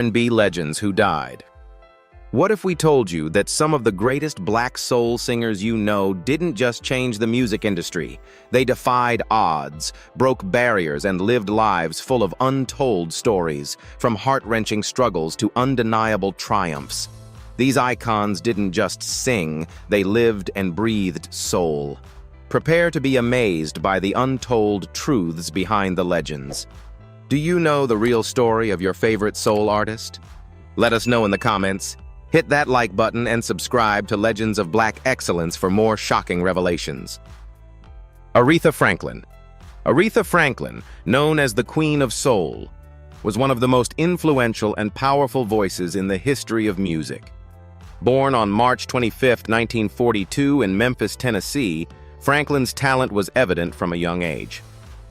R&B legends who died. What if we told you that some of the greatest black soul singers you know didn't just change the music industry? They defied odds, broke barriers, and lived lives full of untold stories, from heart-wrenching struggles to undeniable triumphs. These icons didn't just sing, they lived and breathed soul. Prepare to be amazed by the untold truths behind the legends. Do you know the real story of your favorite soul artist? Let us know in the comments. Hit that like button and subscribe to Legends of Black Excellence for more shocking revelations. Aretha Franklin. Aretha Franklin, known as the Queen of Soul, was one of the most influential and powerful voices in the history of music. Born on March 25, 1942 in Memphis, Tennessee, Franklin's talent was evident from a young age.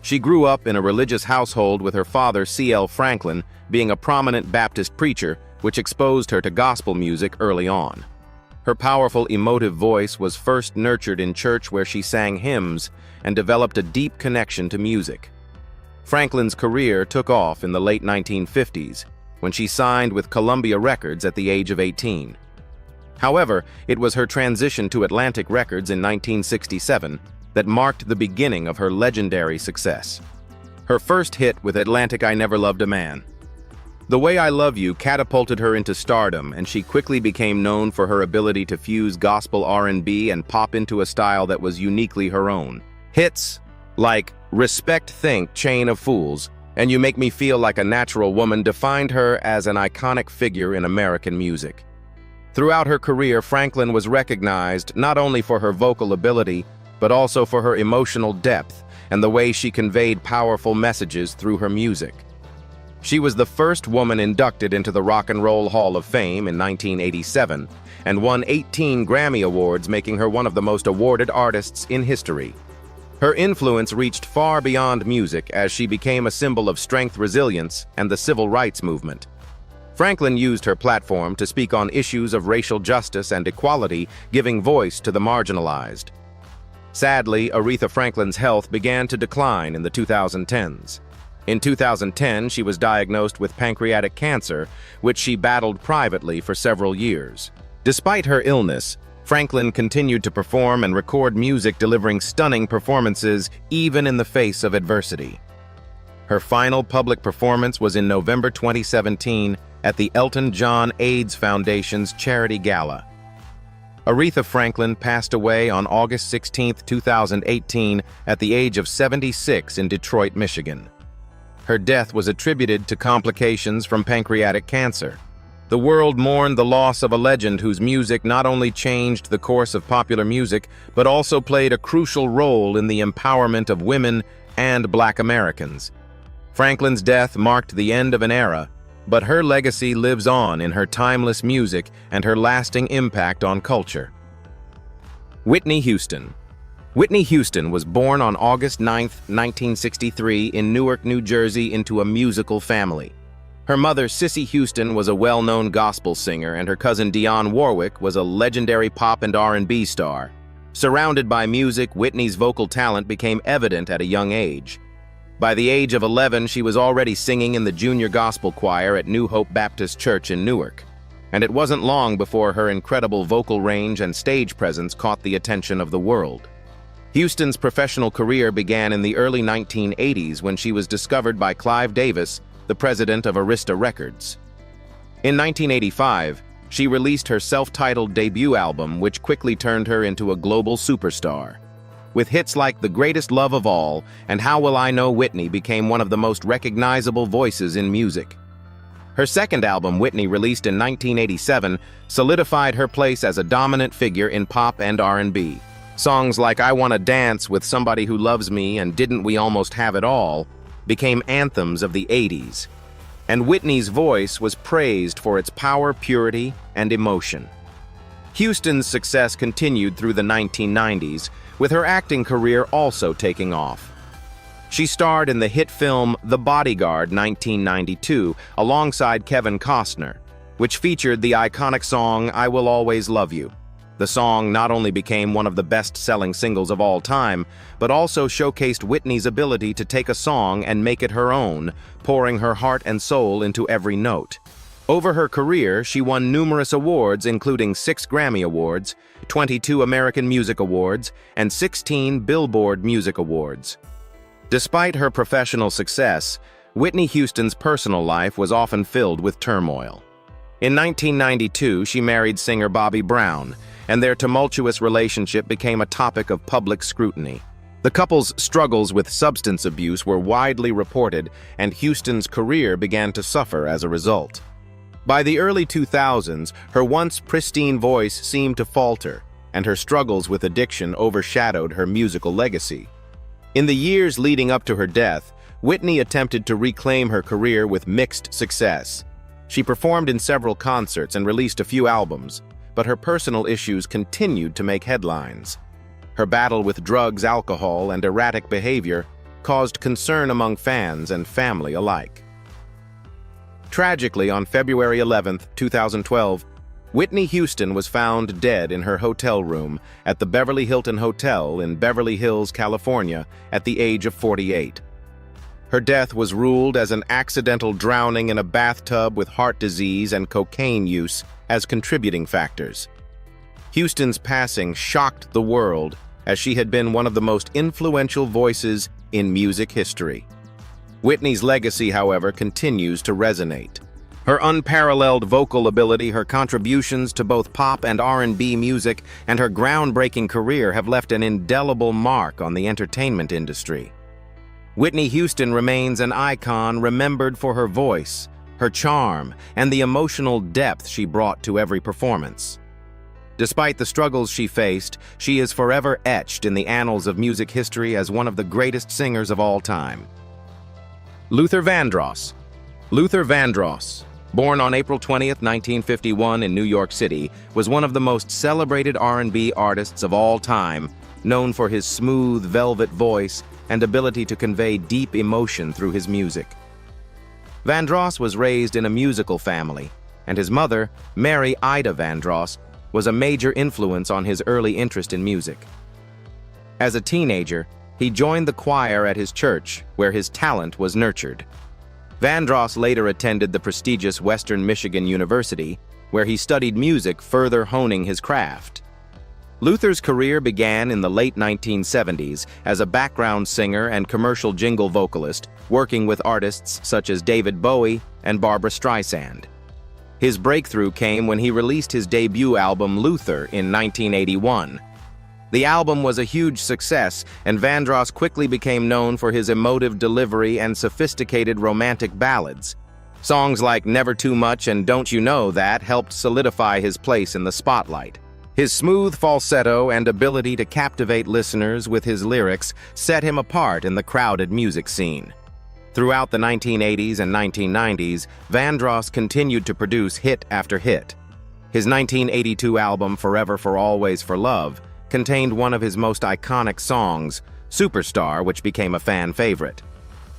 She grew up in a religious household with her father, C.L. Franklin, being a prominent Baptist preacher, which exposed her to gospel music early on. Her powerful, emotive voice was first nurtured in church where she sang hymns and developed a deep connection to music. Franklin's career took off in the late 1950s, when she signed with Columbia Records at the age of 18. However, it was her transition to Atlantic Records in 1967 that marked the beginning of her legendary success. Her first hit with Atlantic, I Never Loved a Man. The Way I Love You catapulted her into stardom, and she quickly became known for her ability to fuse gospel R&B and pop into a style that was uniquely her own. Hits like Respect Think, Chain of Fools, and You Make Me Feel Like a Natural Woman defined her as an iconic figure in American music. Throughout her career, Franklin was recognized not only for her vocal ability, but also for her emotional depth and the way she conveyed powerful messages through her music. She was the first woman inducted into the Rock and Roll Hall of Fame in 1987 and won 18 Grammy Awards, making her one of the most awarded artists in history. Her influence reached far beyond music as she became a symbol of strength, resilience, and the civil rights movement. Franklin used her platform to speak on issues of racial justice and equality, giving voice to the marginalized. Sadly, Aretha Franklin's health began to decline in the 2010s. In 2010, she was diagnosed with pancreatic cancer, which she battled privately for several years. Despite her illness, Franklin continued to perform and record music, delivering stunning performances even in the face of adversity. Her final public performance was in November 2017 at the Elton John AIDS Foundation's charity gala. Aretha Franklin passed away on August 16, 2018, at the age of 76 in Detroit, Michigan. Her death was attributed to complications from pancreatic cancer. The world mourned the loss of a legend whose music not only changed the course of popular music, but also played a crucial role in the empowerment of women and Black Americans. Franklin's death marked the end of an era, but her legacy lives on in her timeless music and her lasting impact on culture. Whitney Houston. Whitney Houston was born on August 9, 1963 in Newark, New Jersey into a musical family. Her mother, Cissy Houston, was a well-known gospel singer, and her cousin Dionne Warwick was a legendary pop and R&B star. Surrounded by music, Whitney's vocal talent became evident at a young age. By the age of 11, she was already singing in the junior gospel choir at New Hope Baptist Church in Newark. And it wasn't long before her incredible vocal range and stage presence caught the attention of the world. Houston's professional career began in the early 1980s when she was discovered by Clive Davis, the president of Arista Records. In 1985, she released her self-titled debut album, which quickly turned her into a global superstar. With hits like The Greatest Love of All and How Will I Know, Whitney became one of the most recognizable voices in music. Her second album, Whitney, released in 1987, solidified her place as a dominant figure in pop and R&B. Songs like I Wanna Dance with Somebody Who Loves Me and Didn't We Almost Have It All became anthems of the 80s. And Whitney's voice was praised for its power, purity, and emotion. Houston's success continued through the 1990s, with her acting career also taking off. She starred in the hit film The Bodyguard 1992 alongside Kevin Costner, which featured the iconic song I Will Always Love You. The song not only became one of the best-selling singles of all time, but also showcased Whitney's ability to take a song and make it her own, pouring her heart and soul into every note. Over her career, she won numerous awards, including 6 Grammy Awards, 22 American Music Awards, and 16 Billboard Music Awards. Despite her professional success, Whitney Houston's personal life was often filled with turmoil. In 1992, she married singer Bobby Brown, and their tumultuous relationship became a topic of public scrutiny. The couple's struggles with substance abuse were widely reported, and Houston's career began to suffer as a result. By the early 2000s, her once pristine voice seemed to falter, and her struggles with addiction overshadowed her musical legacy. In the years leading up to her death, Whitney attempted to reclaim her career with mixed success. She performed in several concerts and released a few albums, but her personal issues continued to make headlines. Her battle with drugs, alcohol, and erratic behavior caused concern among fans and family alike. Tragically, on February 11, 2012, Whitney Houston was found dead in her hotel room at the Beverly Hilton Hotel in Beverly Hills, California, at the age of 48. Her death was ruled as an accidental drowning in a bathtub with heart disease and cocaine use as contributing factors. Houston's passing shocked the world, as she had been one of the most influential voices in music history. Whitney's legacy, however, continues to resonate. Her unparalleled vocal ability, her contributions to both pop and R&B music, and her groundbreaking career have left an indelible mark on the entertainment industry. Whitney Houston remains an icon, remembered for her voice, her charm, and the emotional depth she brought to every performance. Despite the struggles she faced, she is forever etched in the annals of music history as one of the greatest singers of all time. Luther Vandross. Luther Vandross, born on April 20, 1951 in New York City, was one of the most celebrated R&B artists of all time, known for his smooth, velvet voice and ability to convey deep emotion through his music. Vandross was raised in a musical family, and his mother, Mary Ida Vandross, was a major influence on his early interest in music. As a teenager, he joined the choir at his church, where his talent was nurtured. Vandross later attended the prestigious Western Michigan University, where he studied music, further honing his craft. Luther's career began in the late 1970s as a background singer and commercial jingle vocalist, working with artists such as David Bowie and Barbra Streisand. His breakthrough came when he released his debut album Luther in 1981. The album was a huge success, and Vandross quickly became known for his emotive delivery and sophisticated romantic ballads. Songs like Never Too Much and Don't You Know That helped solidify his place in the spotlight. His smooth falsetto and ability to captivate listeners with his lyrics set him apart in the crowded music scene. Throughout the 1980s and 1990s, Vandross continued to produce hit after hit. His 1982 album Forever for Always for Love contained one of his most iconic songs, Superstar, which became a fan favorite.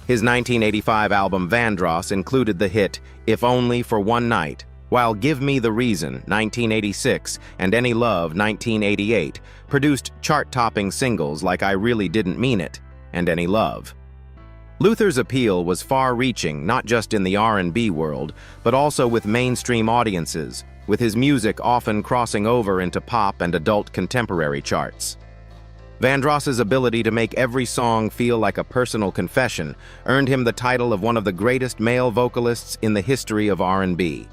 His 1985 album Vandross included the hit If Only for One Night, while Give Me the Reason, 1986, and Any Love, 1988, produced chart-topping singles like I Really Didn't Mean It and Any Love. Luther's appeal was far-reaching, not just in the R&B world, but also with mainstream audiences, with his music often crossing over into pop and adult contemporary charts. Vandross's ability to make every song feel like a personal confession earned him the title of one of the greatest male vocalists in the history of R&B.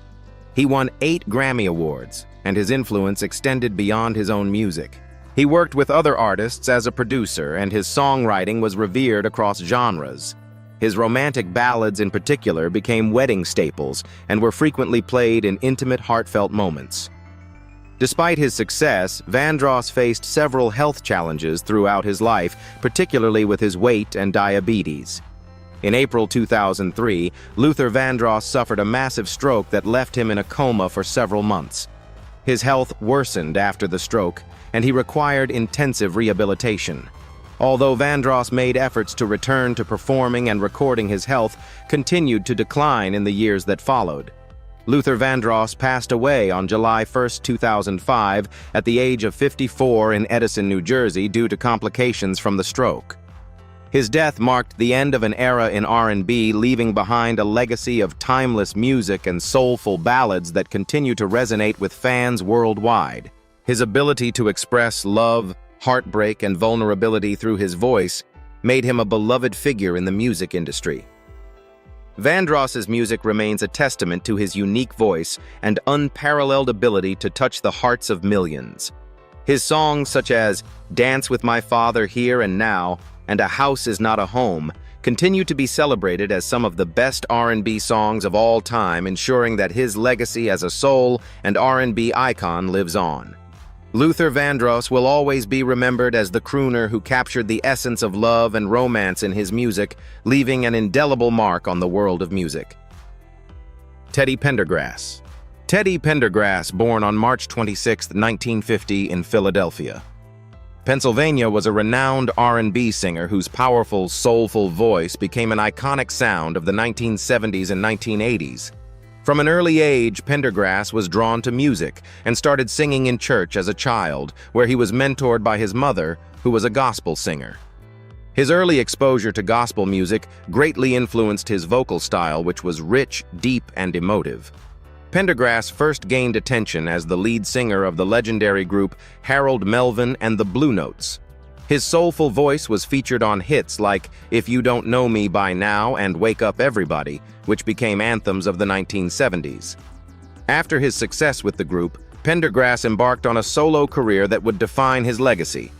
He won 8 Grammy Awards, and his influence extended beyond his own music. He worked with other artists as a producer, and his songwriting was revered across genres. His romantic ballads in particular became wedding staples and were frequently played in intimate, heartfelt moments. Despite his success, Vandross faced several health challenges throughout his life, particularly with his weight and diabetes. In April 2003, Luther Vandross suffered a massive stroke that left him in a coma for several months. His health worsened after the stroke, and he required intensive rehabilitation. Although Vandross made efforts to return to performing and recording, his health continued to decline in the years that followed. Luther Vandross passed away on July 1, 2005, at the age of 54 in Edison, New Jersey, due to complications from the stroke. His death marked the end of an era in R&B, leaving behind a legacy of timeless music and soulful ballads that continue to resonate with fans worldwide. His ability to express love, heartbreak, and vulnerability through his voice made him a beloved figure in the music industry. Vandross's music remains a testament to his unique voice and unparalleled ability to touch the hearts of millions. His songs such as Dance with My Father Here and Now and A House Is Not a Home continue to be celebrated as some of the best R&B songs of all time, ensuring that his legacy as a soul and R&B icon lives on. Luther Vandross will always be remembered as the crooner who captured the essence of love and romance in his music, leaving an indelible mark on the world of music. Teddy Pendergrass. Teddy Pendergrass, born on March 26, 1950 in Philadelphia, Pennsylvania, was a renowned R&B singer whose powerful, soulful voice became an iconic sound of the 1970s and 1980s. From an early age, Pendergrass was drawn to music and started singing in church as a child, where he was mentored by his mother, who was a gospel singer. His early exposure to gospel music greatly influenced his vocal style, which was rich, deep, and emotive. Pendergrass first gained attention as the lead singer of the legendary group Harold Melvin and the Blue Notes. His soulful voice was featured on hits like If You Don't Know Me By Now and Wake Up Everybody, which became anthems of the 1970s. After his success with the group, Pendergrass embarked on a solo career that would define his legacy.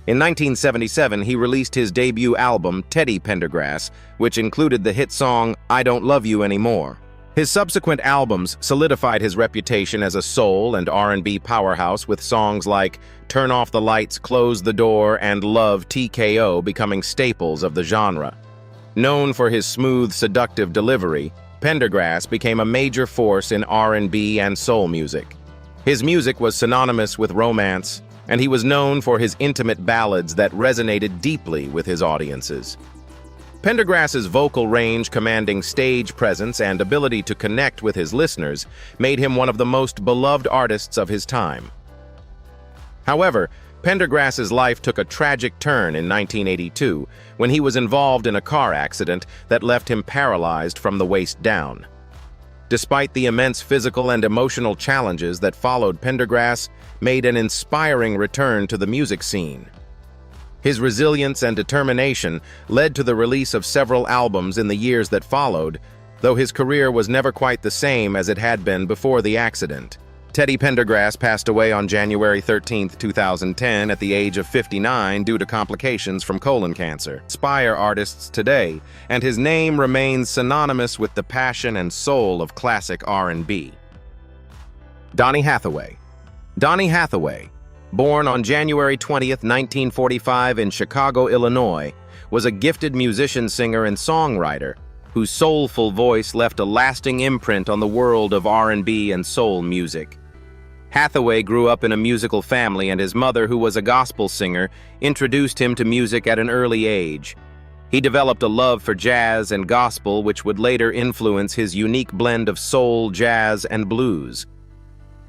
In 1977, he released his debut album, Teddy Pendergrass, which included the hit song I Don't Love You Anymore. His subsequent albums solidified his reputation as a soul and R&B powerhouse, with songs like Turn Off the Lights, Close the Door, and Love TKO becoming staples of the genre. Known for his smooth, seductive delivery, Pendergrass became a major force in R&B and soul music. His music was synonymous with romance, and he was known for his intimate ballads that resonated deeply with his audiences. Pendergrass's vocal range, commanding stage presence, and ability to connect with his listeners made him one of the most beloved artists of his time. However, Pendergrass's life took a tragic turn in 1982 when he was involved in a car accident that left him paralyzed from the waist down. Despite the immense physical and emotional challenges that followed, Pendergrass made an inspiring return to the music scene. His resilience and determination led to the release of several albums in the years that followed, though his career was never quite the same as it had been before the accident. Teddy Pendergrass passed away on January 13, 2010 at the age of 59 due to complications from colon cancer. Inspire artists today, and his name remains synonymous with the passion and soul of classic R&B. Donny Hathaway. Donny Hathaway, born on January 20, 1945 in Chicago, Illinois, was a gifted musician, singer, and songwriter whose soulful voice left a lasting imprint on the world of R&B and soul music. Hathaway grew up in a musical family, and his mother, who was a gospel singer, introduced him to music at an early age. He developed a love for jazz and gospel, which would later influence his unique blend of soul, jazz, and blues.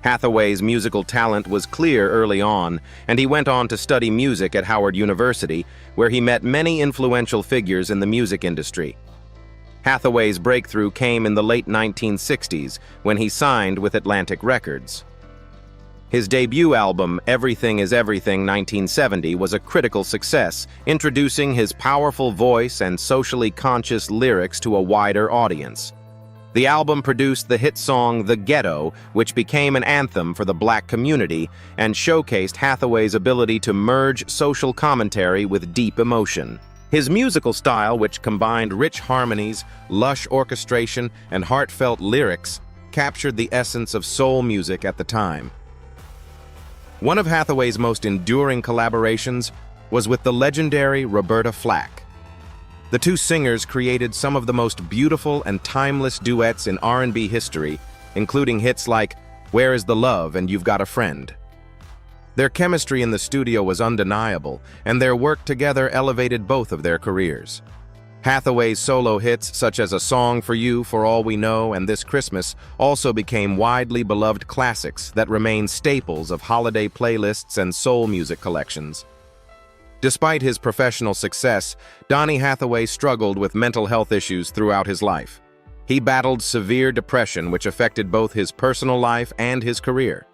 Hathaway's musical talent was clear early on, and he went on to study music at Howard University, where he met many influential figures in the music industry. Hathaway's breakthrough came in the late 1960s when he signed with Atlantic Records. His debut album, Everything Is Everything 1970, was a critical success, introducing his powerful voice and socially conscious lyrics to a wider audience. The album produced the hit song The Ghetto, which became an anthem for the Black community and showcased Hathaway's ability to merge social commentary with deep emotion. His musical style, which combined rich harmonies, lush orchestration, and heartfelt lyrics, captured the essence of soul music at the time. One of Hathaway's most enduring collaborations was with the legendary Roberta Flack. The two singers created some of the most beautiful and timeless duets in R&B history, including hits like Where Is the Love and You've Got a Friend. Their chemistry in the studio was undeniable, and their work together elevated both of their careers. Hathaway's solo hits, such as A Song for You, For All We Know, and This Christmas, also became widely beloved classics that remain staples of holiday playlists and soul music collections. Despite his professional success, Donny Hathaway struggled with mental health issues throughout his life. He battled severe depression, which affected both his personal life and his career.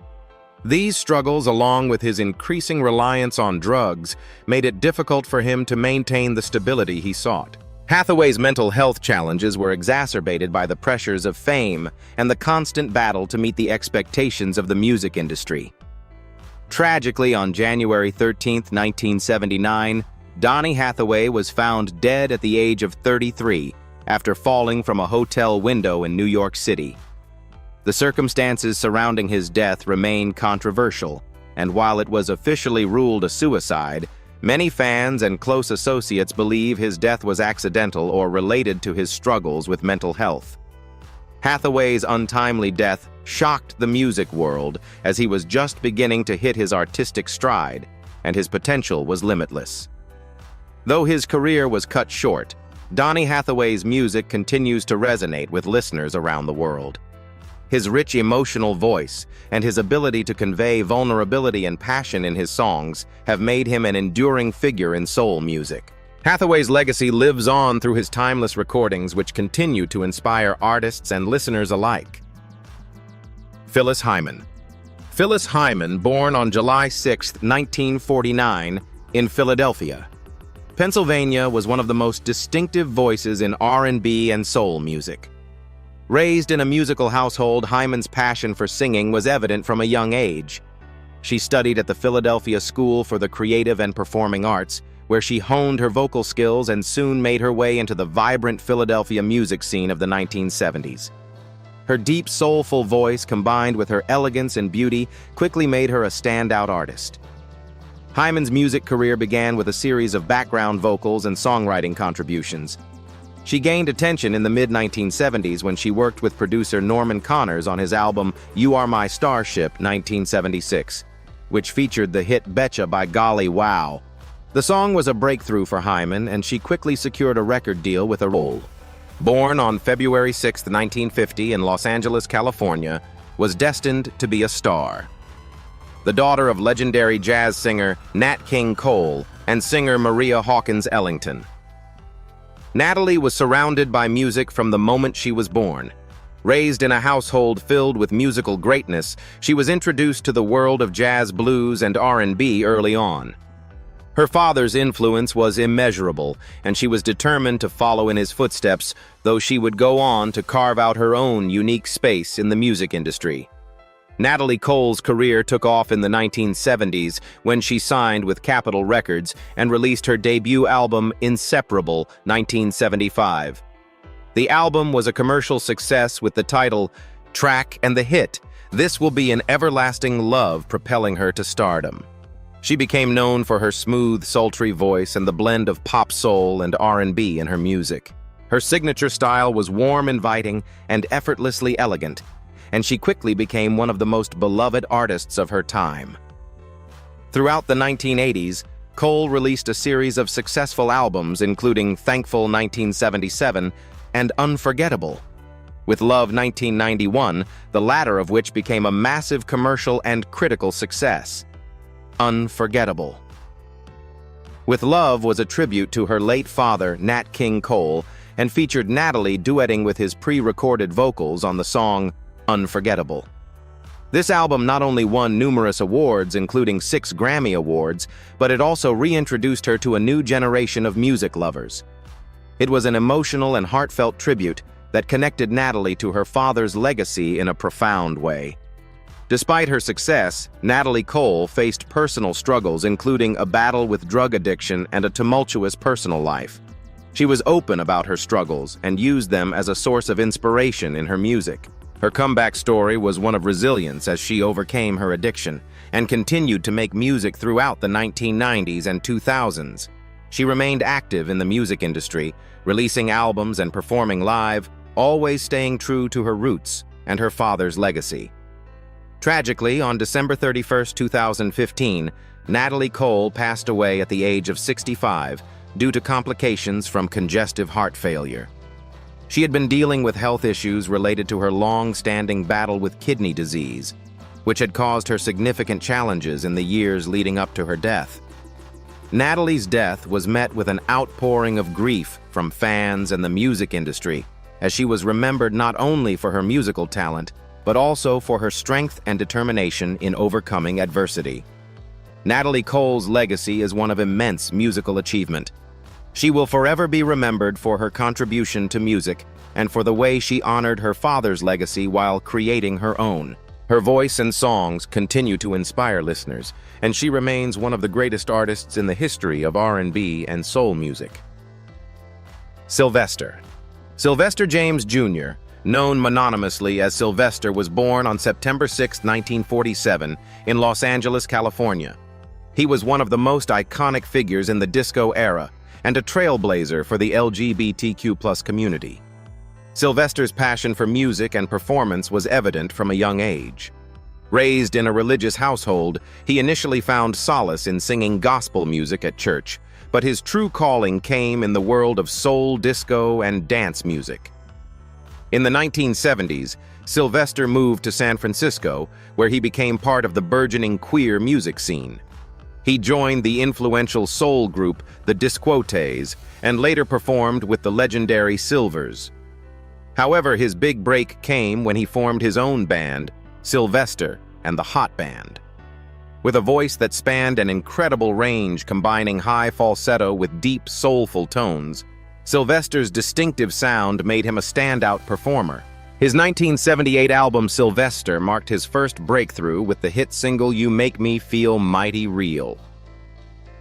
These struggles, along with his increasing reliance on drugs, made it difficult for him to maintain the stability he sought. Hathaway's mental health challenges were exacerbated by the pressures of fame and the constant battle to meet the expectations of the music industry. Tragically, on January 13, 1979, Donny Hathaway was found dead at the age of 33 after falling from a hotel window in New York City. The circumstances surrounding his death remain controversial, and while it was officially ruled a suicide, many fans and close associates believe his death was accidental or related to his struggles with mental health. Hathaway's untimely death shocked the music world as he was just beginning to hit his artistic stride, and his potential was limitless. Though his career was cut short, Donny Hathaway's music continues to resonate with listeners around the world. His rich emotional voice and his ability to convey vulnerability and passion in his songs have made him an enduring figure in soul music. Hathaway's legacy lives on through his timeless recordings, which continue to inspire artists and listeners alike. Phyllis Hyman. Phyllis Hyman, born on July 6, 1949, in Philadelphia, Pennsylvania, was one of the most distinctive voices in R&B and soul music. Raised in a musical household, Hyman's passion for singing was evident from a young age. She studied at the Philadelphia School for the Creative and Performing Arts, where she honed her vocal skills and soon made her way into the vibrant Philadelphia music scene of the 1970s. Her deep, soulful voice, combined with her elegance and beauty, quickly made her a standout artist. Hyman's music career began with a series of background vocals and songwriting contributions. She gained attention in the mid-1970s when she worked with producer Norman Connors on his album You Are My Starship, 1976, which featured the hit Betcha by Golly Wow. The song was a breakthrough for Hyman, and she quickly secured a record deal with Roll. Born on February 6, 1950 in Los Angeles, California, was destined to be a star. The daughter of legendary jazz singer Nat King Cole and singer Maria Hawkins Ellington. Natalie was surrounded by music from the moment she was born. Raised in a household filled with musical greatness, she was introduced to the world of jazz, blues, and R&B early on. Her father's influence was immeasurable, and she was determined to follow in his footsteps, though she would go on to carve out her own unique space in the music industry. Natalie Cole's career took off in the 1970s when she signed with Capitol Records and released her debut album Inseparable, 1975. The album was a commercial success with the title track and the hit This Will Be an Everlasting Love propelling her to stardom. She became known for her smooth, sultry voice and the blend of pop soul and R&B in her music. Her signature style was warm, inviting, and effortlessly elegant, and she quickly became one of the most beloved artists of her time. Throughout the 1980s, Cole released a series of successful albums including Thankful 1977 and Unforgettable, with Love 1991, the latter of which became a massive commercial and critical success. Unforgettable. With Love was a tribute to her late father, Nat King Cole, and featured Natalie duetting with his pre-recorded vocals on the song Unforgettable. This album not only won numerous awards, including 6 Grammy Awards, but it also reintroduced her to a new generation of music lovers. It was an emotional and heartfelt tribute that connected Natalie to her father's legacy in a profound way. Despite her success, Natalie Cole faced personal struggles, including a battle with drug addiction and a tumultuous personal life. She was open about her struggles and used them as a source of inspiration in her music. Her comeback story was one of resilience as she overcame her addiction and continued to make music throughout the 1990s and 2000s. She remained active in the music industry, releasing albums and performing live, always staying true to her roots and her father's legacy. Tragically, on December 31, 2015, Natalie Cole passed away at the age of 65 due to complications from congestive heart failure. She had been dealing with health issues related to her long-standing battle with kidney disease, which had caused her significant challenges in the years leading up to her death. Natalie's death was met with an outpouring of grief from fans and the music industry, as she was remembered not only for her musical talent, but also for her strength and determination in overcoming adversity. Natalie Cole's legacy is one of immense musical achievement. She will forever be remembered for her contribution to music and for the way she honored her father's legacy while creating her own. Her voice and songs continue to inspire listeners, and she remains one of the greatest artists in the history of R&B and soul music. Sylvester. Sylvester James Jr., known mononymously as Sylvester, was born on September 6, 1947, in Los Angeles, California. He was one of the most iconic figures in the disco era and a trailblazer for the LGBTQ+ community. Sylvester's passion for music and performance was evident from a young age. Raised in a religious household, he initially found solace in singing gospel music at church, but his true calling came in the world of soul, disco, and dance music. In the 1970s, Sylvester moved to San Francisco, where he became part of the burgeoning queer music scene. He joined the influential soul group, the Disquotes, and later performed with the legendary Silvers. However, his big break came when he formed his own band, Sylvester and the Hot Band. With a voice that spanned an incredible range combining high falsetto with deep, soulful tones, Sylvester's distinctive sound made him a standout performer. His 1978 album Sylvester marked his first breakthrough with the hit single You Make Me Feel Mighty Real.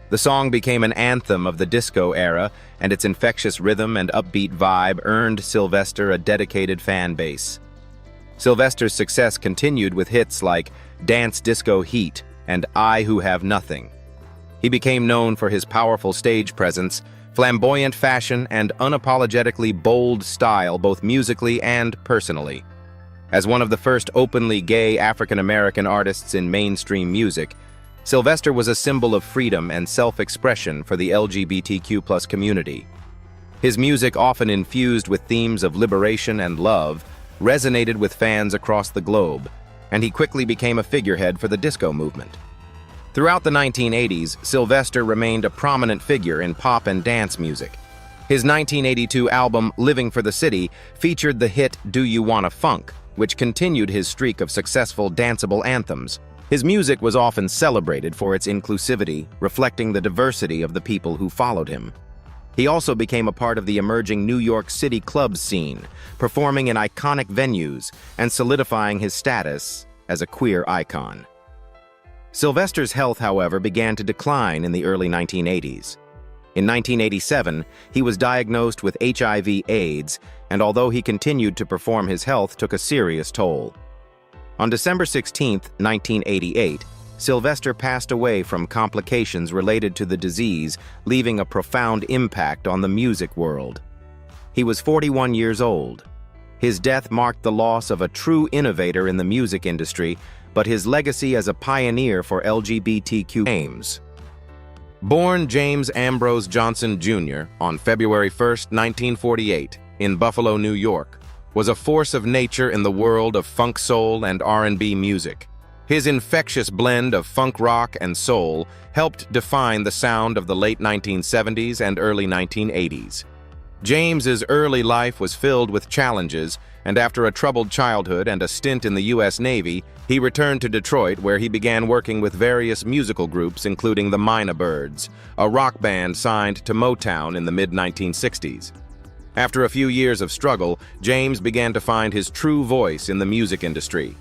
The song became an anthem of the disco era, and its infectious rhythm and upbeat vibe earned Sylvester a dedicated fan base. Sylvester's success continued with hits like Dance Disco Heat and I Who Have Nothing. He became known for his powerful stage presence, flamboyant fashion, and unapologetically bold style, both musically and personally. As one of the first openly gay African-American artists in mainstream music, Sylvester was a symbol of freedom and self-expression for the LGBTQ+ community. His music, often infused with themes of liberation and love, resonated with fans across the globe, and he quickly became a figurehead for the disco movement. Throughout the 1980s, Sylvester remained a prominent figure in pop and dance music. His 1982 album, Living for the City, featured the hit Do You Wanna Funk, which continued his streak of successful danceable anthems. His music was often celebrated for its inclusivity, reflecting the diversity of the people who followed him. He also became a part of the emerging New York City club scene, performing in iconic venues and solidifying his status as a queer icon. Sylvester's health, however, began to decline in the early 1980s. In 1987, he was diagnosed with HIV/AIDS, and although he continued to perform, his health took a serious toll. On December 16, 1988, Sylvester passed away from complications related to the disease, leaving a profound impact on the music world. He was 41 years old. His death marked the loss of a true innovator in the music industry, but his legacy as a pioneer for LGBTQ aims. Born James Ambrose Johnson Jr. on February 1, 1948, in Buffalo, New York, was a force of nature in the world of funk soul and R&B music. His infectious blend of funk rock and soul helped define the sound of the late 1970s and early 1980s. James's early life was filled with challenges, and after a troubled childhood and a stint in the U.S. Navy, he returned to Detroit, where he began working with various musical groups, including the Mina Birds, a rock band signed to Motown in the mid-1960s. After a few years of struggle, James began to find his true voice in the music industry.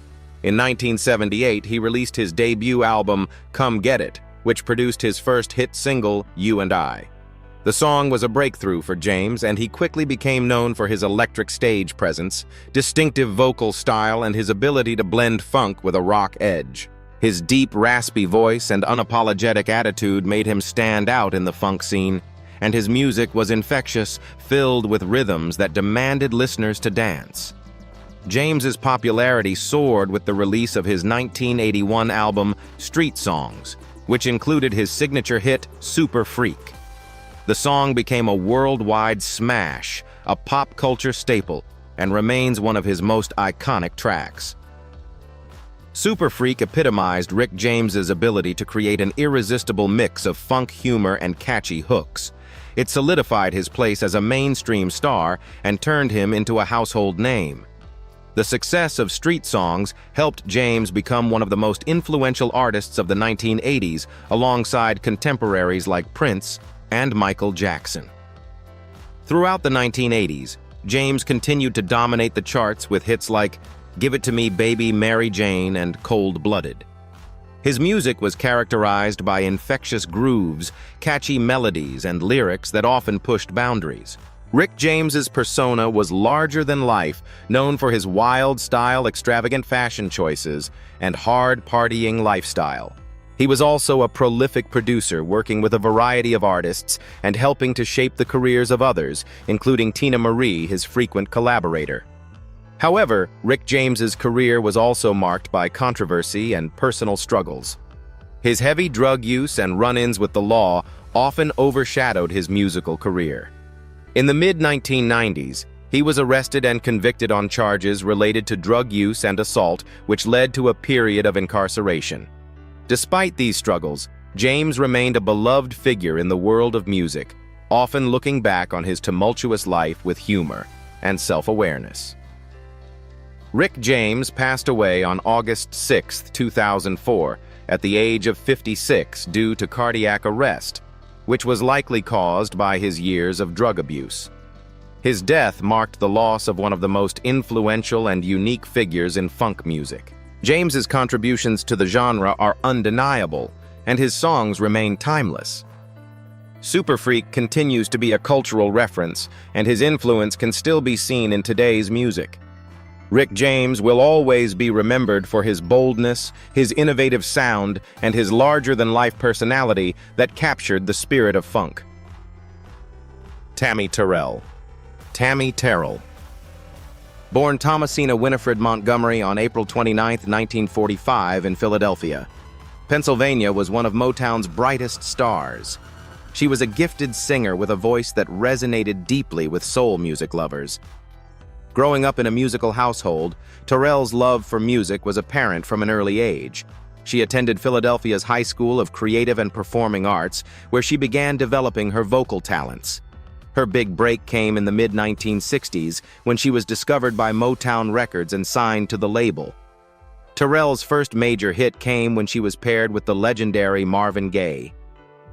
In 1978, he released his debut album, Come Get It, which produced his first hit single, You and I. The song was a breakthrough for James, and he quickly became known for his electric stage presence, distinctive vocal style, and his ability to blend funk with a rock edge. His deep, raspy voice and unapologetic attitude made him stand out in the funk scene, and his music was infectious, filled with rhythms that demanded listeners to dance. James's popularity soared with the release of his 1981 album, Street Songs, which included his signature hit, Super Freak. The song became a worldwide smash, a pop culture staple, and remains one of his most iconic tracks. Super Freak epitomized Rick James's ability to create an irresistible mix of funk humor and catchy hooks. It solidified his place as a mainstream star and turned him into a household name. The success of street songs helped James become one of the most influential artists of the 1980s, alongside contemporaries like Prince and Michael Jackson. Throughout the 1980s, James continued to dominate the charts with hits like Give It To Me Baby, Mary Jane, and Cold-Blooded. His music was characterized by infectious grooves, catchy melodies, and lyrics that often pushed boundaries. Rick James's persona was larger than life, known for his wild style, extravagant fashion choices, and hard-partying lifestyle. He was also a prolific producer, working with a variety of artists and helping to shape the careers of others, including Tina Marie, his frequent collaborator. However, Rick James's career was also marked by controversy and personal struggles. His heavy drug use and run-ins with the law often overshadowed his musical career. In the mid-1990s, he was arrested and convicted on charges related to drug use and assault, which led to a period of incarceration. Despite these struggles, James remained a beloved figure in the world of music, often looking back on his tumultuous life with humor and self-awareness. Rick James passed away on August 6, 2004, at the age of 56 due to cardiac arrest, which was likely caused by his years of drug abuse. His death marked the loss of one of the most influential and unique figures in funk music. James's contributions to the genre are undeniable, and his songs remain timeless. Super Freak continues to be a cultural reference, and his influence can still be seen in today's music. Rick James will always be remembered for his boldness, his innovative sound, and his larger-than-life personality that captured the spirit of funk. Tammy Terrell. Tammy Terrell. Born Thomasina Winifred Montgomery on April 29, 1945, in Philadelphia, Pennsylvania, was one of Motown's brightest stars. She was a gifted singer with a voice that resonated deeply with soul music lovers. Growing up in a musical household, Terrell's love for music was apparent from an early age. She attended Philadelphia's High School of Creative and Performing Arts, where she began developing her vocal talents. Her big break came in the mid-1960s when she was discovered by Motown Records and signed to the label. Terrell's first major hit came when she was paired with the legendary Marvin Gaye.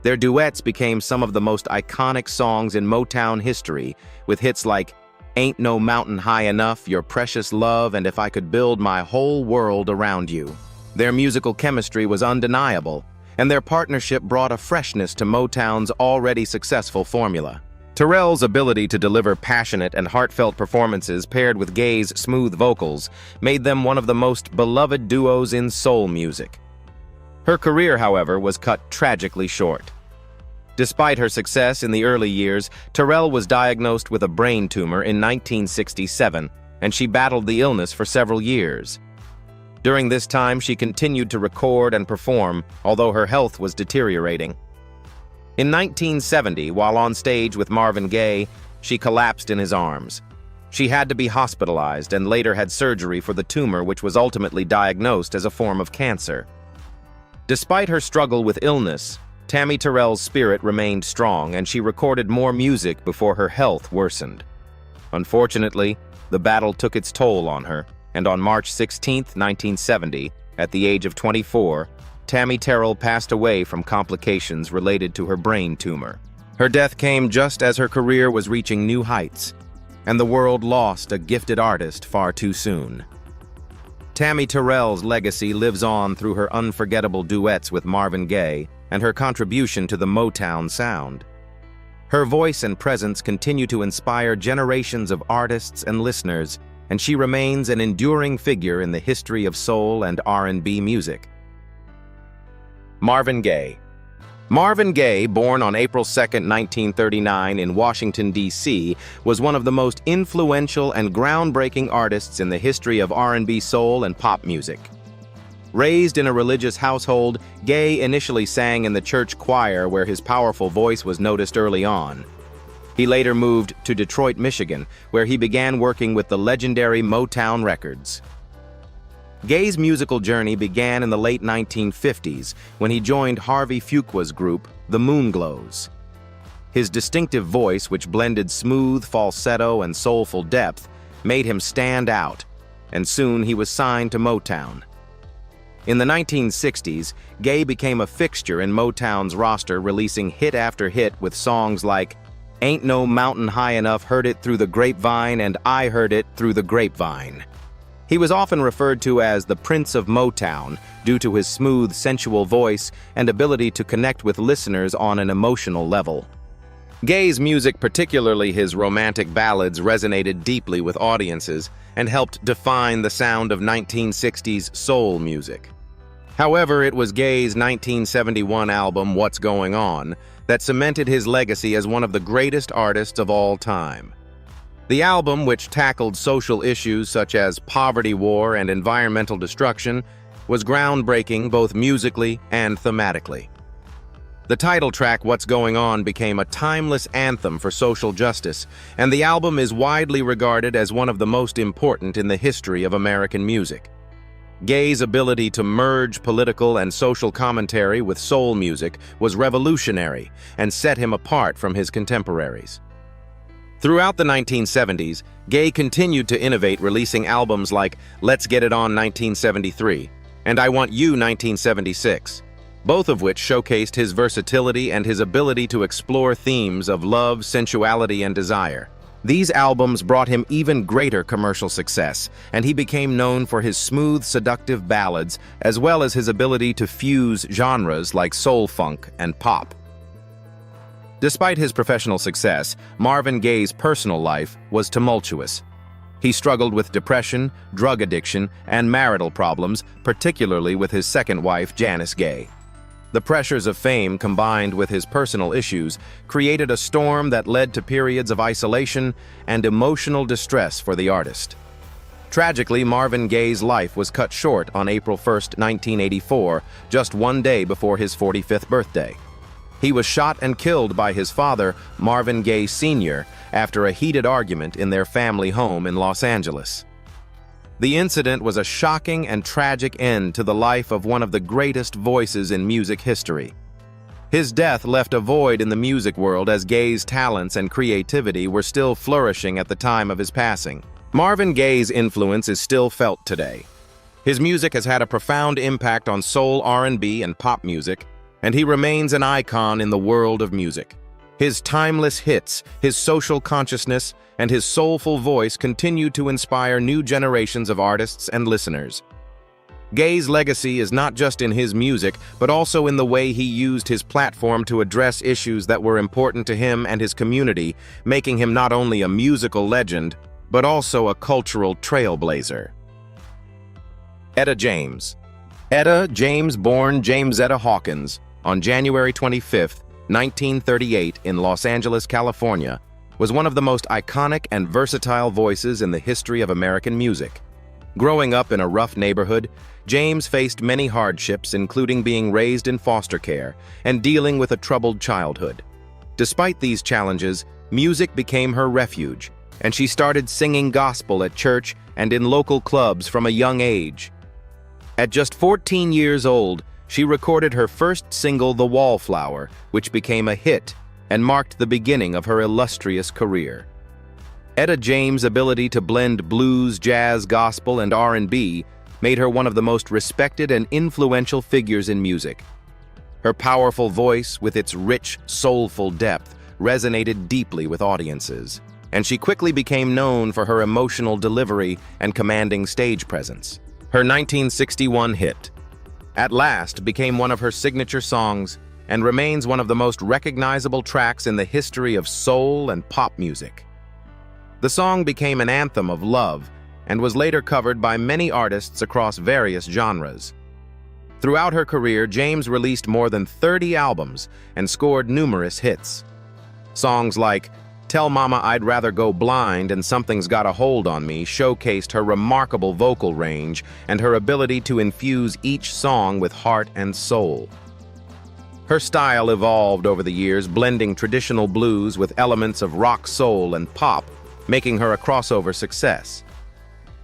Their duets became some of the most iconic songs in Motown history, with hits like Ain't No Mountain High Enough, Your Precious Love, and If I Could Build My Whole World Around You. Their musical chemistry was undeniable, and their partnership brought a freshness to Motown's already successful formula. Terrell's ability to deliver passionate and heartfelt performances paired with Gaye's smooth vocals made them one of the most beloved duos in soul music. Her career, however, was cut tragically short. Despite her success in the early years, Terrell was diagnosed with a brain tumor in 1967, and she battled the illness for several years. During this time, she continued to record and perform, although her health was deteriorating. In 1970, while on stage with Marvin Gaye, she collapsed in his arms. She had to be hospitalized and later had surgery for the tumor, which was ultimately diagnosed as a form of cancer. Despite her struggle with illness, Tammy Terrell's spirit remained strong, and she recorded more music before her health worsened. Unfortunately, the battle took its toll on her, and on March 16, 1970, at the age of 24, Tammy Terrell passed away from complications related to her brain tumor. Her death came just as her career was reaching new heights, and the world lost a gifted artist far too soon. Tammy Terrell's legacy lives on through her unforgettable duets with Marvin Gaye and her contribution to the Motown sound. Her voice and presence continue to inspire generations of artists and listeners, and she remains an enduring figure in the history of soul and R&B music. Marvin Gaye. Marvin Gaye, born on April 2, 1939 in Washington, D.C., was one of the most influential and groundbreaking artists in the history of R&B, soul, and pop music. Raised in a religious household, Gaye initially sang in the church choir, where his powerful voice was noticed early on. He later moved to Detroit, Michigan, where he began working with the legendary Motown Records. Gaye's musical journey began in the late 1950s when he joined Harvey Fuqua's group, the Moonglows. His distinctive voice, which blended smooth falsetto and soulful depth, made him stand out, and soon he was signed to Motown. In the 1960s, Gaye became a fixture in Motown's roster, releasing hit after hit with songs like "Ain't No Mountain High Enough, Heard It Through the Grapevine," and "I Heard It Through the Grapevine." He was often referred to as the Prince of Motown due to his smooth, sensual voice and ability to connect with listeners on an emotional level. Gaye's music, particularly his romantic ballads, resonated deeply with audiences and helped define the sound of 1960s soul music. However, it was Gaye's 1971 album, What's Going On, that cemented his legacy as one of the greatest artists of all time. The album, which tackled social issues such as poverty, war, and environmental destruction, was groundbreaking both musically and thematically. The title track, What's Going On, became a timeless anthem for social justice, and the album is widely regarded as one of the most important in the history of American music. Gaye's ability to merge political and social commentary with soul music was revolutionary and set him apart from his contemporaries. Throughout the 1970s, Gaye continued to innovate, releasing albums like Let's Get It On 1973 and I Want You 1976, both of which showcased his versatility and his ability to explore themes of love, sensuality, and desire. These albums brought him even greater commercial success, and he became known for his smooth, seductive ballads, as well as his ability to fuse genres like soul funk and pop. Despite his professional success, Marvin Gaye's personal life was tumultuous. He struggled with depression, drug addiction, and marital problems, particularly with his second wife, Janice Gaye. The pressures of fame, combined with his personal issues, created a storm that led to periods of isolation and emotional distress for the artist. Tragically, Marvin Gaye's life was cut short on April 1, 1984, just one day before his 45th birthday. He was shot and killed by his father, Marvin Gaye Sr., after a heated argument in their family home in Los Angeles. The incident was a shocking and tragic end to the life of one of the greatest voices in music history. His death left a void in the music world, as Gaye's talents and creativity were still flourishing at the time of his passing. Marvin Gaye's influence is still felt today. His music has had a profound impact on soul, R&B, and pop music, and he remains an icon in the world of music. His timeless hits, his social consciousness, and his soulful voice continue to inspire new generations of artists and listeners. Gaye's legacy is not just in his music, but also in the way he used his platform to address issues that were important to him and his community, making him not only a musical legend, but also a cultural trailblazer. Etta James. Etta James, born James Etta Hawkins, on January 25, 1938 in Los Angeles, California, was one of the most iconic and versatile voices in the history of American music. Growing up in a rough neighborhood, James faced many hardships, including being raised in foster care and dealing with a troubled childhood. Despite these challenges, music became her refuge, and she started singing gospel at church and in local clubs from a young age. At just 14 years old, she recorded her first single, The Wallflower, which became a hit and marked the beginning of her illustrious career. Etta James' ability to blend blues, jazz, gospel, and R&B made her one of the most respected and influential figures in music. Her powerful voice, with its rich, soulful depth, resonated deeply with audiences, and she quickly became known for her emotional delivery and commanding stage presence. Her 1961 hit, At Last, became one of her signature songs and remains one of the most recognizable tracks in the history of soul and pop music. The song became an anthem of love and was later covered by many artists across various genres. Throughout her career, James released more than 30 albums and scored numerous hits. Songs like Tell Mama I'd Rather Go Blind and Something's Got a Hold on Me showcased her remarkable vocal range and her ability to infuse each song with heart and soul. Her style evolved over the years, blending traditional blues with elements of rock, soul, and pop, making her a crossover success.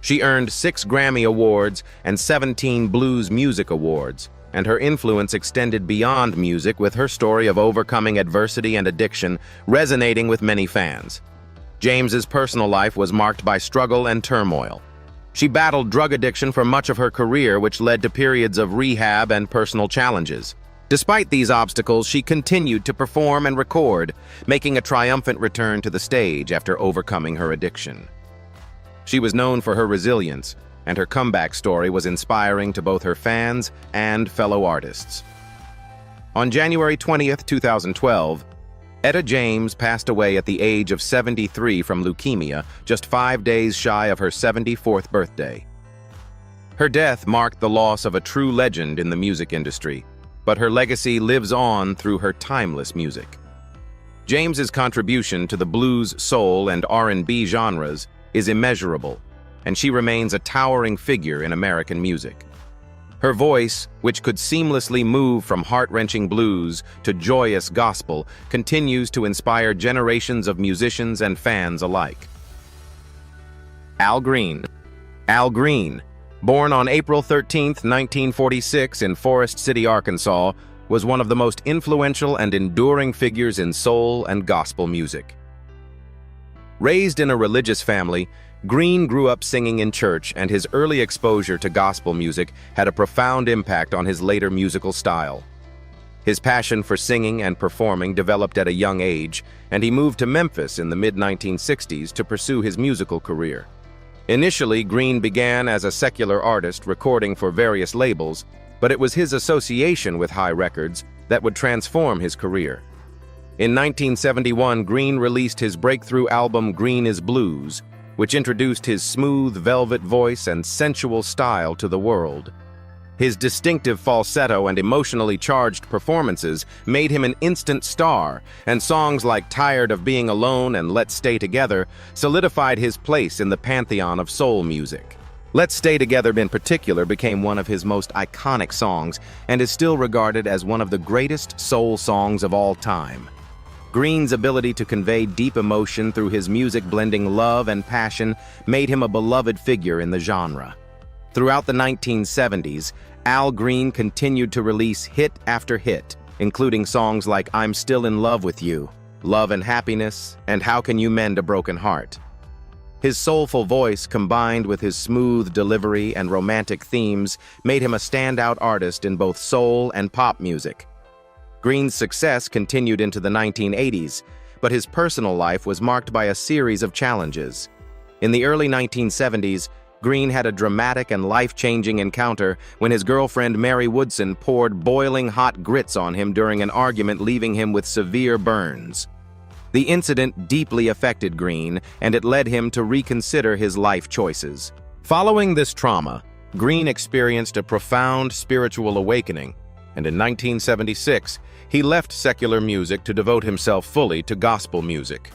She earned 6 Grammy Awards and 17 Blues Music Awards, and her influence extended beyond music, with her story of overcoming adversity and addiction resonating with many fans. James's personal life was marked by struggle and turmoil. She battled drug addiction for much of her career, which led to periods of rehab and personal challenges. Despite these obstacles, she continued to perform and record, making a triumphant return to the stage after overcoming her addiction. She was known for her resilience, and her comeback story was inspiring to both her fans and fellow artists. On January 20th, 2012, Etta James passed away at the age of 73 from leukemia, just 5 days shy of her 74th birthday. Her death marked the loss of a true legend in the music industry, but her legacy lives on through her timeless music. James's contribution to the blues, soul, and R&B genres is immeasurable, and she remains a towering figure in American music. Her voice, which could seamlessly move from heart-wrenching blues to joyous gospel, continues to inspire generations of musicians and fans alike. Al Green. Al Green, born on April 13, 1946 in Forest City, Arkansas, was one of the most influential and enduring figures in soul and gospel music. Raised in a religious family, Green grew up singing in church, and his early exposure to gospel music had a profound impact on his later musical style. His passion for singing and performing developed at a young age, and he moved to Memphis in the mid-1960s to pursue his musical career. Initially, Green began as a secular artist recording for various labels, but it was his association with High Records that would transform his career. In 1971, Green released his breakthrough album Green is Blues, which introduced his smooth, velvet voice and sensual style to the world. His distinctive falsetto and emotionally charged performances made him an instant star, and songs like Tired of Being Alone and Let's Stay Together solidified his place in the pantheon of soul music. Let's Stay Together in particular became one of his most iconic songs and is still regarded as one of the greatest soul songs of all time. Green's ability to convey deep emotion through his music, blending love and passion, made him a beloved figure in the genre. Throughout the 1970s, Al Green continued to release hit after hit, including songs like I'm Still in Love with You, Love and Happiness, and How Can You Mend a Broken Heart. His soulful voice, combined with his smooth delivery and romantic themes, made him a standout artist in both soul and pop music. Green's success continued into the 1980s, but his personal life was marked by a series of challenges. In the early 1970s, Green had a dramatic and life-changing encounter when his girlfriend Mary Woodson poured boiling hot grits on him during an argument, leaving him with severe burns. The incident deeply affected Green, and it led him to reconsider his life choices. Following this trauma, Green experienced a profound spiritual awakening, and in 1976, he left secular music to devote himself fully to gospel music.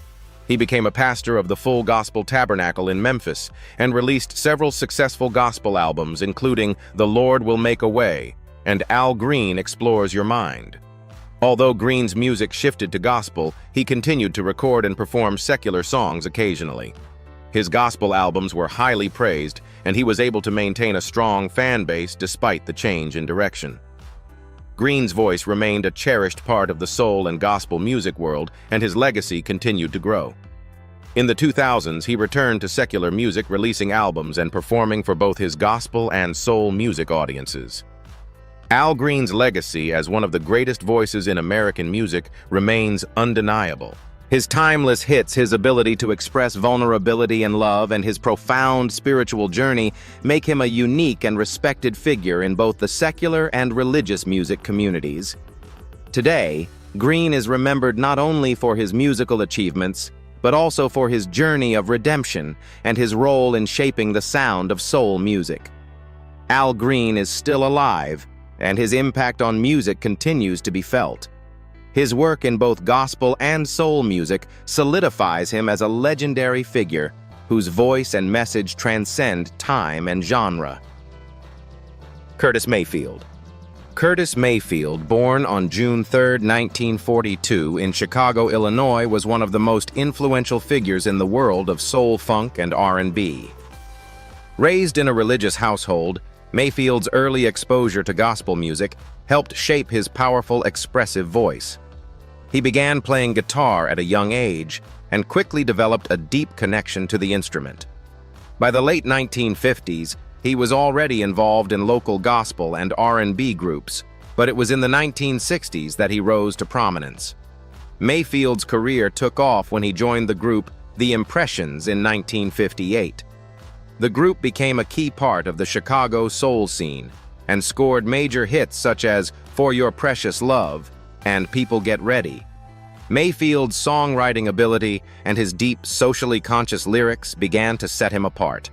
He became a pastor of the Full Gospel Tabernacle in Memphis and released several successful gospel albums, including The Lord Will Make a Way and Al Green Explores Your Mind. Although Green's music shifted to gospel, he continued to record and perform secular songs occasionally. His gospel albums were highly praised, and he was able to maintain a strong fan base despite the change in direction. Green's voice remained a cherished part of the soul and gospel music world, and his legacy continued to grow. In the 2000s, he returned to secular music, releasing albums and performing for both his gospel and soul music audiences. Al Green's legacy as one of the greatest voices in American music remains undeniable. His timeless hits, his ability to express vulnerability and love, and his profound spiritual journey make him a unique and respected figure in both the secular and religious music communities. Today, Green is remembered not only for his musical achievements, but also for his journey of redemption and his role in shaping the sound of soul music. Al Green is still alive, and his impact on music continues to be felt. His work in both gospel and soul music solidifies him as a legendary figure whose voice and message transcend time and genre. Curtis Mayfield. Curtis Mayfield, born on June 3, 1942 in Chicago, Illinois, was one of the most influential figures in the world of soul, funk, and R&B. Raised in a religious household, Mayfield's early exposure to gospel music helped shape his powerful, expressive voice. He began playing guitar at a young age and quickly developed a deep connection to the instrument. By the late 1950s, he was already involved in local gospel and R&B groups, but it was in the 1960s that he rose to prominence. Mayfield's career took off when he joined the group The Impressions in 1958. The group became a key part of the Chicago soul scene and scored major hits such as For Your Precious Love and People Get Ready. Mayfield's songwriting ability and his deep, socially conscious lyrics began to set him apart.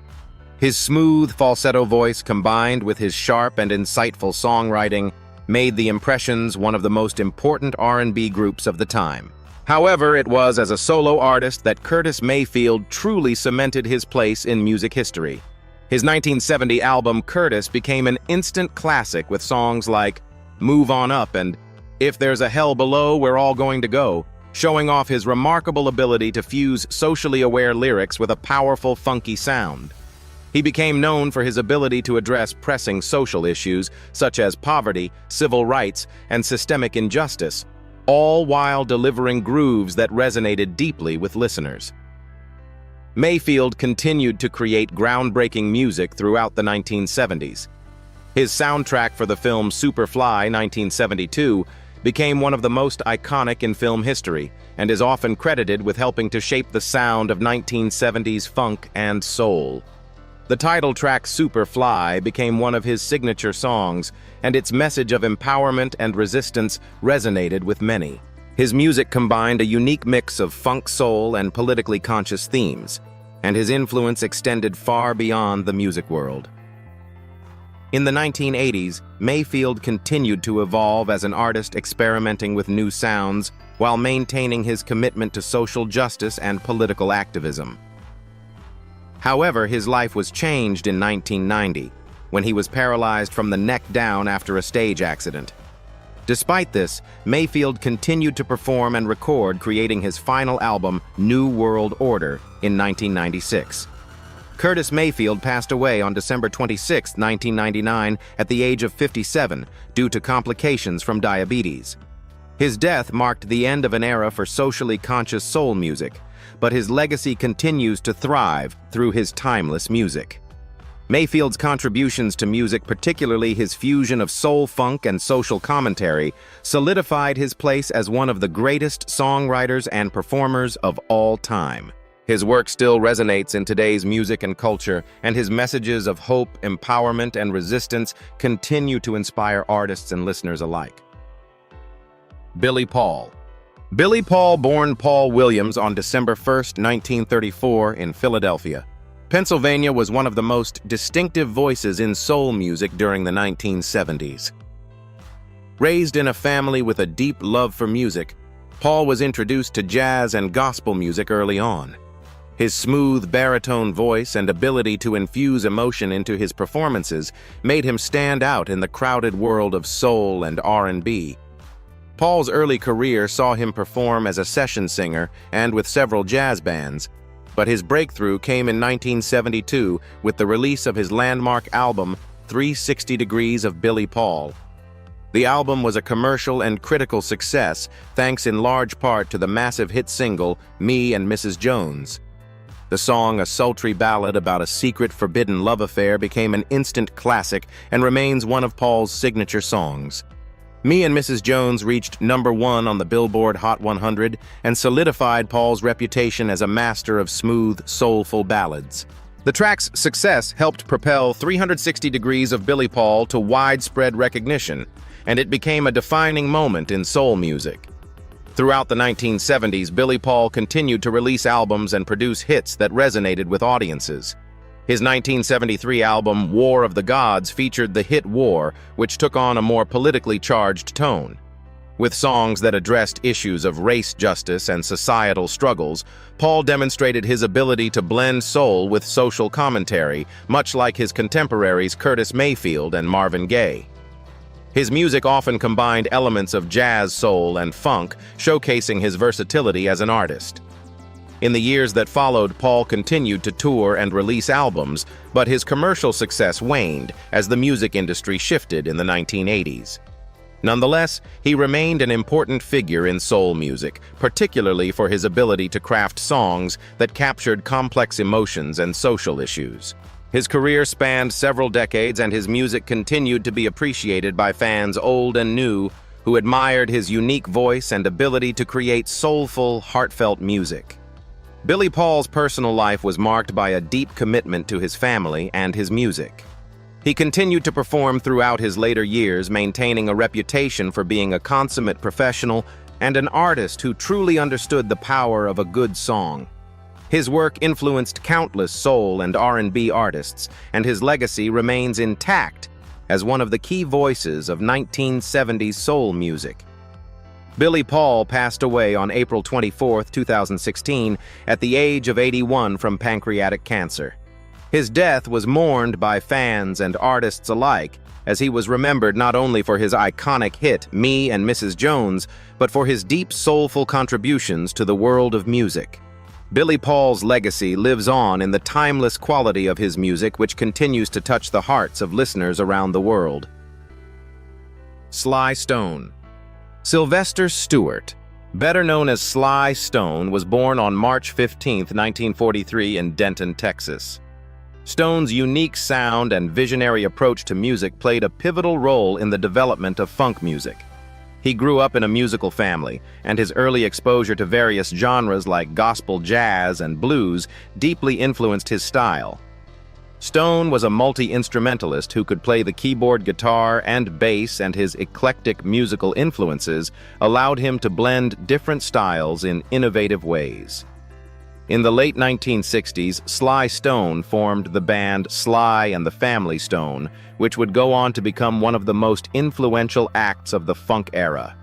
His smooth, falsetto voice combined with his sharp and insightful songwriting made The Impressions one of the most important R&B groups of the time. However, it was as a solo artist that Curtis Mayfield truly cemented his place in music history. His 1970 album Curtis became an instant classic with songs like Move On Up and If There's a Hell Below, We're All Going to Go, showing off his remarkable ability to fuse socially aware lyrics with a powerful, funky sound. He became known for his ability to address pressing social issues such as poverty, civil rights, and systemic injustice, all while delivering grooves that resonated deeply with listeners. Mayfield continued to create groundbreaking music throughout the 1970s. His soundtrack for the film Superfly 1972 became one of the most iconic in film history and is often credited with helping to shape the sound of 1970s funk and soul. The title track Superfly became one of his signature songs, and its message of empowerment and resistance resonated with many. His music combined a unique mix of funk soul and politically conscious themes, and his influence extended far beyond the music world. In the 1980s, Mayfield continued to evolve as an artist, experimenting with new sounds while maintaining his commitment to social justice and political activism. However, his life was changed in 1990, when he was paralyzed from the neck down after a stage accident. Despite this, Mayfield continued to perform and record, creating his final album, New World Order, in 1996. Curtis Mayfield passed away on December 26, 1999, at the age of 57, due to complications from diabetes. His death marked the end of an era for socially conscious soul music, but his legacy continues to thrive through his timeless music. Mayfield's contributions to music, particularly his fusion of soul funk and social commentary, solidified his place as one of the greatest songwriters and performers of all time. His work still resonates in today's music and culture, and his messages of hope, empowerment, and resistance continue to inspire artists and listeners alike. Billy Paul. Billy Paul, born Paul Williams on December 1, 1934, in Philadelphia, Pennsylvania, was one of the most distinctive voices in soul music during the 1970s. Raised in a family with a deep love for music, Paul was introduced to jazz and gospel music early on. His smooth baritone voice and ability to infuse emotion into his performances made him stand out in the crowded world of soul and R&B. Paul's early career saw him perform as a session singer and with several jazz bands, but his breakthrough came in 1972 with the release of his landmark album, 360 Degrees of Billy Paul. The album was a commercial and critical success, thanks in large part to the massive hit single, Me and Mrs. Jones. The song, a sultry ballad about a secret, forbidden love affair, became an instant classic and remains one of Paul's signature songs. Me and Mrs. Jones reached #1 on the Billboard Hot 100 and solidified Paul's reputation as a master of smooth, soulful ballads. The track's success helped propel 360 Degrees of Billy Paul to widespread recognition, and it became a defining moment in soul music. Throughout the 1970s, Billy Paul continued to release albums and produce hits that resonated with audiences. His 1973 album, War of the Gods, featured the hit War, which took on a more politically charged tone. With songs that addressed issues of race justice and societal struggles, Paul demonstrated his ability to blend soul with social commentary, much like his contemporaries Curtis Mayfield and Marvin Gaye. His music often combined elements of jazz, soul, and funk, showcasing his versatility as an artist. In the years that followed, Paul continued to tour and release albums, but his commercial success waned as the music industry shifted in the 1980s. Nonetheless, he remained an important figure in soul music, particularly for his ability to craft songs that captured complex emotions and social issues. His career spanned several decades, and his music continued to be appreciated by fans old and new who admired his unique voice and ability to create soulful, heartfelt music. Billy Paul's personal life was marked by a deep commitment to his family and his music. He continued to perform throughout his later years, maintaining a reputation for being a consummate professional and an artist who truly understood the power of a good song. His work influenced countless soul and R&B artists, and his legacy remains intact as one of the key voices of 1970s soul music. Billy Paul passed away on April 24, 2016, at the age of 81 from pancreatic cancer. His death was mourned by fans and artists alike, as he was remembered not only for his iconic hit, Me and Mrs. Jones, but for his deep, soulful contributions to the world of music. Billy Paul's legacy lives on in the timeless quality of his music, which continues to touch the hearts of listeners around the world. Sly Stone. Sylvester Stewart, better known as Sly Stone, was born on March 15, 1943 in Denton, Texas. Stone's unique sound and visionary approach to music played a pivotal role in the development of funk music. He grew up in a musical family, and his early exposure to various genres like gospel, jazz, and blues deeply influenced his style. Stone was a multi-instrumentalist who could play the keyboard, guitar, and bass, and his eclectic musical influences allowed him to blend different styles in innovative ways. In the late 1960s, Sly Stone formed the band Sly and the Family Stone, which would go on to become one of the most influential acts of the funk era.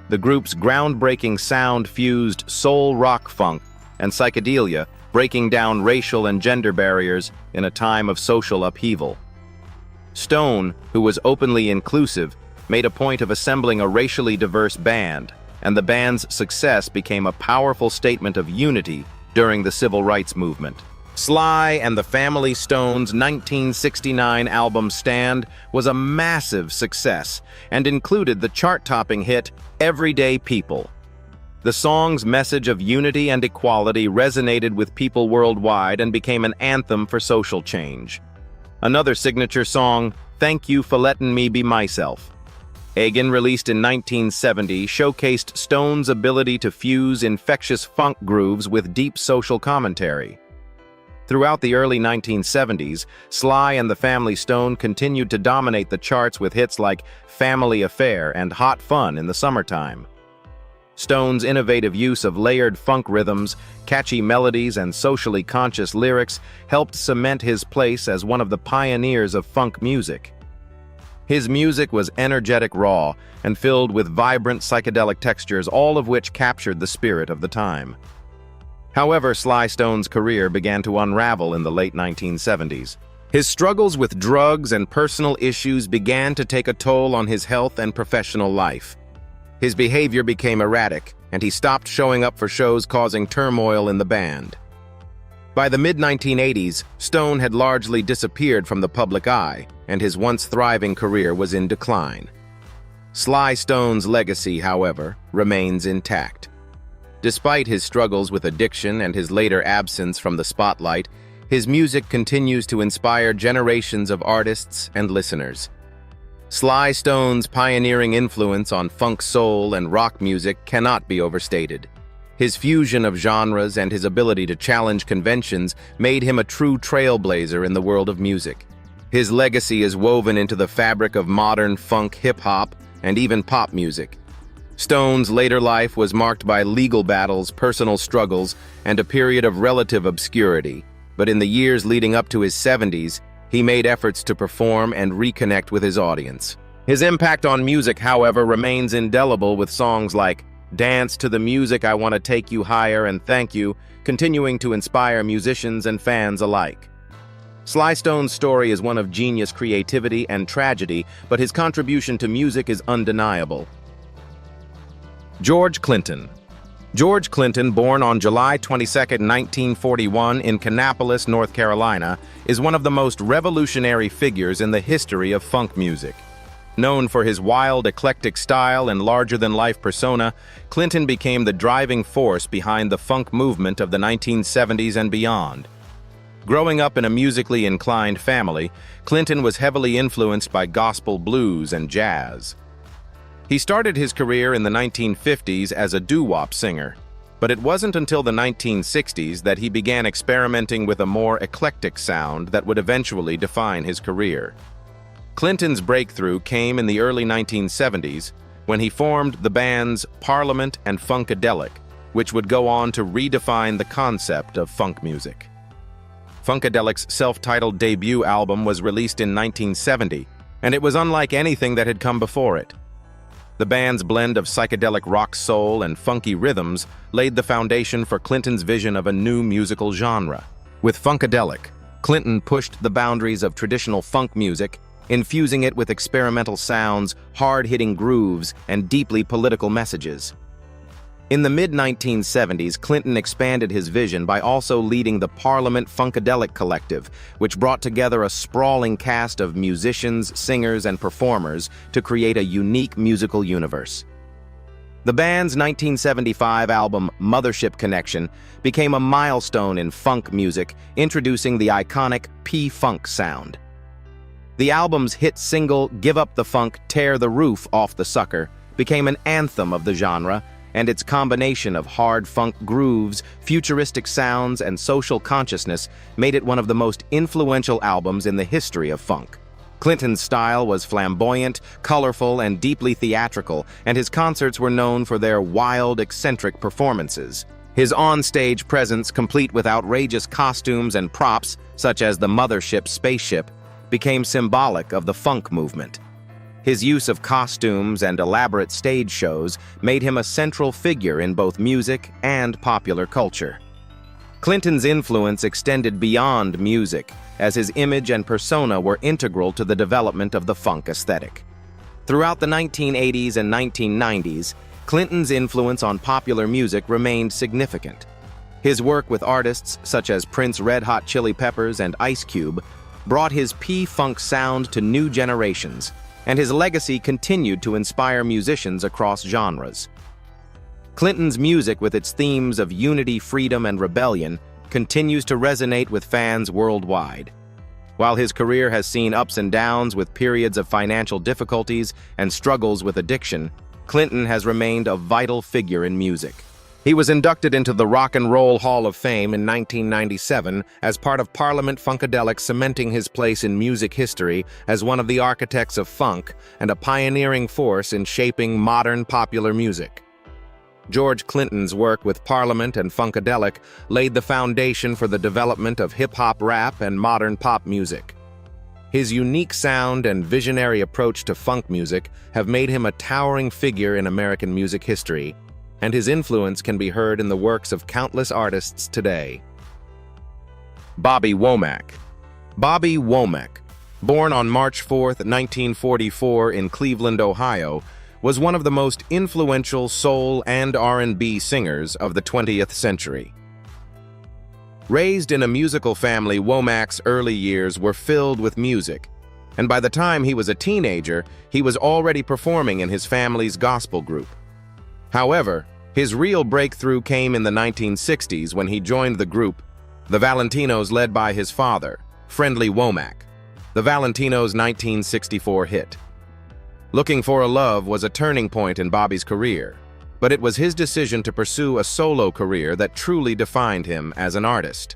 The group's groundbreaking sound fused soul rock funk and psychedelia, breaking down racial and gender barriers in a time of social upheaval. Stone, who was openly inclusive, made a point of assembling a racially diverse band, and the band's success became a powerful statement of unity during the civil rights movement. Sly and the Family Stone's 1969 album Stand was a massive success and included the chart-topping hit Everyday People. The song's message of unity and equality resonated with people worldwide and became an anthem for social change. Another signature song, Thank You for Letting Me Be Myself, Again released in 1970, showcased Stone's ability to fuse infectious funk grooves with deep social commentary. Throughout the early 1970s, Sly and the Family Stone continued to dominate the charts with hits like Family Affair and Hot Fun in the Summertime. Stone's innovative use of layered funk rhythms, catchy melodies, and socially conscious lyrics helped cement his place as one of the pioneers of funk music. His music was energetic, raw, and filled with vibrant psychedelic textures, all of which captured the spirit of the time. However, Sly Stone's career began to unravel in the late 1970s. His struggles with drugs and personal issues began to take a toll on his health and professional life. His behavior became erratic, and he stopped showing up for shows, causing turmoil in the band. By the mid-1980s, Stone had largely disappeared from the public eye, and his once thriving career was in decline. Sly Stone's legacy, however, remains intact. Despite his struggles with addiction and his later absence from the spotlight, his music continues to inspire generations of artists and listeners. Sly Stone's pioneering influence on funk, soul, and rock music cannot be overstated. His fusion of genres and his ability to challenge conventions made him a true trailblazer in the world of music. His legacy is woven into the fabric of modern funk, hip-hop, and even pop music. Stone's later life was marked by legal battles, personal struggles, and a period of relative obscurity, but in the years leading up to his 70s, he made efforts to perform and reconnect with his audience. His impact on music, however, remains indelible, with songs like Dance to the Music, I Want to Take You Higher, and Thank You, continuing to inspire musicians and fans alike. Sly Stone's story is one of genius creativity and tragedy, but his contribution to music is undeniable. George Clinton. George Clinton, born on July 22, 1941 in Kannapolis, North Carolina, is one of the most revolutionary figures in the history of funk music. Known for his wild, eclectic style and larger-than-life persona, Clinton became the driving force behind the funk movement of the 1970s and beyond. Growing up in a musically inclined family, Clinton was heavily influenced by gospel blues and jazz. He started his career in the 1950s as a doo-wop singer, but it wasn't until the 1960s that he began experimenting with a more eclectic sound that would eventually define his career. Clinton's breakthrough came in the early 1970s when he formed the bands Parliament and Funkadelic, which would go on to redefine the concept of funk music. Funkadelic's self-titled debut album was released in 1970, and it was unlike anything that had come before it. The band's blend of psychedelic rock soul and funky rhythms laid the foundation for Clinton's vision of a new musical genre. With Funkadelic, Clinton pushed the boundaries of traditional funk music, infusing it with experimental sounds, hard-hitting grooves, and deeply political messages. In the mid-1970s, Clinton expanded his vision by also leading the Parliament Funkadelic Collective, which brought together a sprawling cast of musicians, singers, and performers to create a unique musical universe. The band's 1975 album Mothership Connection became a milestone in funk music, introducing the iconic P-Funk sound. The album's hit single, Give Up the Funk, Tear the Roof Off the Sucker, became an anthem of the genre, and its combination of hard funk grooves, futuristic sounds, and social consciousness made it one of the most influential albums in the history of funk. Clinton's style was flamboyant, colorful, and deeply theatrical, and his concerts were known for their wild, eccentric performances. His on-stage presence, complete with outrageous costumes and props, such as the Mothership spaceship, became symbolic of the funk movement. His use of costumes and elaborate stage shows made him a central figure in both music and popular culture. Clinton's influence extended beyond music, as his image and persona were integral to the development of the funk aesthetic. Throughout the 1980s and 1990s, Clinton's influence on popular music remained significant. His work with artists such as Prince, Red Hot Chili Peppers, and Ice Cube brought his P-Funk sound to new generations, and his legacy continued to inspire musicians across genres. Clinton's music, with its themes of unity, freedom, and rebellion, continues to resonate with fans worldwide. While his career has seen ups and downs with periods of financial difficulties and struggles with addiction, Clinton has remained a vital figure in music. He was inducted into the Rock and Roll Hall of Fame in 1997 as part of Parliament Funkadelic, cementing his place in music history as one of the architects of funk and a pioneering force in shaping modern popular music. George Clinton's work with Parliament and Funkadelic laid the foundation for the development of hip-hop rap and modern pop music. His unique sound and visionary approach to funk music have made him a towering figure in American music history, and his influence can be heard in the works of countless artists today. Bobby Womack. Bobby Womack, born on March 4, 1944 in Cleveland, Ohio, was one of the most influential soul and R&B singers of the 20th century. Raised in a musical family, Womack's early years were filled with music, and by the time he was a teenager, he was already performing in his family's gospel group. However, his real breakthrough came in the 1960s when he joined the group, the Valentinos, led by his father, Friendly Womack. The Valentinos' 1964 hit, Looking for a Love, was a turning point in Bobby's career, but it was his decision to pursue a solo career that truly defined him as an artist.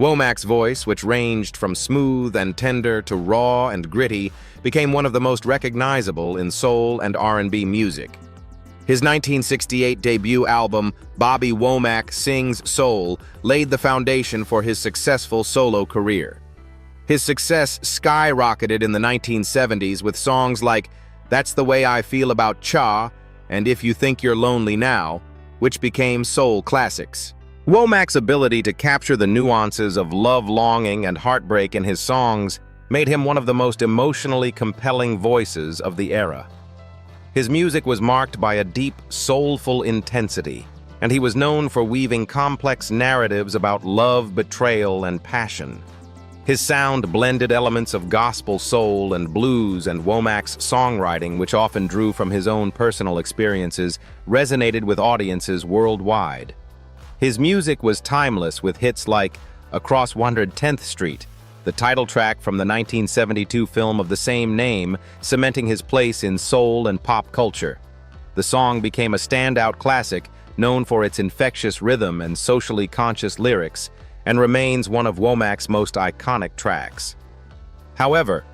Womack's voice, which ranged from smooth and tender to raw and gritty, became one of the most recognizable in soul and R&B music. His 1968 debut album, Bobby Womack Sings Soul, laid the foundation for his successful solo career. His success skyrocketed in the 1970s with songs like That's the Way I Feel About Cha and If You Think You're Lonely Now, which became soul classics. Womack's ability to capture the nuances of love, longing, and heartbreak in his songs made him one of the most emotionally compelling voices of the era. His music was marked by a deep, soulful intensity, and he was known for weaving complex narratives about love, betrayal, and passion. His sound blended elements of gospel soul and blues, and Womack's songwriting, which often drew from his own personal experiences, resonated with audiences worldwide. His music was timeless, with hits like Across 110th Street, the title track from the 1972 film of the same name, cementing his place in soul and pop culture. The song became a standout classic, known for its infectious rhythm and socially conscious lyrics, and remains one of Womack's most iconic tracks. However,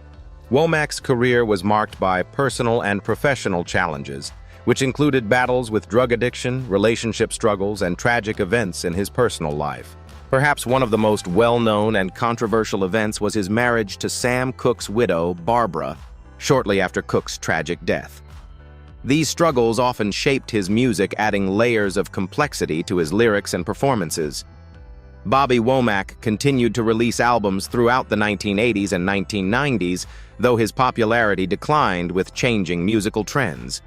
Womack's career was marked by personal and professional challenges, which included battles with drug addiction, relationship struggles, and tragic events in his personal life. Perhaps one of the most well-known and controversial events was his marriage to Sam Cooke's widow, Barbara, shortly after Cooke's tragic death. These struggles often shaped his music, adding layers of complexity to his lyrics and performances. Bobby Womack continued to release albums throughout the 1980s and 1990s, though his popularity declined with changing musical trends.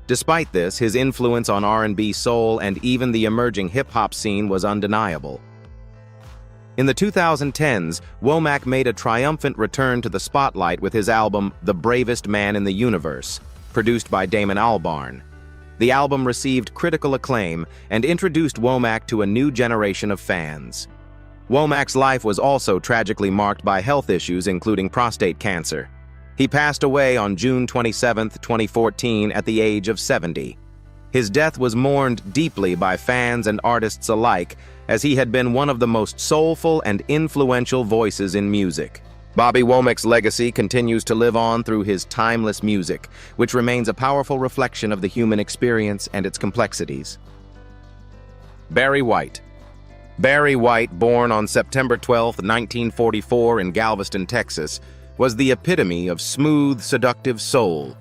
Despite this, his influence on R&B, soul, and even the emerging hip-hop scene was undeniable. In the 2010s, Womack made a triumphant return to the spotlight with his album The Bravest Man in the Universe, produced by Damon Albarn. The album received critical acclaim and introduced Womack to a new generation of fans. Womack's life was also tragically marked by health issues, including prostate cancer. He passed away on June 27, 2014, at the age of 70. His death was mourned deeply by fans and artists alike, as he had been one of the most soulful and influential voices in music. Bobby Womack's legacy continues to live on through his timeless music, which remains a powerful reflection of the human experience and its complexities. Barry White. Barry White, born on September 12, 1944 in Galveston, Texas, was the epitome of smooth, seductive soul.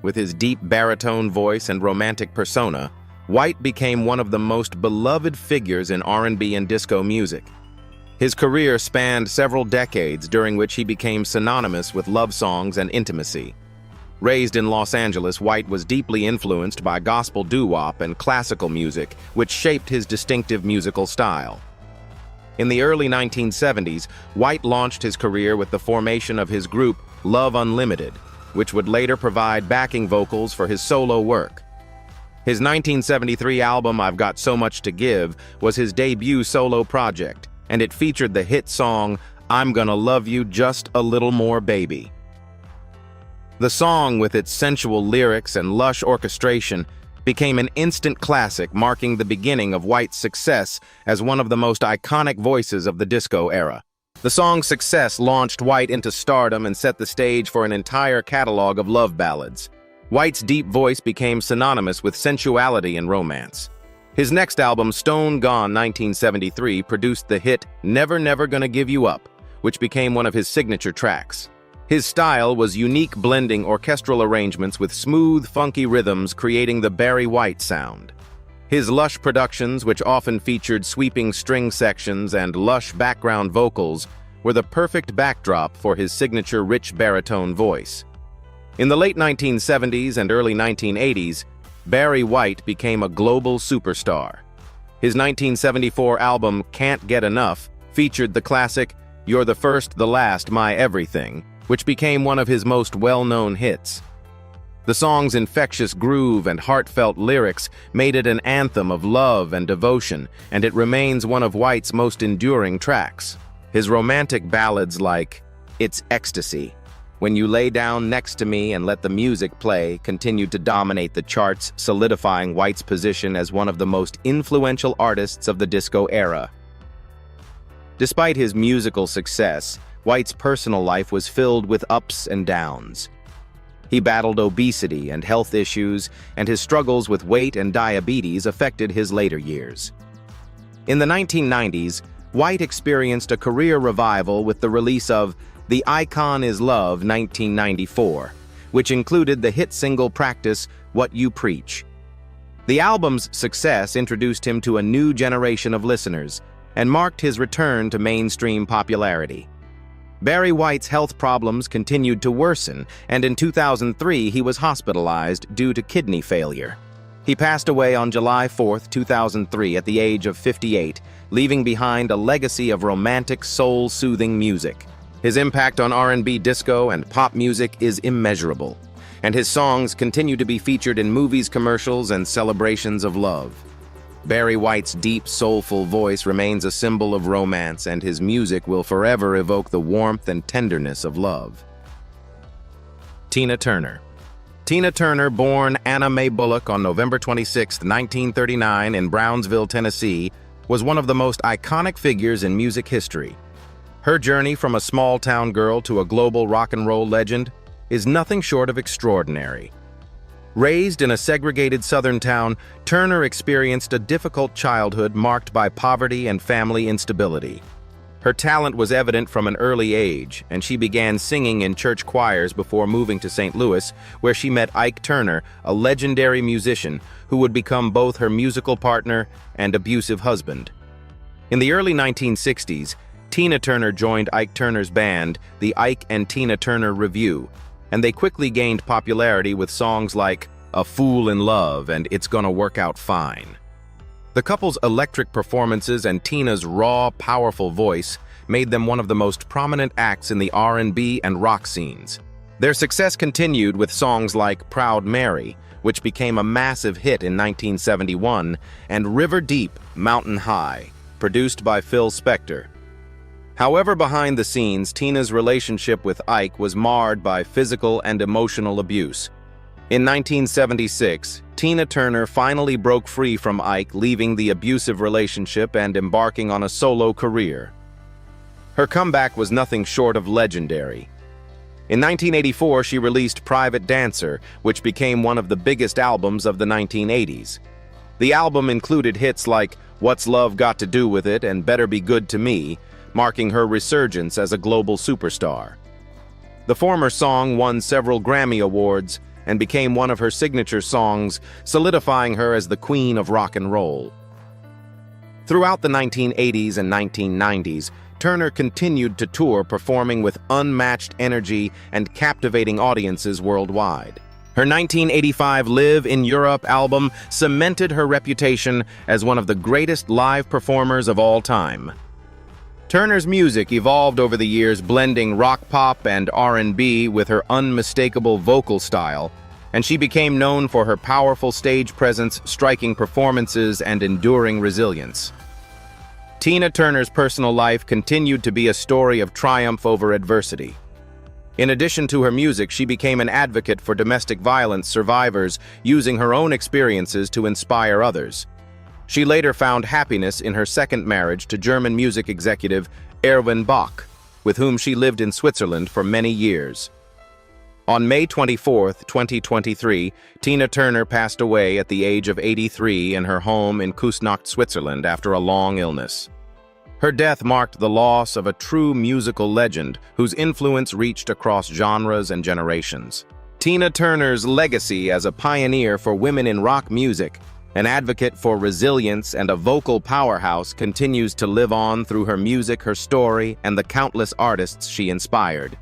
With his deep baritone voice and romantic persona, White became one of the most beloved figures in R&B and disco music. His career spanned several decades, during which he became synonymous with love songs and intimacy. Raised in Los Angeles, White was deeply influenced by gospel doo-wop and classical music, which shaped his distinctive musical style. In the early 1970s, White launched his career with the formation of his group Love Unlimited, which would later provide backing vocals for his solo work. His 1973 album I've Got So Much to Give was his debut solo project, and it featured the hit song, I'm Gonna Love You Just a Little More Baby. The song, with its sensual lyrics and lush orchestration, became an instant classic, marking the beginning of White's success as one of the most iconic voices of the disco era. The song's success launched White into stardom and set the stage for an entire catalog of love ballads. White's deep voice became synonymous with sensuality and romance. His next album, Stone Gone 1973, produced the hit Never Never Gonna Give You Up, which became one of his signature tracks. His style was unique, blending orchestral arrangements with smooth, funky rhythms, creating the Barry White sound. His lush productions, which often featured sweeping string sections and lush background vocals, were the perfect backdrop for his signature rich baritone voice. In the late 1970s and early 1980s, Barry White became a global superstar. His 1974 album, Can't Get Enough, featured the classic You're the First, the Last, My Everything, which became one of his most well-known hits. The song's infectious groove and heartfelt lyrics made it an anthem of love and devotion, and it remains one of White's most enduring tracks. His romantic ballads like It's Ecstasy, When You Lay Down Next to Me and Let the Music Play continued to dominate the charts, solidifying White's position as one of the most influential artists of the disco era. Despite his musical success, White's personal life was filled with ups and downs. He battled obesity and health issues, and his struggles with weight and diabetes affected his later years. In the 1990s, White experienced a career revival with the release of The Icon Is Love 1994, which included the hit single Practice What You Preach. The album's success introduced him to a new generation of listeners and marked his return to mainstream popularity. Barry White's health problems continued to worsen, and in 2003 he was hospitalized due to kidney failure. He passed away on July 4, 2003, at the age of 58, leaving behind a legacy of romantic, soul-soothing music. His impact on R&B, disco, and pop music is immeasurable, and his songs continue to be featured in movies, commercials, and celebrations of love. Barry White's deep, soulful voice remains a symbol of romance, and his music will forever evoke the warmth and tenderness of love. Tina Turner. Tina Turner, born Anna Mae Bullock on November 26, 1939 in Brownsville, Tennessee, was one of the most iconic figures in music history. Her journey from a small-town girl to a global rock and roll legend is nothing short of extraordinary. Raised in a segregated southern town, Turner experienced a difficult childhood marked by poverty and family instability. Her talent was evident from an early age, and she began singing in church choirs before moving to St. Louis, where she met Ike Turner, a legendary musician who would become both her musical partner and abusive husband. In the early 1960s, Tina Turner joined Ike Turner's band, the Ike and Tina Turner Revue, and they quickly gained popularity with songs like "A Fool in Love" and "It's Gonna Work Out Fine." The couple's electric performances and Tina's raw, powerful voice made them one of the most prominent acts in the R&B and rock scenes. Their success continued with songs like "Proud Mary," which became a massive hit in 1971, and "River Deep, Mountain High," produced by Phil Spector. However, behind the scenes, Tina's relationship with Ike was marred by physical and emotional abuse. In 1976, Tina Turner finally broke free from Ike, leaving the abusive relationship and embarking on a solo career. Her comeback was nothing short of legendary. In 1984, she released "Private Dancer," which became one of the biggest albums of the 1980s. The album included hits like "What's Love Got to Do with It" and "Better Be Good to Me," marking her resurgence as a global superstar. The former song won several Grammy Awards and became one of her signature songs, solidifying her as the queen of rock and roll. Throughout the 1980s and 1990s, Turner continued to tour, performing with unmatched energy and captivating audiences worldwide. Her 1985 Live in Europe album cemented her reputation as one of the greatest live performers of all time. Turner's music evolved over the years, blending rock pop and R&B with her unmistakable vocal style, and she became known for her powerful stage presence, striking performances, and enduring resilience. Tina Turner's personal life continued to be a story of triumph over adversity. In addition to her music, she became an advocate for domestic violence survivors, using her own experiences to inspire others. She later found happiness in her second marriage to German music executive Erwin Bach, with whom she lived in Switzerland for many years. On May 24, 2023, Tina Turner passed away at the age of 83 in her home in Küsnacht, Switzerland, after a long illness. Her death marked the loss of a true musical legend whose influence reached across genres and generations. Tina Turner's legacy as a pioneer for women in rock music, an advocate for resilience, and a vocal powerhouse continues to live on through her music, her story, and the countless artists she inspired.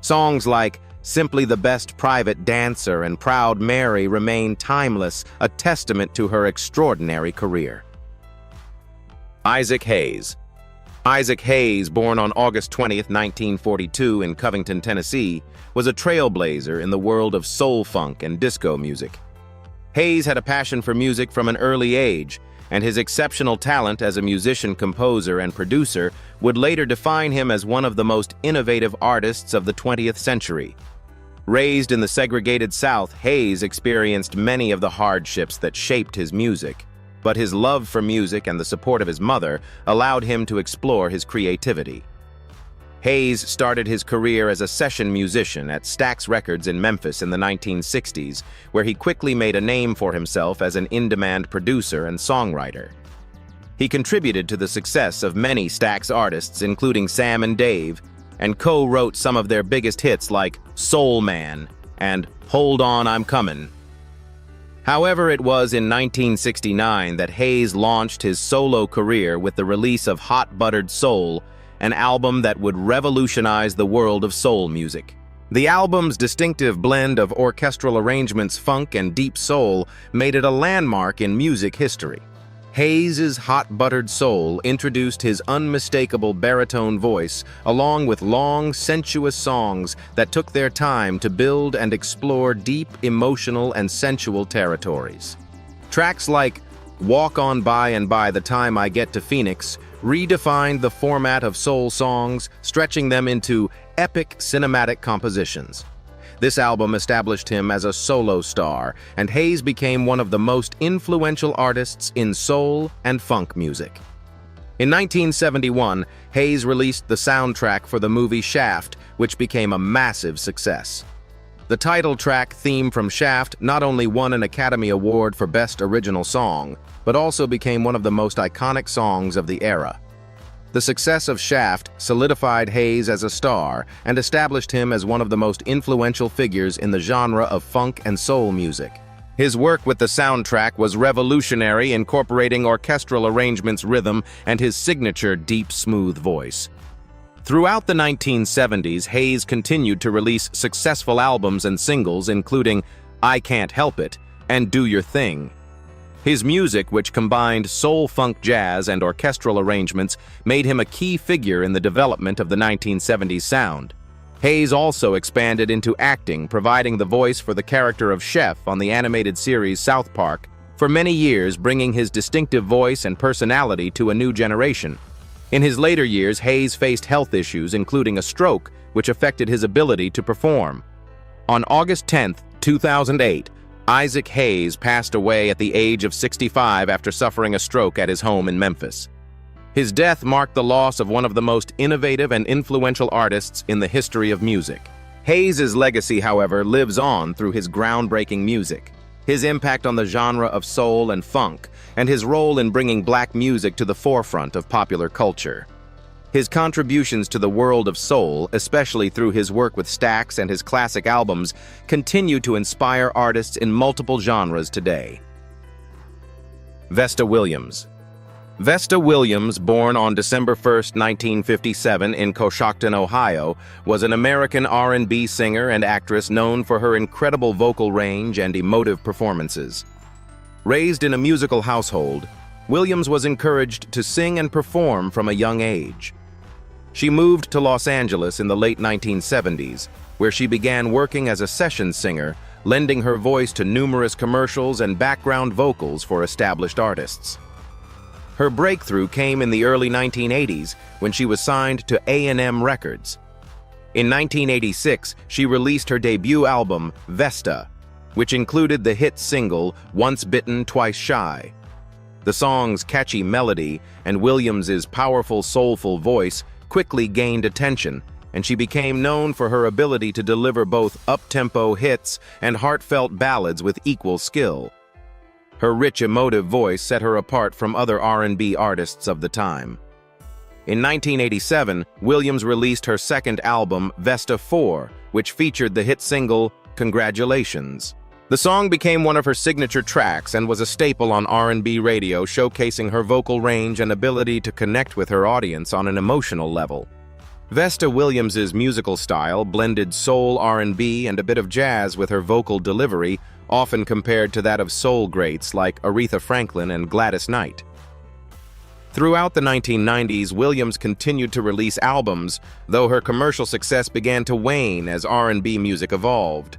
Songs like "Simply the Best," "Private Dancer," and "Proud Mary" remain timeless, a testament to her extraordinary career. Isaac Hayes. Isaac Hayes, born on August 20, 1942 in Covington, Tennessee, was a trailblazer in the world of soul funk and disco music. Hayes had a passion for music from an early age, and his exceptional talent as a musician, composer, and producer would later define him as one of the most innovative artists of the 20th century. Raised in the segregated South, Hayes experienced many of the hardships that shaped his music, but his love for music and the support of his mother allowed him to explore his creativity. Hayes started his career as a session musician at Stax Records in Memphis in the 1960s, where he quickly made a name for himself as an in-demand producer and songwriter. He contributed to the success of many Stax artists, including Sam and Dave, and co-wrote some of their biggest hits like "Soul Man" and "Hold On, I'm Comin'." However, it was in 1969 that Hayes launched his solo career with the release of Hot Buttered Soul, an album that would revolutionize the world of soul music. The album's distinctive blend of orchestral arrangements, funk, and deep soul made it a landmark in music history. Hayes' hot buttered soul introduced his unmistakable baritone voice, along with long, sensuous songs that took their time to build and explore deep, emotional, and sensual territories. Tracks like Walk On By and By the Time I Get to Phoenix redefined the format of soul songs, stretching them into epic cinematic compositions. This album established him as a solo star, and Hayes became one of the most influential artists in soul and funk music. In 1971, Hayes released the soundtrack for the movie Shaft, which became a massive success. The title track theme from Shaft not only won an Academy Award for Best Original Song, but also became one of the most iconic songs of the era. The success of Shaft solidified Hayes as a star and established him as one of the most influential figures in the genre of funk and soul music. His work with the soundtrack was revolutionary, incorporating orchestral arrangements, rhythm, and his signature deep, smooth voice. Throughout the 1970s, Hayes continued to release successful albums and singles, including I Can't Help It and Do Your Thing. His music, which combined soul, funk, jazz, and orchestral arrangements, made him a key figure in the development of the 1970s sound. Hayes also expanded into acting, providing the voice for the character of Chef on the animated series South Park, for many years bringing his distinctive voice and personality to a new generation. In his later years, Hayes faced health issues, including a stroke, which affected his ability to perform. On August 10, 2008, Isaac Hayes passed away at the age of 65 after suffering a stroke at his home in Memphis. His death marked the loss of one of the most innovative and influential artists in the history of music. Hayes' legacy, however, lives on through his groundbreaking music, his impact on the genre of soul and funk, and his role in bringing black music to the forefront of popular culture. His contributions to the world of soul, especially through his work with Stax and his classic albums, continue to inspire artists in multiple genres today. Vesta Williams. Vesta Williams, born on December 1, 1957 in Coshocton, Ohio, was an American R&B singer and actress known for her incredible vocal range and emotive performances. Raised in a musical household, Williams was encouraged to sing and perform from a young age. She moved to Los Angeles in the late 1970s, where she began working as a session singer, lending her voice to numerous commercials and background vocals for established artists. Her breakthrough came in the early 1980s when she was signed to A&M Records. In 1986, she released her debut album, Vesta, which included the hit single, Once Bitten, Twice Shy. The song's catchy melody and Williams's powerful, soulful voice quickly gained attention, and she became known for her ability to deliver both up-tempo hits and heartfelt ballads with equal skill. Her rich, emotive voice set her apart from other R&B artists of the time. In 1987, Williams released her second album, Vesta 4, which featured the hit single, Congratulations. The song became one of her signature tracks and was a staple on R&B radio, showcasing her vocal range and ability to connect with her audience on an emotional level. Vesta Williams's musical style blended soul, R&B, and a bit of jazz with her vocal delivery, often compared to that of soul greats like Aretha Franklin and Gladys Knight. Throughout the 1990s, Williams continued to release albums, though her commercial success began to wane as R&B music evolved.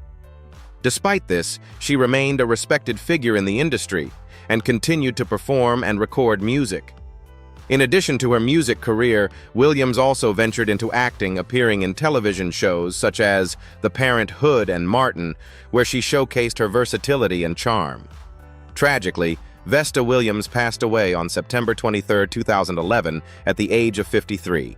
Despite this, she remained a respected figure in the industry and continued to perform and record music. In addition to her music career, Williams also ventured into acting, appearing in television shows such as The Parent 'Hood and Martin, where she showcased her versatility and charm. Tragically, Vesta Williams passed away on September 23, 2011, at the age of 53.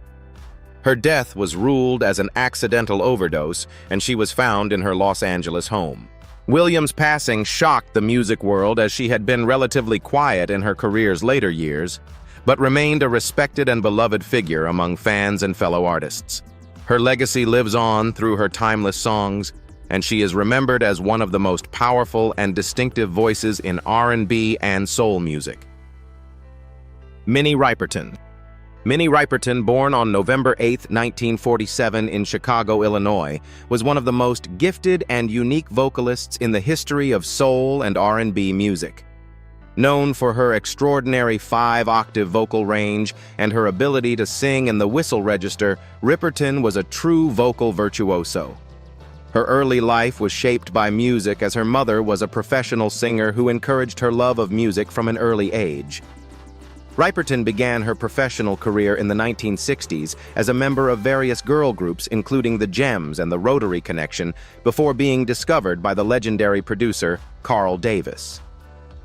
Her death was ruled as an accidental overdose, and she was found in her Los Angeles home. Williams' passing shocked the music world, as she had been relatively quiet in her career's later years, but remained a respected and beloved figure among fans and fellow artists. Her legacy lives on through her timeless songs, and she is remembered as one of the most powerful and distinctive voices in R&B and soul music. Minnie Riperton. Minnie Riperton, born on November 8, 1947 in Chicago, Illinois, was one of the most gifted and unique vocalists in the history of soul and R&B music. Known for her extraordinary 5-octave vocal range and her ability to sing in the whistle register, Riperton was a true vocal virtuoso. Her early life was shaped by music, as her mother was a professional singer who encouraged her love of music from an early age. Riperton began her professional career in the 1960s as a member of various girl groups, including the Gems and the Rotary Connection, before being discovered by the legendary producer Carl Davis.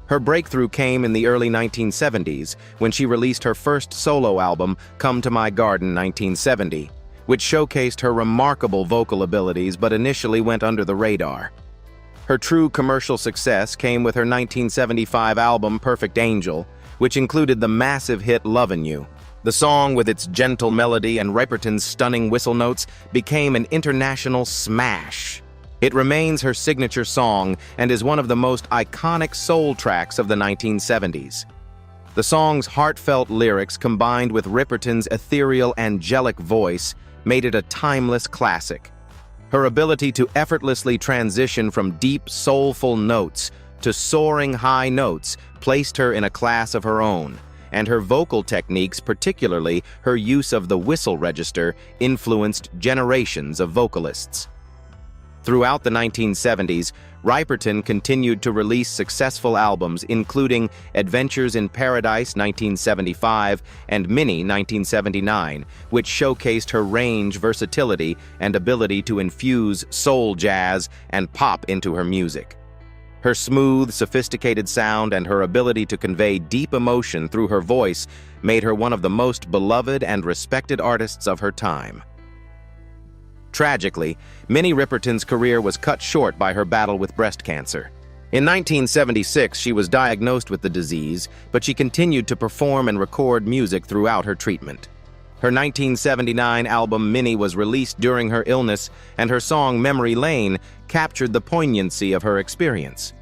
Her breakthrough came in the early 1970s when she released her first solo album, Come to My Garden 1970, which showcased her remarkable vocal abilities but initially went under the radar. Her true commercial success came with her 1975 album Perfect Angel, which included the massive hit Lovin' You. The song, with its gentle melody and Riperton's stunning whistle notes, became an international smash. It remains her signature song and is one of the most iconic soul tracks of the 1970s. The song's heartfelt lyrics, combined with Riperton's ethereal, angelic voice, made it a timeless classic. Her ability to effortlessly transition from deep, soulful notes to soaring high notes placed her in a class of her own, and her vocal techniques, particularly her use of the whistle register, influenced generations of vocalists. Throughout the 1970s, Riperton continued to release successful albums, including Adventures in Paradise 1975 and Minnie 1979, which showcased her range, versatility, and ability to infuse soul, jazz, and pop into her music. Her smooth, sophisticated sound and her ability to convey deep emotion through her voice made her one of the most beloved and respected artists of her time. Tragically, Minnie Riperton's career was cut short by her battle with breast cancer. In 1976, she was diagnosed with the disease, but she continued to perform and record music throughout her treatment. Her 1979 album Minnie was released during her illness, and her song Memory Lane captured the poignancy of her experience.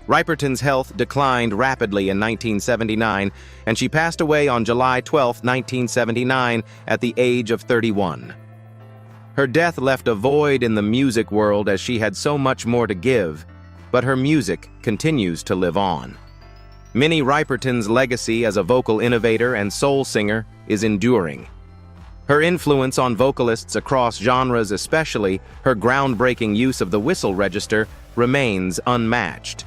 Riperton's health declined rapidly in 1979, and she passed away on July 12, 1979, at the age of 31. Her death left a void in the music world, as she had so much more to give, but her music continues to live on. Minnie Riperton's legacy as a vocal innovator and soul singer is enduring. Her influence on vocalists across genres, especially her groundbreaking use of the whistle register, remains unmatched.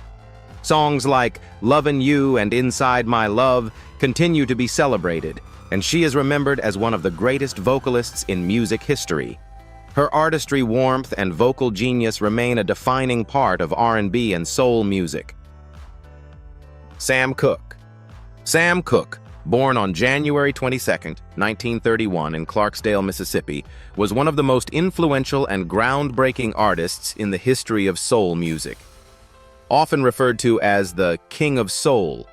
Songs like Lovin' You and Inside My Love continue to be celebrated, and she is remembered as one of the greatest vocalists in music history. Her artistry, warmth, and vocal genius remain a defining part of R&B and soul music. Sam Cooke. Sam Cooke, born on January 22, 1931 in Clarksdale, Mississippi, was one of the most influential and groundbreaking artists in the history of soul music. Often referred to as the King of Soul,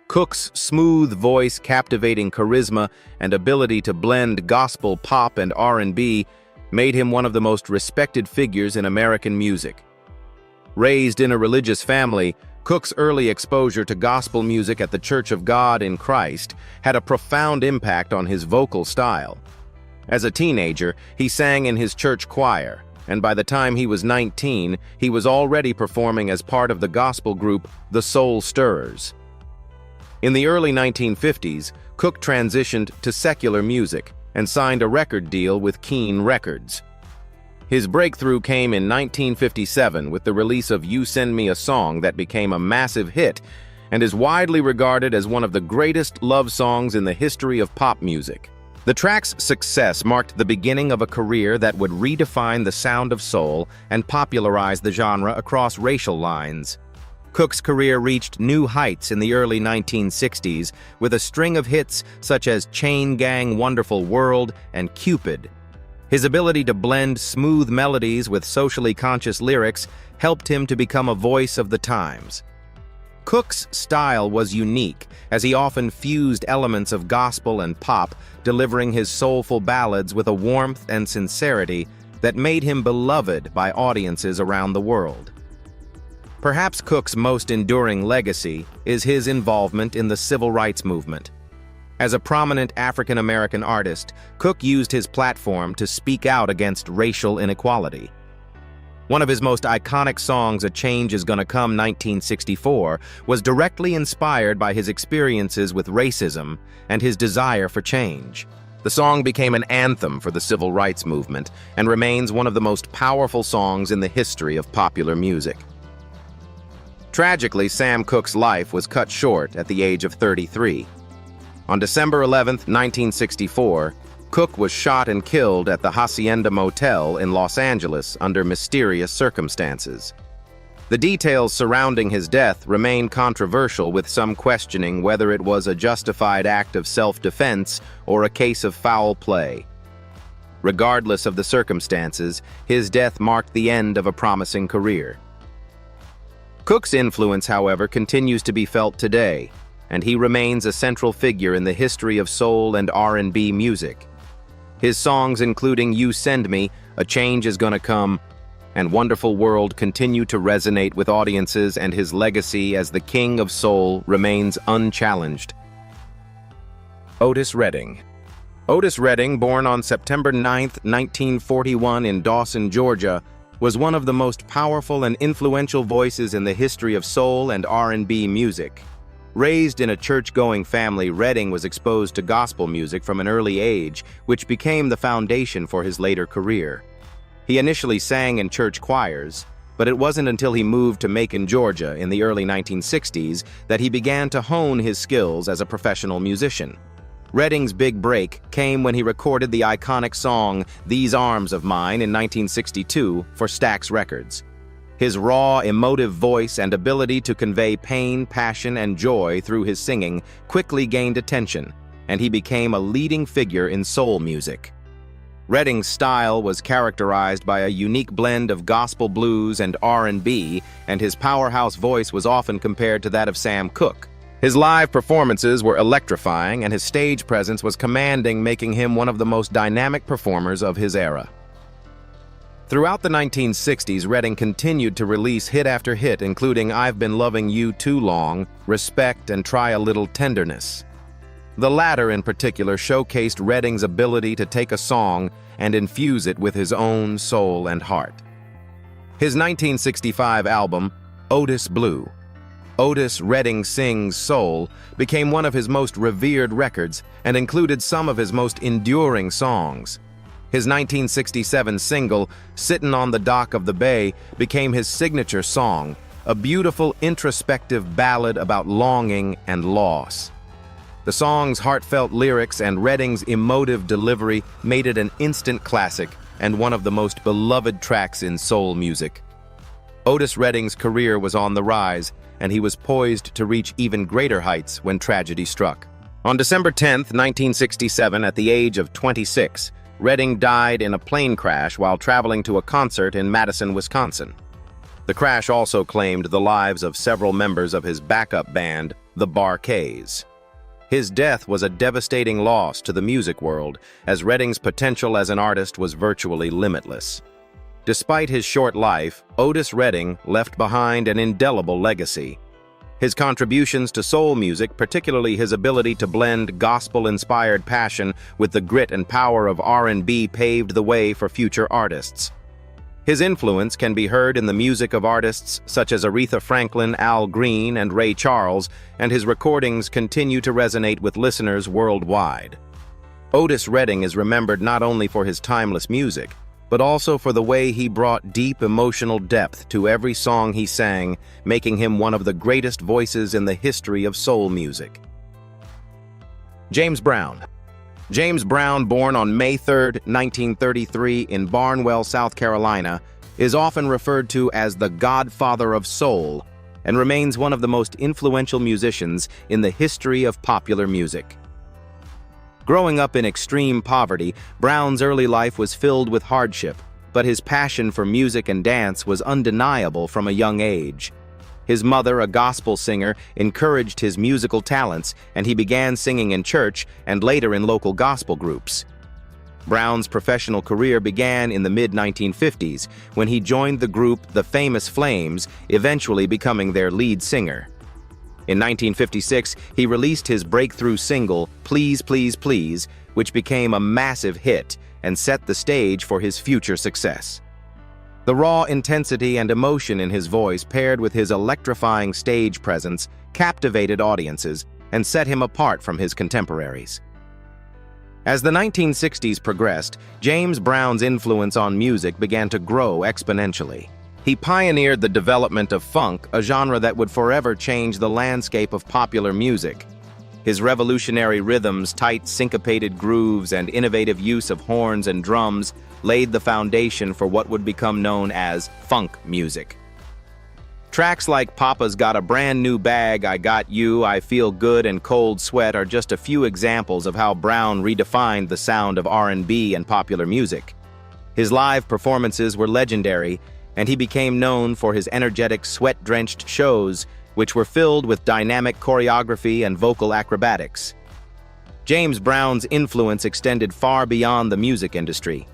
Cooke's smooth voice, captivating charisma, and ability to blend gospel, pop, and R&B made him one of the most respected figures in American music. Raised in a religious family, Cooke's early exposure to gospel music at the Church of God in Christ had a profound impact on his vocal style. As a teenager, he sang in his church choir, and by the time he was 19, he was already performing as part of the gospel group The Soul Stirrers. In the early 1950s, Cooke transitioned to secular music and signed a record deal with Keane Records. His breakthrough came in 1957 with the release of You Send Me a Song, that became a massive hit and is widely regarded as one of the greatest love songs in the history of pop music. The track's success marked the beginning of a career that would redefine the sound of soul and popularize the genre across racial lines. Cooke's career reached new heights in the early 1960s with a string of hits such as Chain Gang, Wonderful World, and Cupid. His ability to blend smooth melodies with socially conscious lyrics helped him to become a voice of the times. Cooke's style was unique, as he often fused elements of gospel and pop, delivering his soulful ballads with a warmth and sincerity that made him beloved by audiences around the world. Perhaps Cooke's most enduring legacy is his involvement in the civil rights movement. As a prominent African-American artist, Cook used his platform to speak out against racial inequality. One of his most iconic songs, A Change Is Gonna Come, 1964, was directly inspired by his experiences with racism and his desire for change. The song became an anthem for the civil rights movement and remains one of the most powerful songs in the history of popular music. Tragically, Sam Cooke's life was cut short at the age of 33. On December 11, 1964, Cooke was shot and killed at the Hacienda Motel in Los Angeles under mysterious circumstances. The details surrounding his death remain controversial, with some questioning whether it was a justified act of self-defense or a case of foul play. Regardless of the circumstances, his death marked the end of a promising career. Cooke's influence, however, continues to be felt today, and he remains a central figure in the history of soul and R&B music. His songs, including You Send Me, A Change Is Gonna Come, and Wonderful World, continue to resonate with audiences, and his legacy as the King of Soul remains unchallenged. Otis Redding. Otis Redding, born on September 9, 1941 in Dawson, Georgia, was one of the most powerful and influential voices in the history of soul and R&B music. Raised in a church-going family, Redding was exposed to gospel music from an early age, which became the foundation for his later career. He initially sang in church choirs, but it wasn't until he moved to Macon, Georgia in the early 1960s that he began to hone his skills as a professional musician. Redding's big break came when he recorded the iconic song These Arms of Mine in 1962 for Stax Records. His raw, emotive voice and ability to convey pain, passion, and joy through his singing quickly gained attention, and he became a leading figure in soul music. Redding's style was characterized by a unique blend of gospel blues and R&B, and his powerhouse voice was often compared to that of Sam Cooke. His live performances were electrifying, and his stage presence was commanding, making him one of the most dynamic performers of his era. Throughout the 1960s, Redding continued to release hit after hit, including I've Been Loving You Too Long, Respect, and Try a Little Tenderness. The latter, in particular, showcased Redding's ability to take a song and infuse it with his own soul and heart. His 1965 album, Otis Blue, Otis Redding Sings Soul, became one of his most revered records and included some of his most enduring songs. His 1967 single, Sittin' on the Dock of the Bay, became his signature song, a beautiful, introspective ballad about longing and loss. The song's heartfelt lyrics and Redding's emotive delivery made it an instant classic and one of the most beloved tracks in soul music. Otis Redding's career was on the rise, and he was poised to reach even greater heights when tragedy struck. On December 10, 1967, at the age of 26, Redding died in a plane crash while traveling to a concert in Madison, Wisconsin. The crash also claimed the lives of several members of his backup band, the Bar-Kays. His death was a devastating loss to the music world, as Redding's potential as an artist was virtually limitless. Despite his short life, Otis Redding left behind an indelible legacy. His contributions to soul music, particularly his ability to blend gospel-inspired passion with the grit and power of R&B, paved the way for future artists. His influence can be heard in the music of artists such as Aretha Franklin, Al Green, and Ray Charles, and his recordings continue to resonate with listeners worldwide. Otis Redding is remembered not only for his timeless music, but also for the way he brought deep emotional depth to every song he sang, making him one of the greatest voices in the history of soul music. James Brown. James Brown, born on May 3, 1933 in Barnwell, South Carolina, is often referred to as the Godfather of Soul and remains one of the most influential musicians in the history of popular music. Growing up in extreme poverty, Brown's early life was filled with hardship, but his passion for music and dance was undeniable from a young age. His mother, a gospel singer, encouraged his musical talents, and he began singing in church and later in local gospel groups. Brown's professional career began in the mid-1950s when he joined the group The Famous Flames, eventually becoming their lead singer. In 1956, he released his breakthrough single, Please, Please, Please, which became a massive hit and set the stage for his future success. The raw intensity and emotion in his voice, paired with his electrifying stage presence, captivated audiences and set him apart from his contemporaries. As the 1960s progressed, James Brown's influence on music began to grow exponentially. He pioneered the development of funk, a genre that would forever change the landscape of popular music. His revolutionary rhythms, tight syncopated grooves, and innovative use of horns and drums laid the foundation for what would become known as funk music. Tracks like Papa's Got a Brand New Bag, I Got You, I Feel Good, and Cold Sweat are just a few examples of how Brown redefined the sound of R&B and popular music. His live performances were legendary, and he became known for his energetic, sweat-drenched shows, which were filled with dynamic choreography and vocal acrobatics. James Brown's influence extended far beyond the music industry.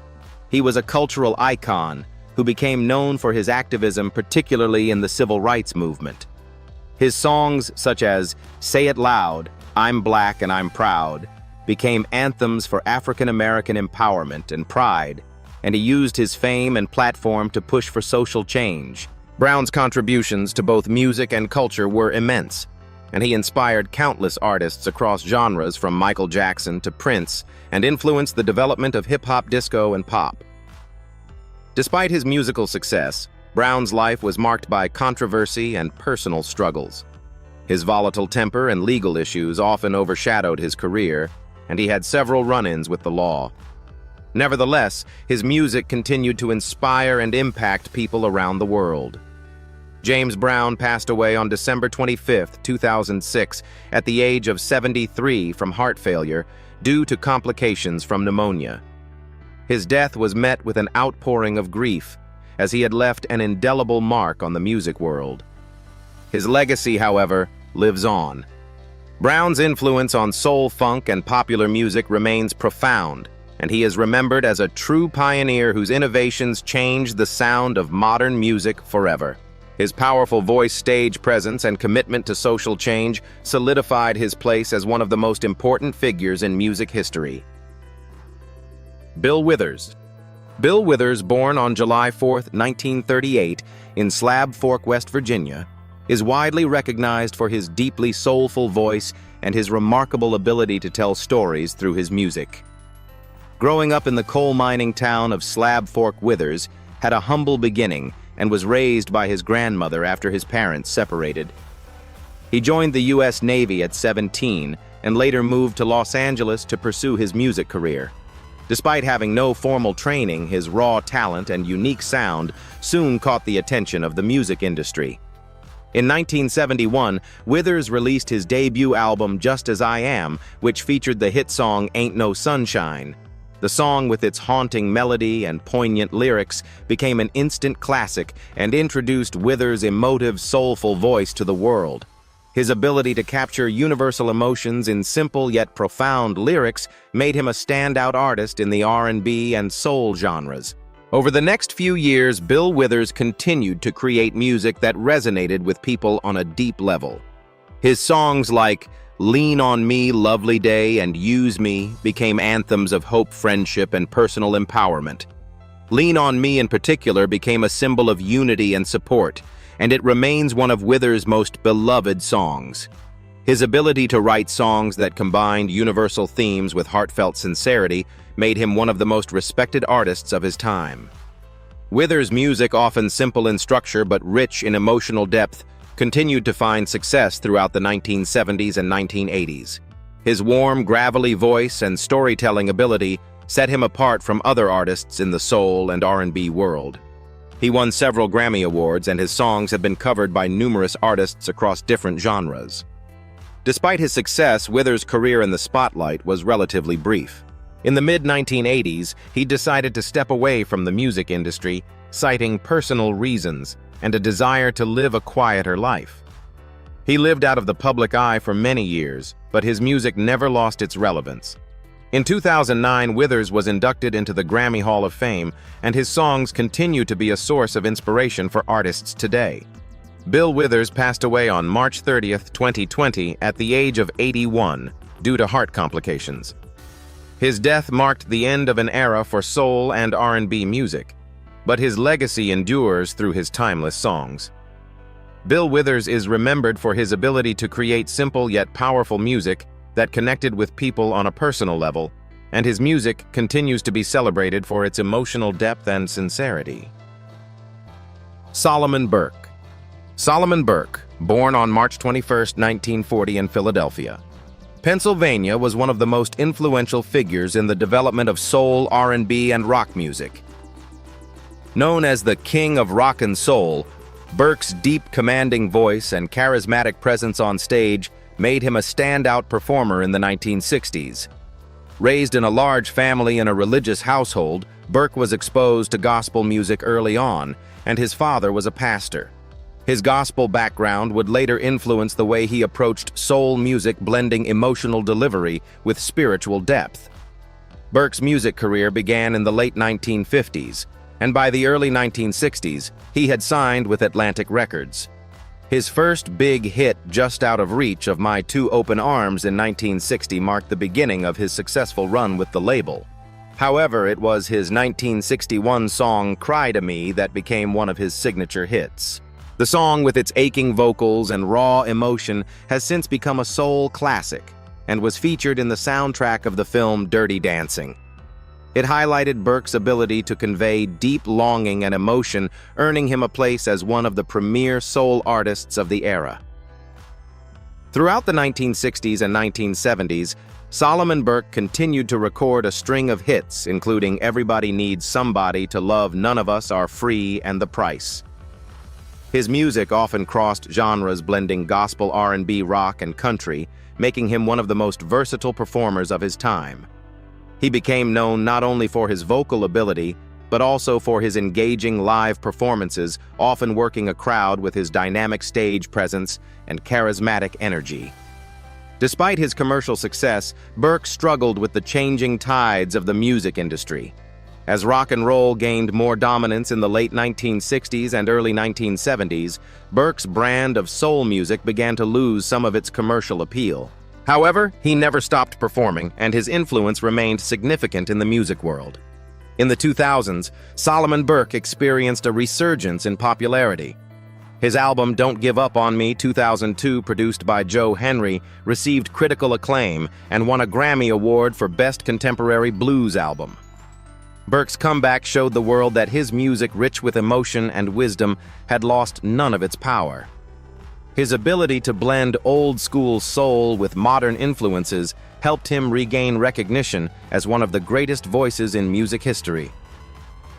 He was a cultural icon who became known for his activism, particularly in the civil rights movement. His songs, such as Say It Loud, I'm Black and I'm Proud, became anthems for African American empowerment and pride, and he used his fame and platform to push for social change. Brown's contributions to both music and culture were immense, and he inspired countless artists across genres from Michael Jackson to Prince, and influenced the development of hip-hop, disco, and pop. Despite his musical success, Brown's life was marked by controversy and personal struggles. His volatile temper and legal issues often overshadowed his career, and he had several run-ins with the law. Nevertheless, his music continued to inspire and impact people around the world. James Brown passed away on December 25, 2006, at the age of 73 from heart failure due to complications from pneumonia. His death was met with an outpouring of grief, as he had left an indelible mark on the music world. His legacy, however, lives on. Brown's influence on soul, funk, and popular music remains profound, and he is remembered as a true pioneer whose innovations changed the sound of modern music forever. His powerful voice, stage presence, and commitment to social change solidified his place as one of the most important figures in music history. Bill Withers. Bill Withers, born on July 4, 1938, in Slab Fork, West Virginia, is widely recognized for his deeply soulful voice and his remarkable ability to tell stories through his music. Growing up in the coal mining town of Slab Fork, Withers had a humble beginning and was raised by his grandmother after his parents separated. He joined the U.S. Navy at 17 and later moved to Los Angeles to pursue his music career. Despite having no formal training, his raw talent and unique sound soon caught the attention of the music industry. In 1971, Withers released his debut album Just As I Am, which featured the hit song Ain't No Sunshine. The song, with its haunting melody and poignant lyrics, became an instant classic and introduced Withers' emotive, soulful voice to the world. His ability to capture universal emotions in simple yet profound lyrics made him a standout artist in the R&B and soul genres. Over the next few years, Bill Withers continued to create music that resonated with people on a deep level. His songs like Lean on Me, Lovely Day, and Use Me became anthems of hope, friendship, and personal empowerment. Lean on Me in particular became a symbol of unity and support, and it remains one of Withers' most beloved songs. His ability to write songs that combined universal themes with heartfelt sincerity made him one of the most respected artists of his time. Withers' music, often simple in structure but rich in emotional depth, continued to find success throughout the 1970s and 1980s. His warm, gravelly voice and storytelling ability set him apart from other artists in the soul and R&B world. He won several Grammy Awards, and his songs have been covered by numerous artists across different genres. Despite his success, Withers' career in the spotlight was relatively brief. In the mid-1980s, he decided to step away from the music industry, citing personal reasons and a desire to live a quieter life. He lived out of the public eye for many years, but his music never lost its relevance. In 2009, Withers was inducted into the Grammy Hall of Fame, and his songs continue to be a source of inspiration for artists today. Bill Withers passed away on March 30th, 2020 at the age of 81 due to heart complications. His death marked the end of an era for soul and R&B music, but his legacy endures through his timeless songs. Bill Withers is remembered for his ability to create simple yet powerful music that connected with people on a personal level, and his music continues to be celebrated for its emotional depth and sincerity. Solomon Burke. Solomon Burke, born on March 21, 1940 in Philadelphia, Pennsylvania, was one of the most influential figures in the development of soul, R&B, and rock music. Known as the King of Rock and Soul, Burke's deep, commanding voice and charismatic presence on stage made him a standout performer in the 1960s. Raised in a large family in a religious household, Burke was exposed to gospel music early on, and his father was a pastor. His gospel background would later influence the way he approached soul music, blending emotional delivery with spiritual depth. Burke's music career began in the late 1950s, and by the early 1960s, he had signed with Atlantic Records. His first big hit, Just Out of Reach of My Two Open Arms in 1960, marked the beginning of his successful run with the label. However, it was his 1961 song, Cry to Me, that became one of his signature hits. The song, with its aching vocals and raw emotion, has since become a soul classic and was featured in the soundtrack of the film Dirty Dancing. It highlighted Burke's ability to convey deep longing and emotion, earning him a place as one of the premier soul artists of the era. Throughout the 1960s and 1970s, Solomon Burke continued to record a string of hits, including Everybody Needs Somebody to Love, None of Us Are Free, and The Price. His music often crossed genres, blending gospel, R&B, rock, and country, making him one of the most versatile performers of his time. He became known not only for his vocal ability, but also for his engaging live performances, often working a crowd with his dynamic stage presence and charismatic energy. Despite his commercial success, Burke struggled with the changing tides of the music industry. As rock and roll gained more dominance in the late 1960s and early 1970s, Burke's brand of soul music began to lose some of its commercial appeal. However, he never stopped performing, and his influence remained significant in the music world. In the 2000s, Solomon Burke experienced a resurgence in popularity. His album Don't Give Up on Me 2002, produced by Joe Henry, received critical acclaim and won a Grammy Award for Best Contemporary Blues Album. Burke's comeback showed the world that his music, rich with emotion and wisdom, had lost none of its power. His ability to blend old-school soul with modern influences helped him regain recognition as one of the greatest voices in music history.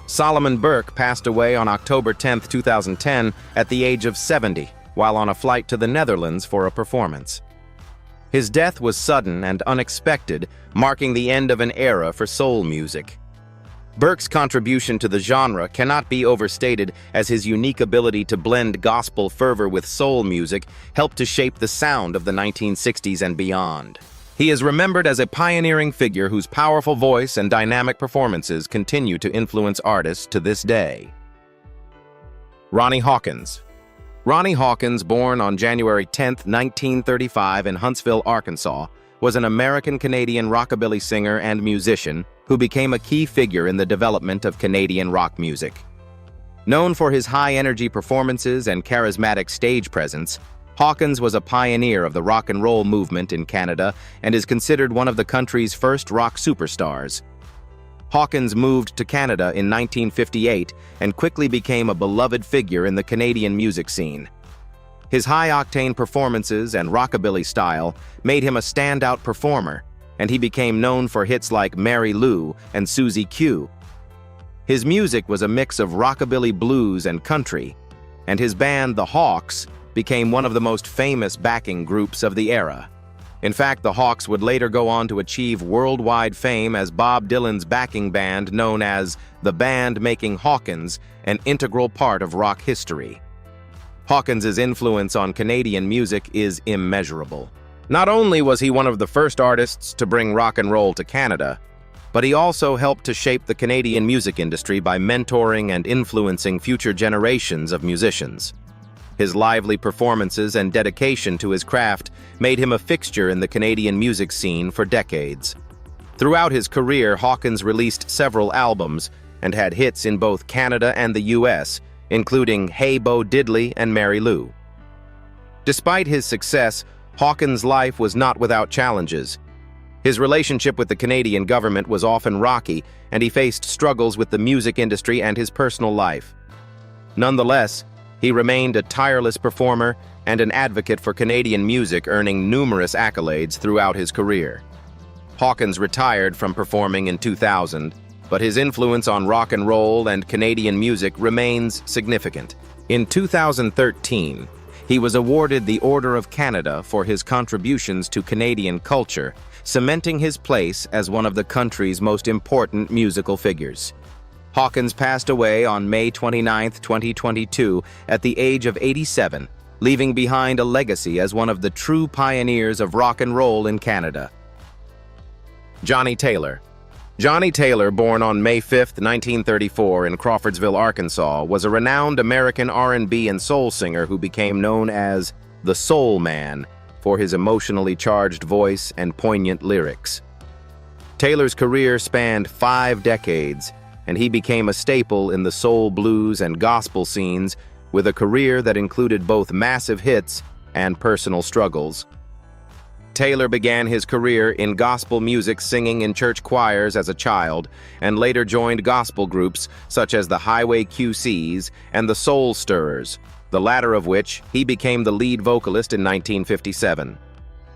Solomon Burke passed away on October 10, 2010, at the age of 70, while on a flight to the Netherlands for a performance. His death was sudden and unexpected, marking the end of an era for soul music. Burke's contribution to the genre cannot be overstated, as his unique ability to blend gospel fervor with soul music helped to shape the sound of the 1960s and beyond. He is remembered as a pioneering figure whose powerful voice and dynamic performances continue to influence artists to this day. Ronnie Hawkins. Ronnie Hawkins, born on January 10, 1935 in Huntsville, Arkansas, was an American-Canadian rockabilly singer and musician who became a key figure in the development of Canadian rock music. Known for his high-energy performances and charismatic stage presence, Hawkins was a pioneer of the rock and roll movement in Canada and is considered one of the country's first rock superstars. Hawkins moved to Canada in 1958 and quickly became a beloved figure in the Canadian music scene. His high-octane performances and rockabilly style made him a standout performer, and he became known for hits like Mary Lou and Susie Q. His music was a mix of rockabilly, blues, and country, and his band, the Hawks, became one of the most famous backing groups of the era. In fact, the Hawks would later go on to achieve worldwide fame as Bob Dylan's backing band, known as the band making Hawkins, an integral part of rock history. Hawkins' influence on Canadian music is immeasurable. Not only was he one of the first artists to bring rock and roll to Canada, but he also helped to shape the Canadian music industry by mentoring and influencing future generations of musicians. His lively performances and dedication to his craft made him a fixture in the Canadian music scene for decades. Throughout his career, Hawkins released several albums and had hits in both Canada and the US, including Hey Bo Diddley and Mary Lou. Despite his success, Hawkins' life was not without challenges. His relationship with the Canadian government was often rocky, and he faced struggles with the music industry and his personal life. Nonetheless, he remained a tireless performer and an advocate for Canadian music, earning numerous accolades throughout his career. Hawkins retired from performing in 2000, but his influence on rock and roll and Canadian music remains significant. In 2013, he was awarded the Order of Canada for his contributions to Canadian culture, cementing his place as one of the country's most important musical figures. Hawkins passed away on May 29, 2022, at the age of 87, leaving behind a legacy as one of the true pioneers of rock and roll in Canada. Johnny Taylor. Johnny Taylor, born on May 5, 1934 in Crawfordsville, Arkansas, was a renowned American R&B and soul singer who became known as the Soul Man for his emotionally charged voice and poignant lyrics. Taylor's career spanned 5 decades, and he became a staple in the soul, blues, and gospel scenes with a career that included both massive hits and personal struggles. Taylor began his career in gospel music singing in church choirs as a child, and later joined gospel groups such as the Highway QCs and the Soul Stirrers, the latter of which he became the lead vocalist in 1957.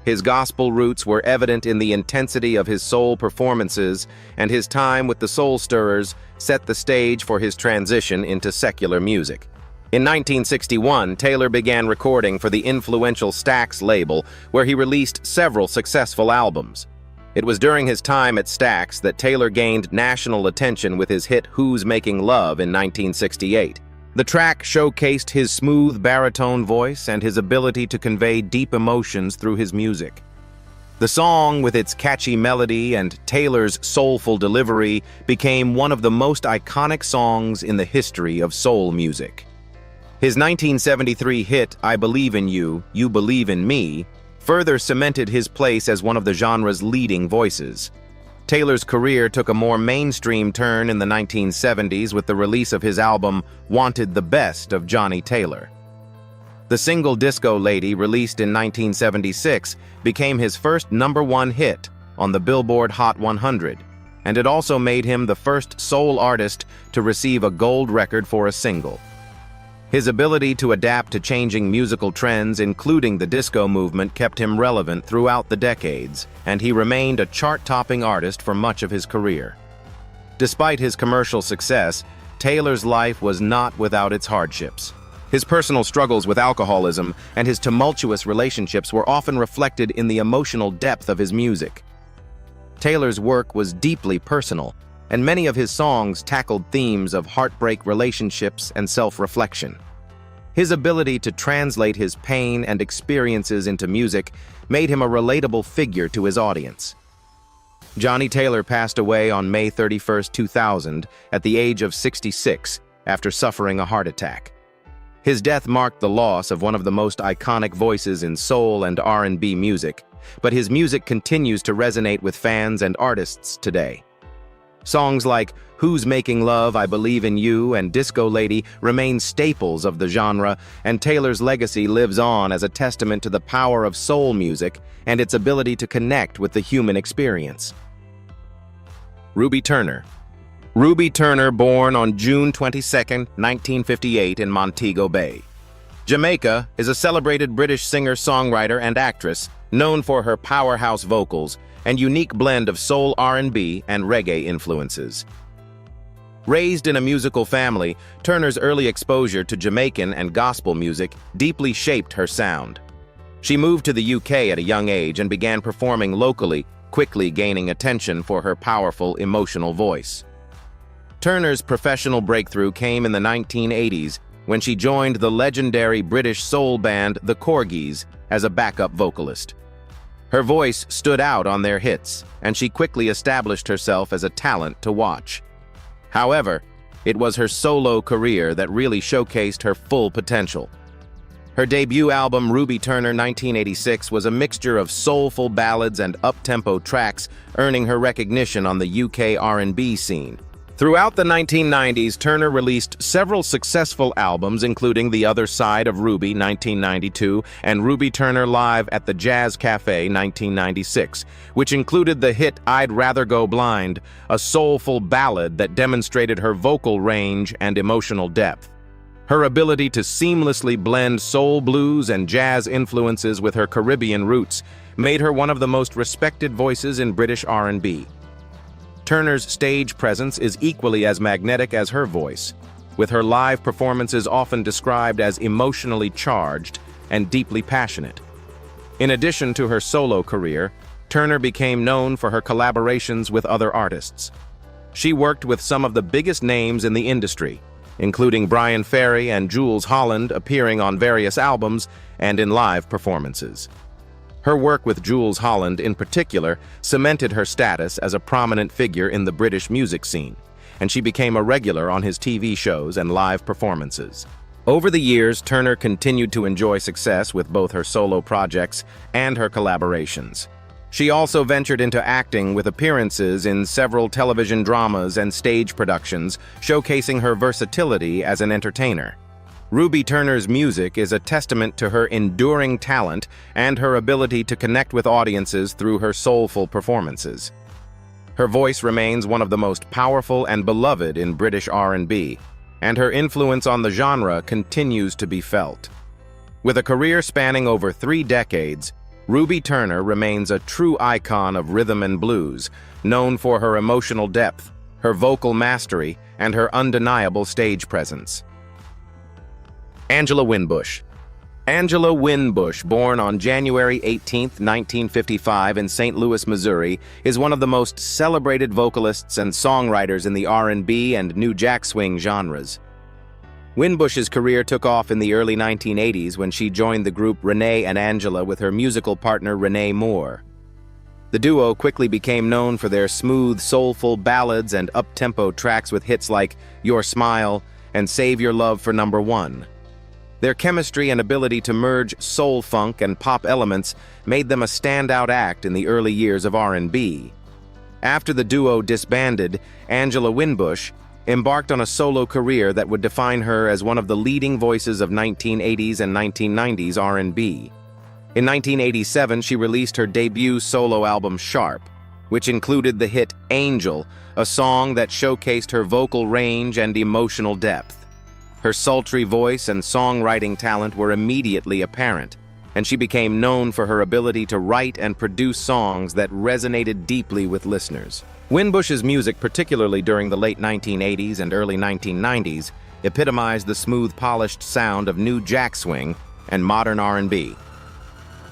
His gospel roots were evident in the intensity of his soul performances, and his time with the Soul Stirrers set the stage for his transition into secular music. In 1961, Taylor began recording for the influential Stax label, where he released several successful albums. It was during his time at Stax that Taylor gained national attention with his hit Who's Making Love in 1968. The track showcased his smooth baritone voice and his ability to convey deep emotions through his music. The song, with its catchy melody and Taylor's soulful delivery, became one of the most iconic songs in the history of soul music. His 1973 hit, I Believe in You, You Believe in Me, further cemented his place as one of the genre's leading voices. Taylor's career took a more mainstream turn in the 1970s with the release of his album Wanted the Best of Johnny Taylor. The single Disco Lady, released in 1976, became his first #1 hit on the Billboard Hot 100, and it also made him the first soul artist to receive a gold record for a single. His ability to adapt to changing musical trends, including the disco movement, kept him relevant throughout the decades, and he remained a chart-topping artist for much of his career. Despite his commercial success, Taylor's life was not without its hardships. His personal struggles with alcoholism and his tumultuous relationships were often reflected in the emotional depth of his music. Taylor's work was deeply personal, and many of his songs tackled themes of heartbreak, relationships, and self-reflection. His ability to translate his pain and experiences into music made him a relatable figure to his audience. Johnny Taylor passed away on May 31, 2000, at the age of 66, after suffering a heart attack. His death marked the loss of one of the most iconic voices in soul and R&B music, but his music continues to resonate with fans and artists today. Songs like Who's Making Love, I Believe in You, and Disco Lady remain staples of the genre, and Taylor's legacy lives on as a testament to the power of soul music and its ability to connect with the human experience. Ruby Turner. Ruby Turner, born on June 22, 1958 in Montego Bay, Jamaica, is a celebrated British singer, songwriter, and actress known for her powerhouse vocals and unique blend of soul, R&B, and reggae influences. Raised in a musical family, Turner's early exposure to Jamaican and gospel music deeply shaped her sound. She moved to the UK at a young age and began performing locally, quickly gaining attention for her powerful, emotional voice. Turner's professional breakthrough came in the 1980s when she joined the legendary British soul band The Corgis as a backup vocalist. Her voice stood out on their hits, and she quickly established herself as a talent to watch. However, it was her solo career that really showcased her full potential. Her debut album, Ruby Turner 1986, was a mixture of soulful ballads and up-tempo tracks, earning her recognition on the UK R&B scene. Throughout the 1990s, Turner released several successful albums, including The Other Side of Ruby 1992 and Ruby Turner Live at the Jazz Cafe 1996, which included the hit I'd Rather Go Blind, a soulful ballad that demonstrated her vocal range and emotional depth. Her ability to seamlessly blend soul, blues, and jazz influences with her Caribbean roots made her one of the most respected voices in British R&B. Turner's stage presence is equally as magnetic as her voice, with her live performances often described as emotionally charged and deeply passionate. In addition to her solo career, Turner became known for her collaborations with other artists. She worked with some of the biggest names in the industry, including Bryan Ferry and Jools Holland, appearing on various albums and in live performances. Her work with Jools Holland in particular cemented her status as a prominent figure in the British music scene, and she became a regular on his TV shows and live performances. Over the years, Turner continued to enjoy success with both her solo projects and her collaborations. She also ventured into acting with appearances in several television dramas and stage productions, showcasing her versatility as an entertainer. Ruby Turner's music is a testament to her enduring talent and her ability to connect with audiences through her soulful performances. Her voice remains one of the most powerful and beloved in British R&B, and her influence on the genre continues to be felt. With a career spanning over 3 decades, Ruby Turner remains a true icon of rhythm and blues, known for her emotional depth, her vocal mastery, and her undeniable stage presence. Angela Winbush. Angela Winbush, born on January 18, 1955 in St. Louis, Missouri, is one of the most celebrated vocalists and songwriters in the R&B and new jack swing genres. Winbush's career took off in the early 1980s when she joined the group Renee and Angela with her musical partner Renee Moore. The duo quickly became known for their smooth, soulful ballads and up-tempo tracks with hits like Your Smile and Save Your Love for Number One. Their chemistry and ability to merge soul funk and pop elements made them a standout act in the early years of R&B. After the duo disbanded, Angela Winbush embarked on a solo career that would define her as one of the leading voices of 1980s and 1990s R&B. In 1987, she released her debut solo album Sharp, which included the hit Angel, a song that showcased her vocal range and emotional depth. Her sultry voice and songwriting talent were immediately apparent, and she became known for her ability to write and produce songs that resonated deeply with listeners. Winbush's music, particularly during the late 1980s and early 1990s, epitomized the smooth, polished sound of new jack swing and modern R&B.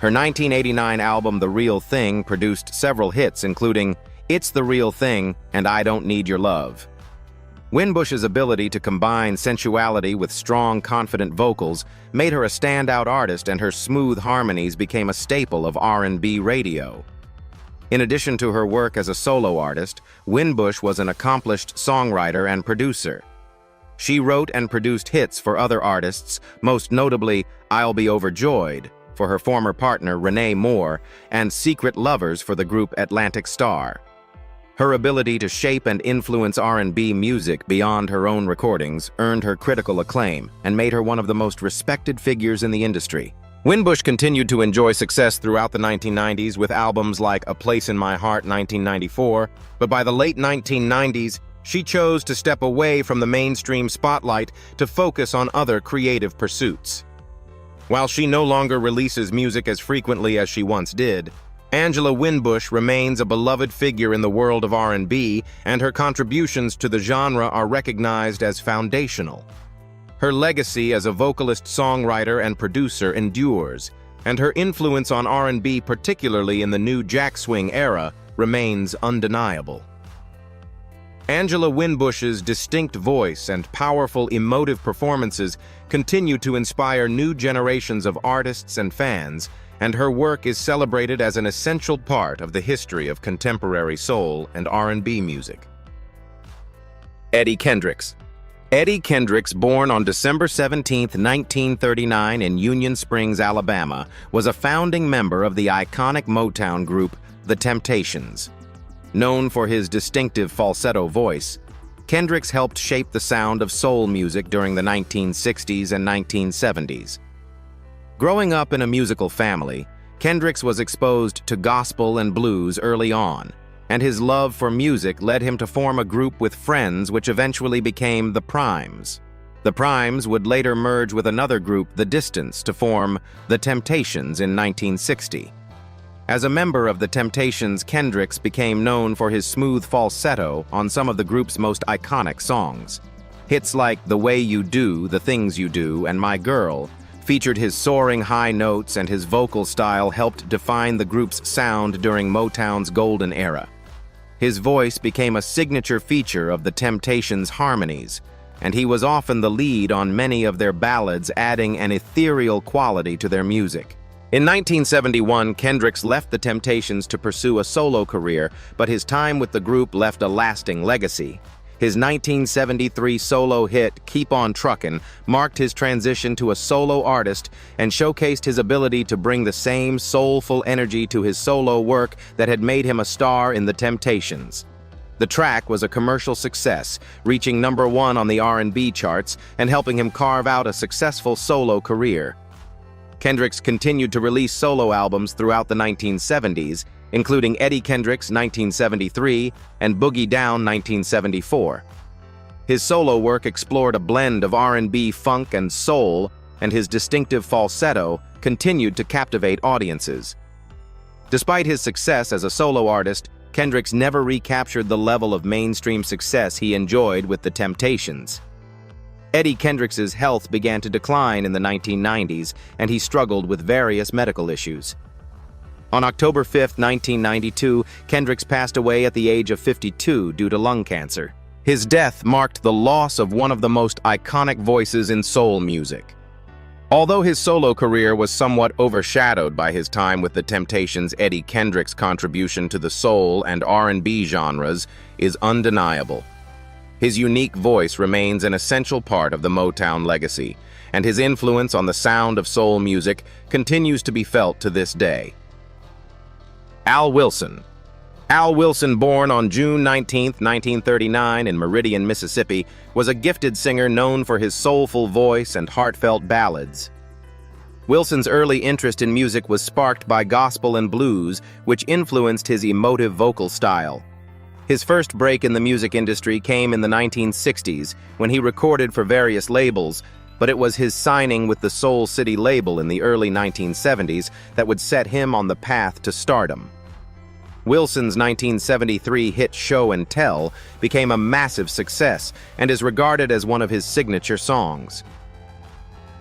Her 1989 album The Real Thing produced several hits, including It's the Real Thing and I Don't Need Your Love. Winbush's ability to combine sensuality with strong, confident vocals made her a standout artist, and her smooth harmonies became a staple of R&B radio. In addition to her work as a solo artist, Winbush was an accomplished songwriter and producer. She wrote and produced hits for other artists, most notably I'll Be Overjoyed for her former partner Renee Moore and Secret Lovers for the group Atlantic Starr. Her ability to shape and influence R&B music beyond her own recordings earned her critical acclaim and made her one of the most respected figures in the industry. Winbush continued to enjoy success throughout the 1990s with albums like A Place in My Heart 1994, but by the late 1990s, she chose to step away from the mainstream spotlight to focus on other creative pursuits. While she no longer releases music as frequently as she once did, Angela Winbush remains a beloved figure in the world of R&B, and her contributions to the genre are recognized as foundational. Her legacy as a vocalist, songwriter, and producer endures, and her influence on R&B, particularly in the new jack swing era, remains undeniable. Angela Winbush's distinct voice and powerful emotive performances continue to inspire new generations of artists and fans, and her work is celebrated as an essential part of the history of contemporary soul and R&B music. Eddie Kendricks. Eddie Kendricks, born on December 17, 1939 in Union Springs, Alabama, was a founding member of the iconic Motown group, The Temptations. Known for his distinctive falsetto voice, Kendricks helped shape the sound of soul music during the 1960s and 1970s. Growing up in a musical family, Kendricks was exposed to gospel and blues early on, and his love for music led him to form a group with friends which eventually became the Primes. The Primes would later merge with another group, The Distance, to form The Temptations in 1960. As a member of The Temptations, Kendricks became known for his smooth falsetto on some of the group's most iconic songs. Hits like The Way You Do, The Things You Do, and My Girl featured his soaring high notes, and his vocal style helped define the group's sound during Motown's golden era. His voice became a signature feature of The Temptations' harmonies, and he was often the lead on many of their ballads, adding an ethereal quality to their music. In 1971, Kendricks left The Temptations to pursue a solo career, but his time with the group left a lasting legacy. His 1973 solo hit, Keep On Truckin', marked his transition to a solo artist and showcased his ability to bring the same soulful energy to his solo work that had made him a star in The Temptations. The track was a commercial success, reaching #1 on the R&B charts and helping him carve out a successful solo career. Kendricks continued to release solo albums throughout the 1970s, including Eddie Kendricks 1973 and Boogie Down 1974. His solo work explored a blend of R&B, funk, and soul, and his distinctive falsetto continued to captivate audiences. Despite his success as a solo artist, Kendricks never recaptured the level of mainstream success he enjoyed with The Temptations. Eddie Kendricks's health began to decline in the 1990s, and he struggled with various medical issues. On October 5, 1992, Kendricks passed away at the age of 52 due to lung cancer. His death marked the loss of one of the most iconic voices in soul music. Although his solo career was somewhat overshadowed by his time with The Temptations, Eddie Kendrick's contribution to the soul and R&B genres is undeniable. His unique voice remains an essential part of the Motown legacy, and his influence on the sound of soul music continues to be felt to this day. Al Wilson. Al Wilson, born on June 19, 1939 in Meridian, Mississippi, was a gifted singer known for his soulful voice and heartfelt ballads. Wilson's early interest in music was sparked by gospel and blues, which influenced his emotive vocal style. His first break in the music industry came in the 1960s when he recorded for various labels, but it was his signing with the Soul City label in the early 1970s that would set him on the path to stardom. Wilson's 1973 hit Show and Tell became a massive success and is regarded as one of his signature songs.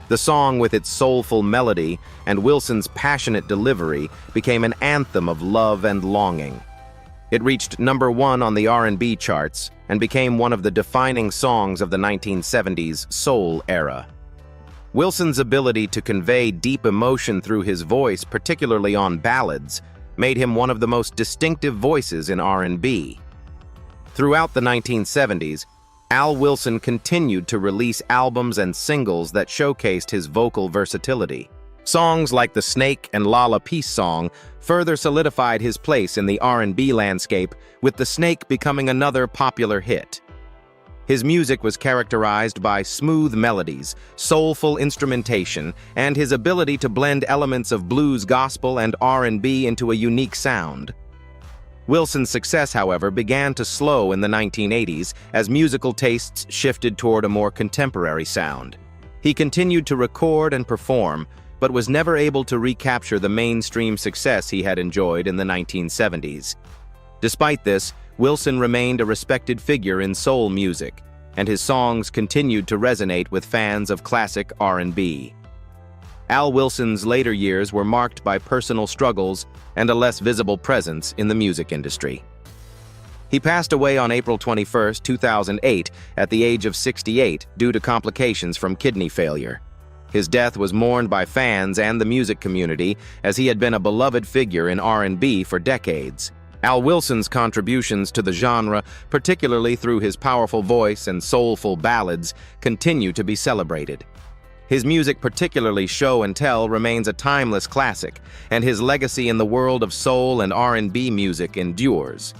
The song, with its soulful melody and Wilson's passionate delivery, became an anthem of love and longing. It reached #1 on the R&B charts and became one of the defining songs of the 1970s soul era. Wilson's ability to convey deep emotion through his voice, particularly on ballads, made him one of the most distinctive voices in R&B. Throughout the 1970s, Al Wilson continued to release albums and singles that showcased his vocal versatility. Songs like The Snake and Lala Peace Song further solidified his place in the R&B landscape, with The Snake becoming another popular hit. His music was characterized by smooth melodies, soulful instrumentation, and his ability to blend elements of blues, gospel, and R&B into a unique sound. Wilson's success, however, began to slow in the 1980s as musical tastes shifted toward a more contemporary sound. He continued to record and perform, but was never able to recapture the mainstream success he had enjoyed in the 1970s. Despite this, Wilson remained a respected figure in soul music, and his songs continued to resonate with fans of classic R&B. Al Wilson's later years were marked by personal struggles and a less visible presence in the music industry. He passed away on April 21, 2008, at the age of 68 due to complications from kidney failure. His death was mourned by fans and the music community, as he had been a beloved figure in R&B for decades, Al Wilson's contributions to the genre, particularly through his powerful voice and soulful ballads, continue to be celebrated. His music, particularly Show and Tell, remains a timeless classic, and his legacy in the world of soul and R&B music endures.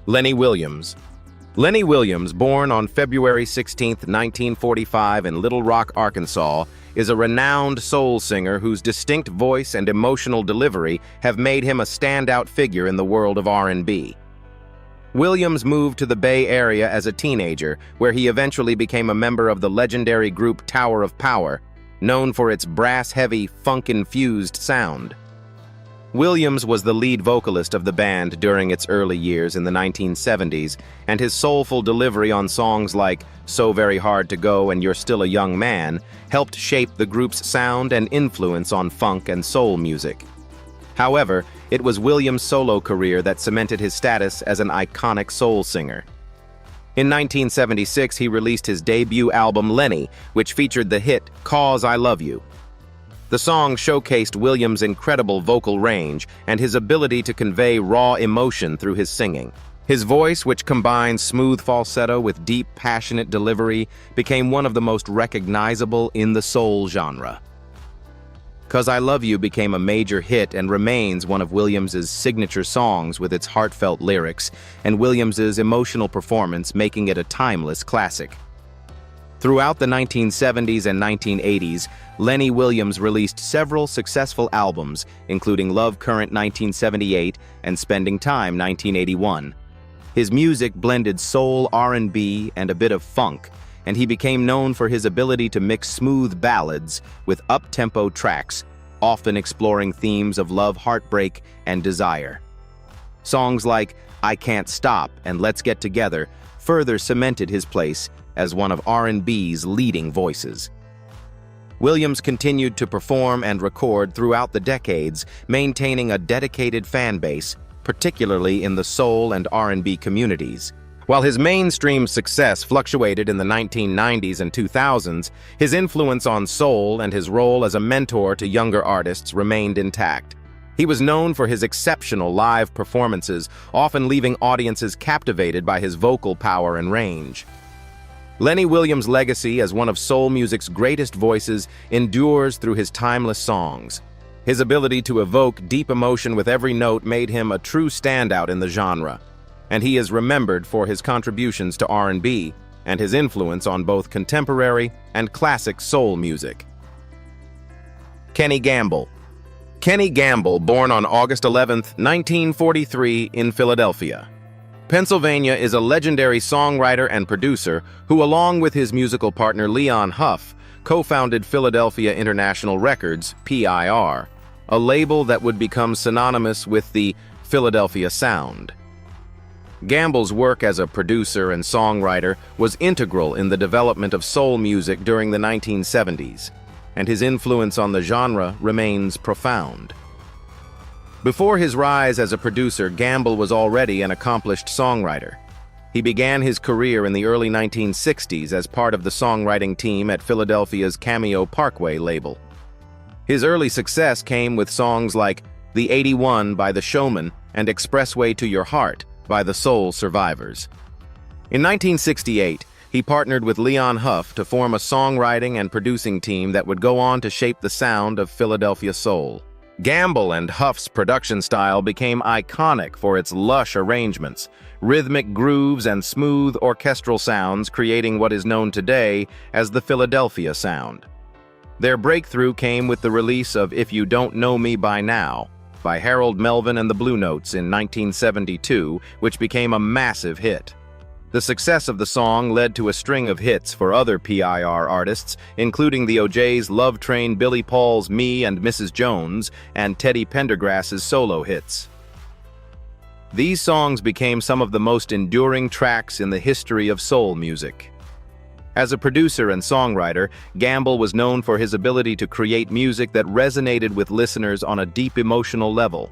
Lenny Williams. Lenny Williams, born on February 16, 1945 in Little Rock, Arkansas, is a renowned soul singer whose distinct voice and emotional delivery have made him a standout figure in the world of R&B. Williams moved to the Bay Area as a teenager, where he eventually became a member of the legendary group Tower of Power, known for its brass-heavy, funk-infused sound. Williams was the lead vocalist of the band during its early years in the 1970s, and his soulful delivery on songs like So Very Hard to Go and You're Still a Young Man helped shape the group's sound and influence on funk and soul music. However, it was Williams' solo career that cemented his status as an iconic soul singer. In 1976, he released his debut album Lenny, which featured the hit 'Cause I Love You. The song showcased Williams' incredible vocal range and his ability to convey raw emotion through his singing. His voice, which combines smooth falsetto with deep, passionate delivery, became one of the most recognizable in the soul genre. 'Cause I Love You became a major hit and remains one of Williams' signature songs with its heartfelt lyrics and Williams' emotional performance, making it a timeless classic. Throughout the 1970s and 1980s, Lenny Williams released several successful albums, including Love Current 1978 and Spending Time 1981. His music blended soul, R&B, and a bit of funk, and he became known for his ability to mix smooth ballads with up-tempo tracks, often exploring themes of love, heartbreak, and desire. Songs like I Can't Stop and Let's Get Together further cemented his place as one of R&B's leading voices. Williams continued to perform and record throughout the decades, maintaining a dedicated fan base, particularly in the soul and R&B communities. While his mainstream success fluctuated in the 1990s and 2000s, his influence on soul and his role as a mentor to younger artists remained intact. He was known for his exceptional live performances, often leaving audiences captivated by his vocal power and range. Lenny Williams' legacy as one of soul music's greatest voices endures through his timeless songs. His ability to evoke deep emotion with every note made him a true standout in the genre, and he is remembered for his contributions to R&B and his influence on both contemporary and classic soul music. Kenny Gamble. Kenny Gamble, born on August 11, 1943 in Philadelphia, Pennsylvania, is a legendary songwriter and producer who, along with his musical partner Leon Huff, co-founded Philadelphia International Records, PIR, a label that would become synonymous with the Philadelphia sound. Gamble's work as a producer and songwriter was integral in the development of soul music during the 1970s, and his influence on the genre remains profound. Before his rise as a producer, Gamble was already an accomplished songwriter. He began his career in the early 1960s as part of the songwriting team at Philadelphia's Cameo Parkway label. His early success came with songs like The 81 by The Showman and Expressway to Your Heart by the Soul Survivors. In 1968, he partnered with Leon Huff to form a songwriting and producing team that would go on to shape the sound of Philadelphia soul. Gamble and Huff's production style became iconic for its lush arrangements, rhythmic grooves, and smooth orchestral sounds, creating what is known today as the Philadelphia sound. Their breakthrough came with the release of If You Don't Know Me By Now by Harold Melvin and the Blue Notes in 1972, which became a massive hit. The success of the song led to a string of hits for other PIR artists, including the O'Jays' Love Train, Billy Paul's Me and Mrs. Jones, and Teddy Pendergrass's solo hits. These songs became some of the most enduring tracks in the history of soul music. As a producer and songwriter, Gamble was known for his ability to create music that resonated with listeners on a deep emotional level.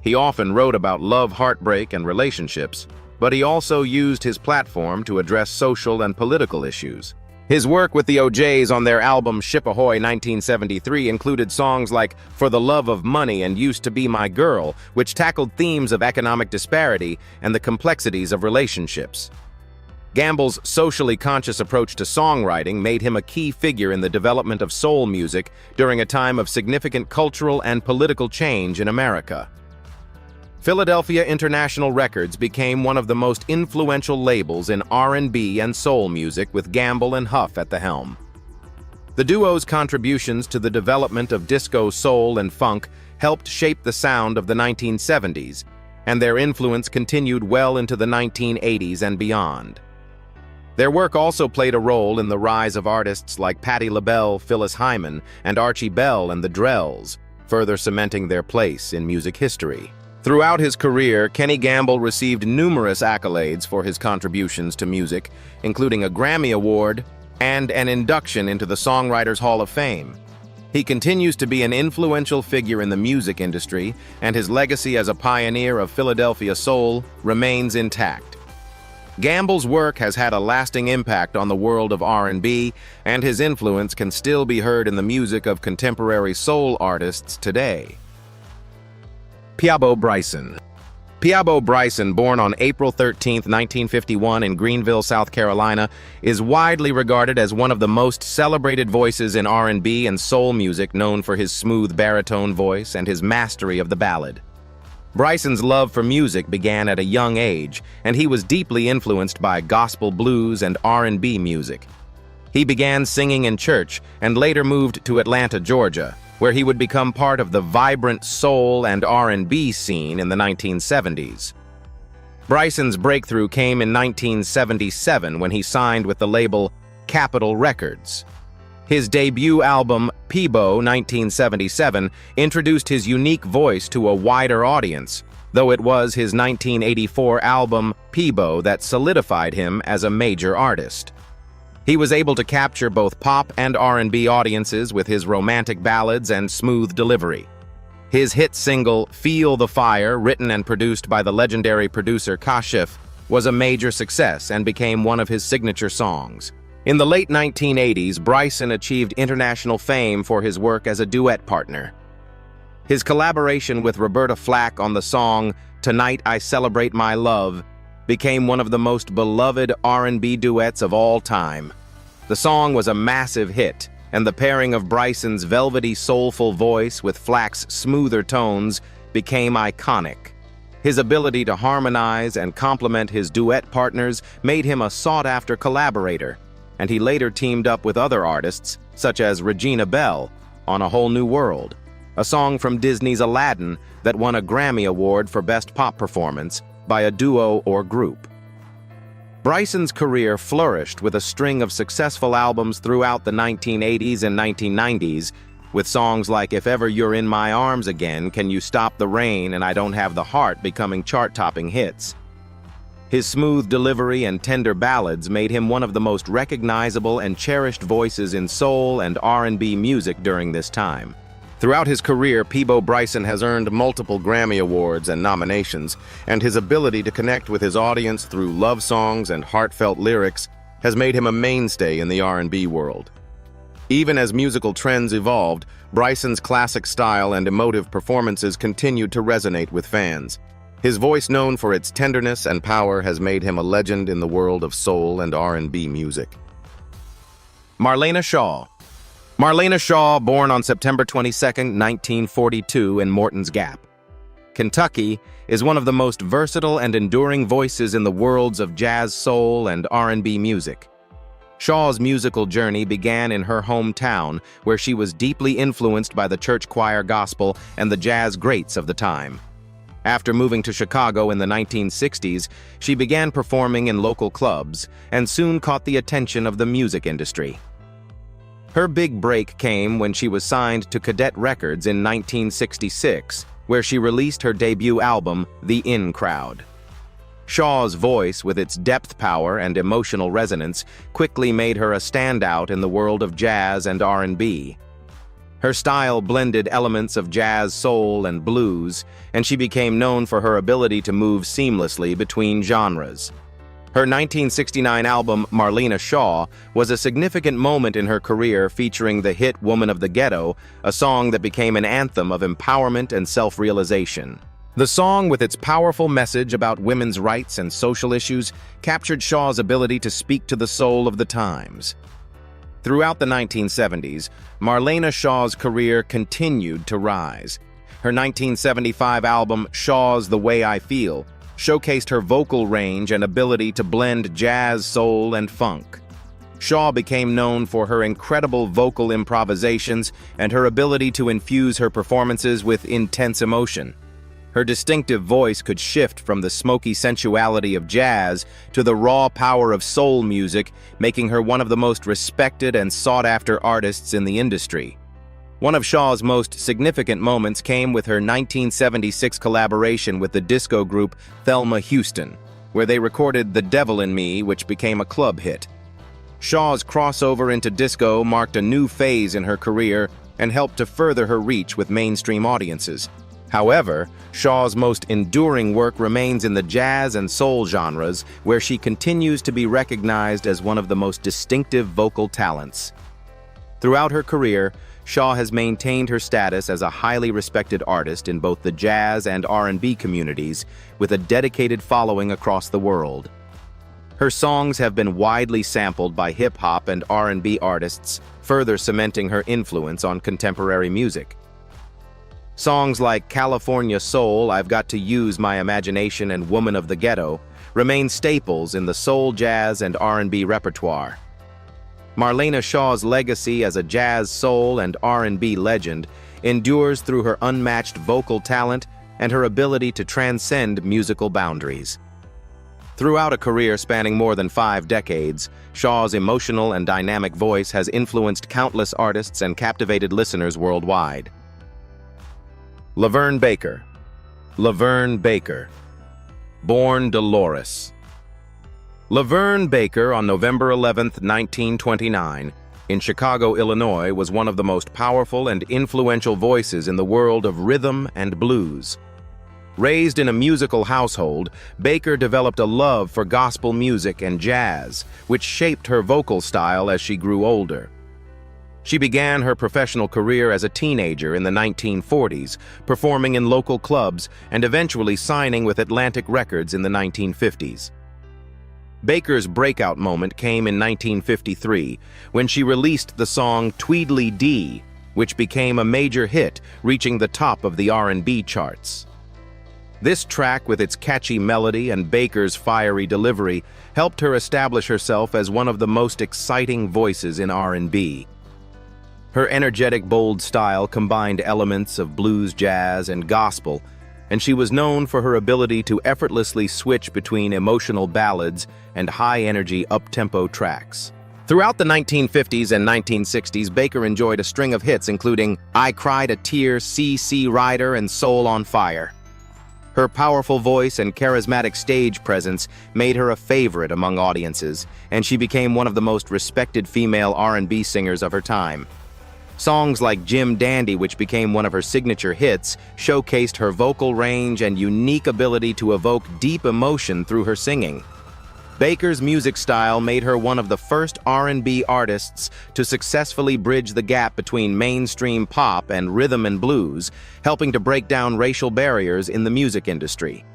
He often wrote about love, heartbreak, and relationships, but he also used his platform to address social and political issues. His work with the O'Jays on their album Ship Ahoy 1973 included songs like For the Love of Money and Used to Be My Girl, which tackled themes of economic disparity and the complexities of relationships. Gamble's socially conscious approach to songwriting made him a key figure in the development of soul music during a time of significant cultural and political change in America. Philadelphia International Records became one of the most influential labels in R&B and soul music, with Gamble and Huff at the helm. The duo's contributions to the development of disco, soul, and funk helped shape the sound of the 1970s, and their influence continued well into the 1980s and beyond. Their work also played a role in the rise of artists like Patti LaBelle, Phyllis Hyman, and Archie Bell and the Drells, further cementing their place in music history. Throughout his career, Kenny Gamble received numerous accolades for his contributions to music, including a Grammy Award and an induction into the Songwriters Hall of Fame. He continues to be an influential figure in the music industry, and his legacy as a pioneer of Philadelphia soul remains intact. Gamble's work has had a lasting impact on the world of R&B, and his influence can still be heard in the music of contemporary soul artists today. Peabo Bryson. Peabo Bryson, born on April 13, 1951 in Greenville, South Carolina, is widely regarded as one of the most celebrated voices in R&B and soul music, known for his smooth baritone voice and his mastery of the ballad. Bryson's love for music began at a young age, and he was deeply influenced by gospel, blues, and R&B music. He began singing in church and later moved to Atlanta, Georgia, where he would become part of the vibrant soul and R&B scene in the 1970s. Bryson's breakthrough came in 1977 when he signed with the label Capitol Records. His debut album, Peabo 1977, introduced his unique voice to a wider audience, though it was his 1984 album, Peabo, that solidified him as a major artist. He was able to capture both pop and R&B audiences with his romantic ballads and smooth delivery. His hit single, Feel the Fire, written and produced by the legendary producer Kashif, was a major success and became one of his signature songs. In the late 1980s, Bryson achieved international fame for his work as a duet partner. His collaboration with Roberta Flack on the song Tonight I Celebrate My Love became one of the most beloved R&B duets of all time. The song was a massive hit, and the pairing of Bryson's velvety, soulful voice with Flack's smoother tones became iconic. His ability to harmonize and complement his duet partners made him a sought-after collaborator, and he later teamed up with other artists, such as Regina Belle, on A Whole New World, a song from Disney's Aladdin that won a Grammy Award for Best Pop Performance by a duo or group. Bryson's career flourished with a string of successful albums throughout the 1980s and 1990s, with songs like If Ever You're in My Arms Again, Can You Stop the Rain, and I Don't Have the Heart becoming chart-topping hits. His smooth delivery and tender ballads made him one of the most recognizable and cherished voices in soul and R&B music during this time. Throughout his career, Peabo Bryson has earned multiple Grammy Awards and nominations, and his ability to connect with his audience through love songs and heartfelt lyrics has made him a mainstay in the R&B world. Even as musical trends evolved, Bryson's classic style and emotive performances continued to resonate with fans. His voice, known for its tenderness and power, has made him a legend in the world of soul and R&B music. Marlena Shaw. Marlena Shaw, born on September 22, 1942 in Morton's Gap, Kentucky, is one of the most versatile and enduring voices in the worlds of jazz, soul, and R&B music. Shaw's musical journey began in her hometown, where she was deeply influenced by the church choir gospel and the jazz greats of the time. After moving to Chicago in the 1960s, she began performing in local clubs and soon caught the attention of the music industry. Her big break came when she was signed to Cadet Records in 1966, where she released her debut album, The In Crowd. Shaw's voice, with its depth, power, and emotional resonance, quickly made her a standout in the world of jazz and R&B. Her style blended elements of jazz, soul, and blues, and she became known for her ability to move seamlessly between genres. Her 1969 album, Marlena Shaw, was a significant moment in her career, featuring the hit Woman of the Ghetto, a song that became an anthem of empowerment and self-realization. The song, with its powerful message about women's rights and social issues, captured Shaw's ability to speak to the soul of the times. Throughout the 1970s, Marlena Shaw's career continued to rise. Her 1975 album, Shaw's The Way I Feel, showcased her vocal range and ability to blend jazz, soul, and funk. Shaw became known for her incredible vocal improvisations and her ability to infuse her performances with intense emotion. Her distinctive voice could shift from the smoky sensuality of jazz to the raw power of soul music, making her one of the most respected and sought-after artists in the industry. One of Shaw's most significant moments came with her 1976 collaboration with the disco group Thelma Houston, where they recorded The Devil in Me, which became a club hit. Shaw's crossover into disco marked a new phase in her career and helped to further her reach with mainstream audiences. However, Shaw's most enduring work remains in the jazz and soul genres, where she continues to be recognized as one of the most distinctive vocal talents. Throughout her career, Shaw has maintained her status as a highly respected artist in both the jazz and R&B communities, with a dedicated following across the world. Her songs have been widely sampled by hip-hop and R&B artists, further cementing her influence on contemporary music. Songs like California Soul, I've Got to Use My Imagination, and Woman of the Ghetto remain staples in the soul, jazz, and R&B repertoire. Marlena Shaw's legacy as a jazz, soul, and R&B legend endures through her unmatched vocal talent and her ability to transcend musical boundaries. Throughout a career spanning more than 5 decades, Shaw's emotional and dynamic voice has influenced countless artists and captivated listeners worldwide. Laverne Baker. Laverne Baker. Born Dolores. Laverne Baker, on November 11, 1929, in Chicago, Illinois, was one of the most powerful and influential voices in the world of rhythm and blues. Raised in a musical household, Baker developed a love for gospel music and jazz, which shaped her vocal style as she grew older. She began her professional career as a teenager in the 1940s, performing in local clubs and eventually signing with Atlantic Records in the 1950s. Baker's breakout moment came in 1953, when she released the song Tweedly Dee, which became a major hit, reaching the top of the R&B charts. This track, with its catchy melody and Baker's fiery delivery, helped her establish herself as one of the most exciting voices in R&B. Her energetic, bold style combined elements of blues, jazz, and gospel, and she was known for her ability to effortlessly switch between emotional ballads and high-energy, up-tempo tracks. Throughout the 1950s and 1960s, Baker enjoyed a string of hits including I Cried a Tear, CC Rider, and Soul on Fire. Her powerful voice and charismatic stage presence made her a favorite among audiences, and she became one of the most respected female R&B singers of her time. Songs like Jim Dandy, which became one of her signature hits, showcased her vocal range and unique ability to evoke deep emotion through her singing. Baker's music style made her one of the first R&B artists to successfully bridge the gap between mainstream pop and rhythm and blues, helping to break down racial barriers in the music industry.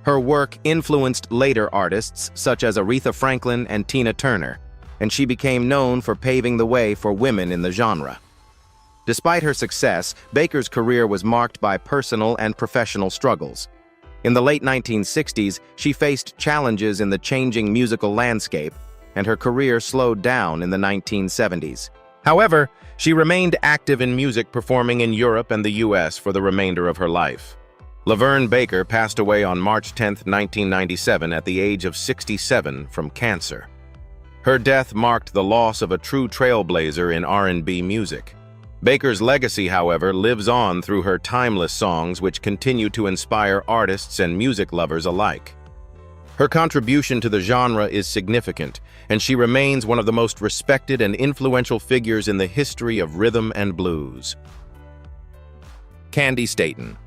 Her work influenced later artists such as Aretha Franklin and Tina Turner, and she became known for paving the way for women in the genre. Despite her success, Baker's career was marked by personal and professional struggles. In the late 1960s, she faced challenges in the changing musical landscape, and her career slowed down in the 1970s. However, she remained active in music, performing in Europe and the US for the remainder of her life. Laverne Baker passed away on March 10, 1997, at the age of 67 from cancer. Her death marked the loss of a true trailblazer in R&B music. Baker's legacy, however, lives on through her timeless songs, which continue to inspire artists and music lovers alike. Her contribution to the genre is significant, and she remains one of the most respected and influential figures in the history of rhythm and blues. Candi Staton.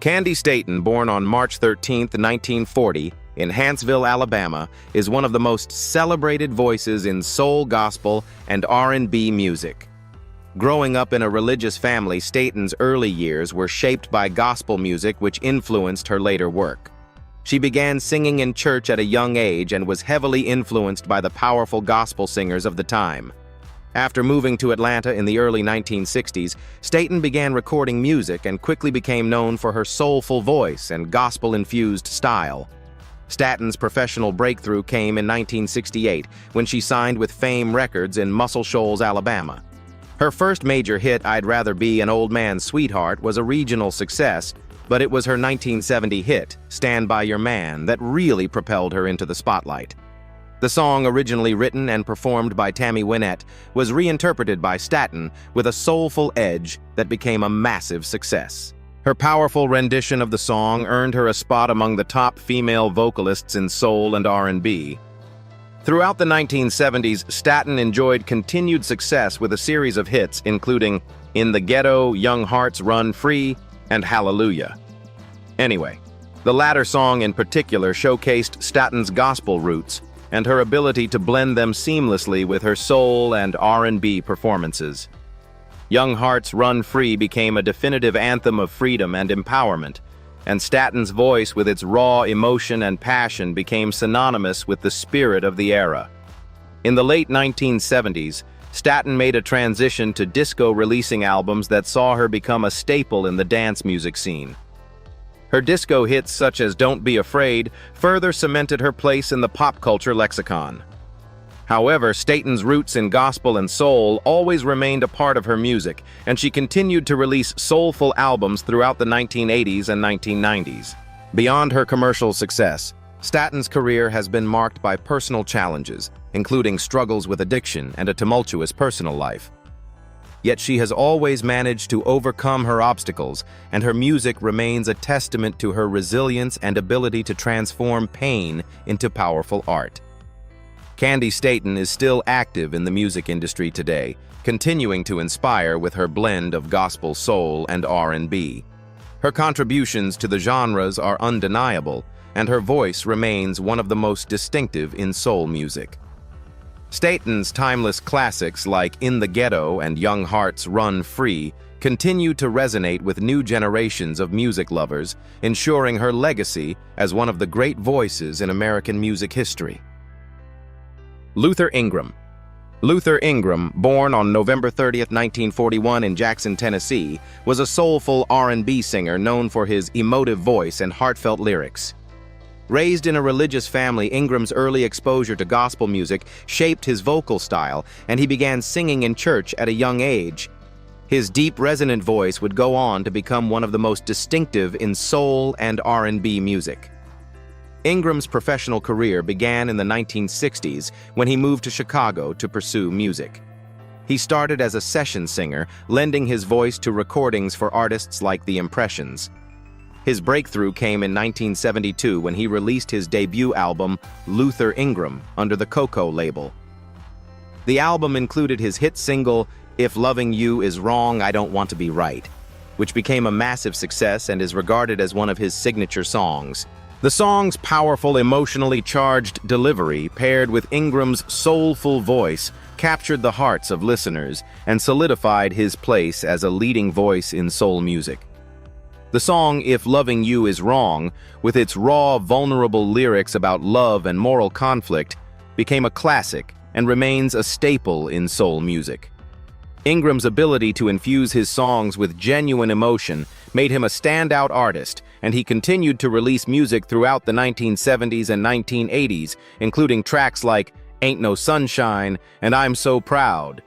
Candi Staton, born on March 13, 1940, in Huntsville, Alabama, is one of the most celebrated voices in soul, gospel, and R&B music. Growing up in a religious family, Staten's early years were shaped by gospel music, which influenced her later work. She began singing in church at a young age and was heavily influenced by the powerful gospel singers of the time. After moving to Atlanta in the early 1960s, Staten began recording music and quickly became known for her soulful voice and gospel-infused style. Staten's professional breakthrough came in 1968 when she signed with Fame Records in Muscle Shoals, Alabama. Her first major hit, I'd Rather Be an Old Man's Sweetheart, was a regional success, but it was her 1970 hit, Stand By Your Man, that really propelled her into the spotlight. The song, originally written and performed by Tammy Wynette, was reinterpreted by Staten with a soulful edge that became a massive success. Her powerful rendition of the song earned her a spot among the top female vocalists in soul and R&B. Throughout the 1970s, Staten enjoyed continued success with a series of hits, including In the Ghetto, Young Hearts Run Free, and Hallelujah. Anyway, the latter song in particular showcased Staten's gospel roots and her ability to blend them seamlessly with her soul and R&B performances. Young Hearts Run Free became a definitive anthem of freedom and empowerment, and Staten's voice with its raw emotion and passion became synonymous with the spirit of the era. In the late 1970s, Staten made a transition to disco, releasing albums that saw her become a staple in the dance music scene. Her disco hits such as Don't Be Afraid further cemented her place in the pop culture lexicon. However, Staten's roots in gospel and soul always remained a part of her music, and she continued to release soulful albums throughout the 1980s and 1990s. Beyond her commercial success, Staten's career has been marked by personal challenges, including struggles with addiction and a tumultuous personal life. Yet she has always managed to overcome her obstacles, and her music remains a testament to her resilience and ability to transform pain into powerful art. Candi Staten is still active in the music industry today, continuing to inspire with her blend of gospel soul and R&B. Her contributions to the genres are undeniable, and her voice remains one of the most distinctive in soul music. Staten's timeless classics like In the Ghetto and Young Hearts Run Free continue to resonate with new generations of music lovers, ensuring her legacy as one of the great voices in American music history. Luther Ingram. Luther Ingram, born on November 30, 1941 in Jackson, Tennessee, was a soulful R&B singer known for his emotive voice and heartfelt lyrics. Raised in a religious family, Ingram's early exposure to gospel music shaped his vocal style, and he began singing in church at a young age. His deep, resonant voice would go on to become one of the most distinctive in soul and R&B music. Ingram's professional career began in the 1960s when he moved to Chicago to pursue music. He started as a session singer, lending his voice to recordings for artists like The Impressions. His breakthrough came in 1972 when he released his debut album, Luther Ingram, under the Coco label. The album included his hit single, If Loving You Is Wrong, I Don't Want to Be Right, which became a massive success and is regarded as one of his signature songs. The song's powerful, emotionally charged delivery, paired with Ingram's soulful voice, captured the hearts of listeners and solidified his place as a leading voice in soul music. The song If Loving You Is Wrong, with its raw, vulnerable lyrics about love and moral conflict, became a classic and remains a staple in soul music. Ingram's ability to infuse his songs with genuine emotion made him a standout artist, and he continued to release music throughout the 1970s and 1980s, including tracks like Ain't No Sunshine and I'm So Proud.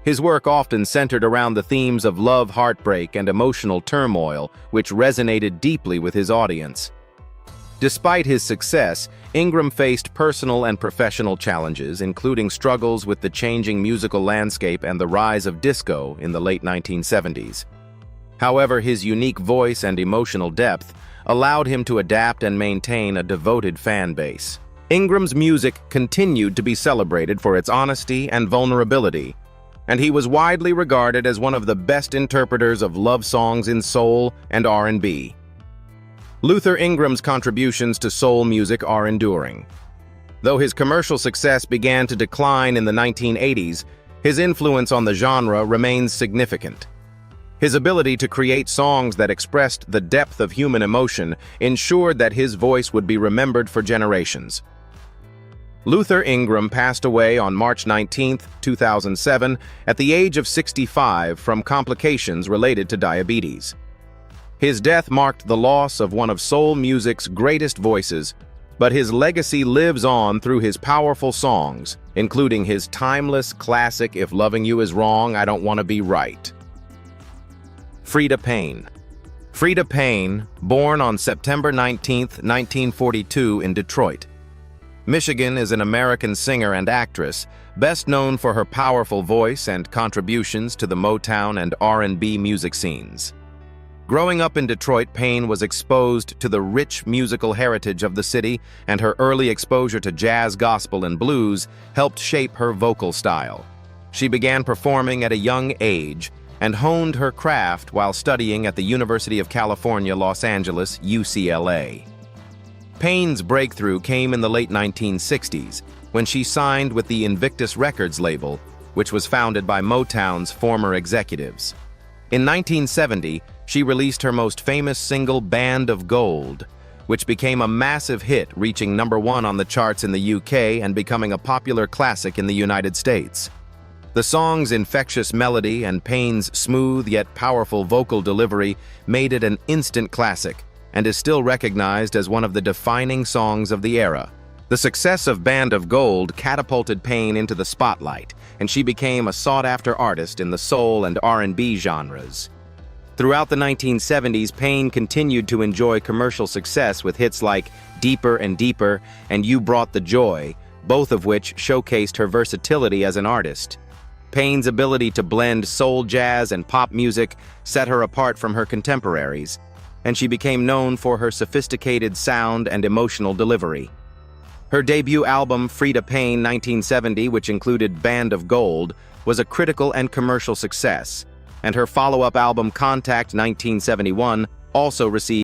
His work often centered around the themes of love, heartbreak, and emotional turmoil, which resonated deeply with his audience. Despite his success, Ingram faced personal and professional challenges, including struggles with the changing musical landscape and the rise of disco in the late 1970s. However, his unique voice and emotional depth allowed him to adapt and maintain a devoted fan base. Ingram's music continued to be celebrated for its honesty and vulnerability, and he was widely regarded as one of the best interpreters of love songs in soul and R&B. Luther Ingram's contributions to soul music are enduring. Though his commercial success began to decline in the 1980s, his influence on the genre remains significant. His ability to create songs that expressed the depth of human emotion ensured that his voice would be remembered for generations. Luther Ingram passed away on March 19, 2007, at the age of 65 from complications related to diabetes. His death marked the loss of one of soul music's greatest voices, but his legacy lives on through his powerful songs, including his timeless classic "If Loving You Is Wrong, I Don't Want to Be Right." Freda Payne. Freda Payne, born on September 19, 1942 in Detroit, Michigan, is an American singer and actress, best known for her powerful voice and contributions to the Motown and R&B music scenes. Growing up in Detroit, Payne was exposed to the rich musical heritage of the city, and her early exposure to jazz, gospel, and blues helped shape her vocal style. She began performing at a young age and honed her craft while studying at the University of California, Los Angeles, UCLA. Payne's breakthrough came in the late 1960s, when she signed with the Invictus Records label, which was founded by Motown's former executives. In 1970, she released her most famous single, "Band of Gold," which became a massive hit, reaching #1 on the charts in the UK and becoming a popular classic in the United States. The song's infectious melody and Payne's smooth yet powerful vocal delivery made it an instant classic, and is still recognized as one of the defining songs of the era. The success of "Band of Gold" catapulted Payne into the spotlight, and she became a sought-after artist in the soul and R&B genres. Throughout the 1970s, Payne continued to enjoy commercial success with hits like "Deeper and Deeper" and "You Brought the Joy," both of which showcased her versatility as an artist. Payne's ability to blend soul, jazz, and pop music set her apart from her contemporaries, and she became known for her sophisticated sound and emotional delivery. Her debut album, Freda Payne 1970, which included "Band of Gold," was a critical and commercial success, and her follow-up album, Contact 1971, also received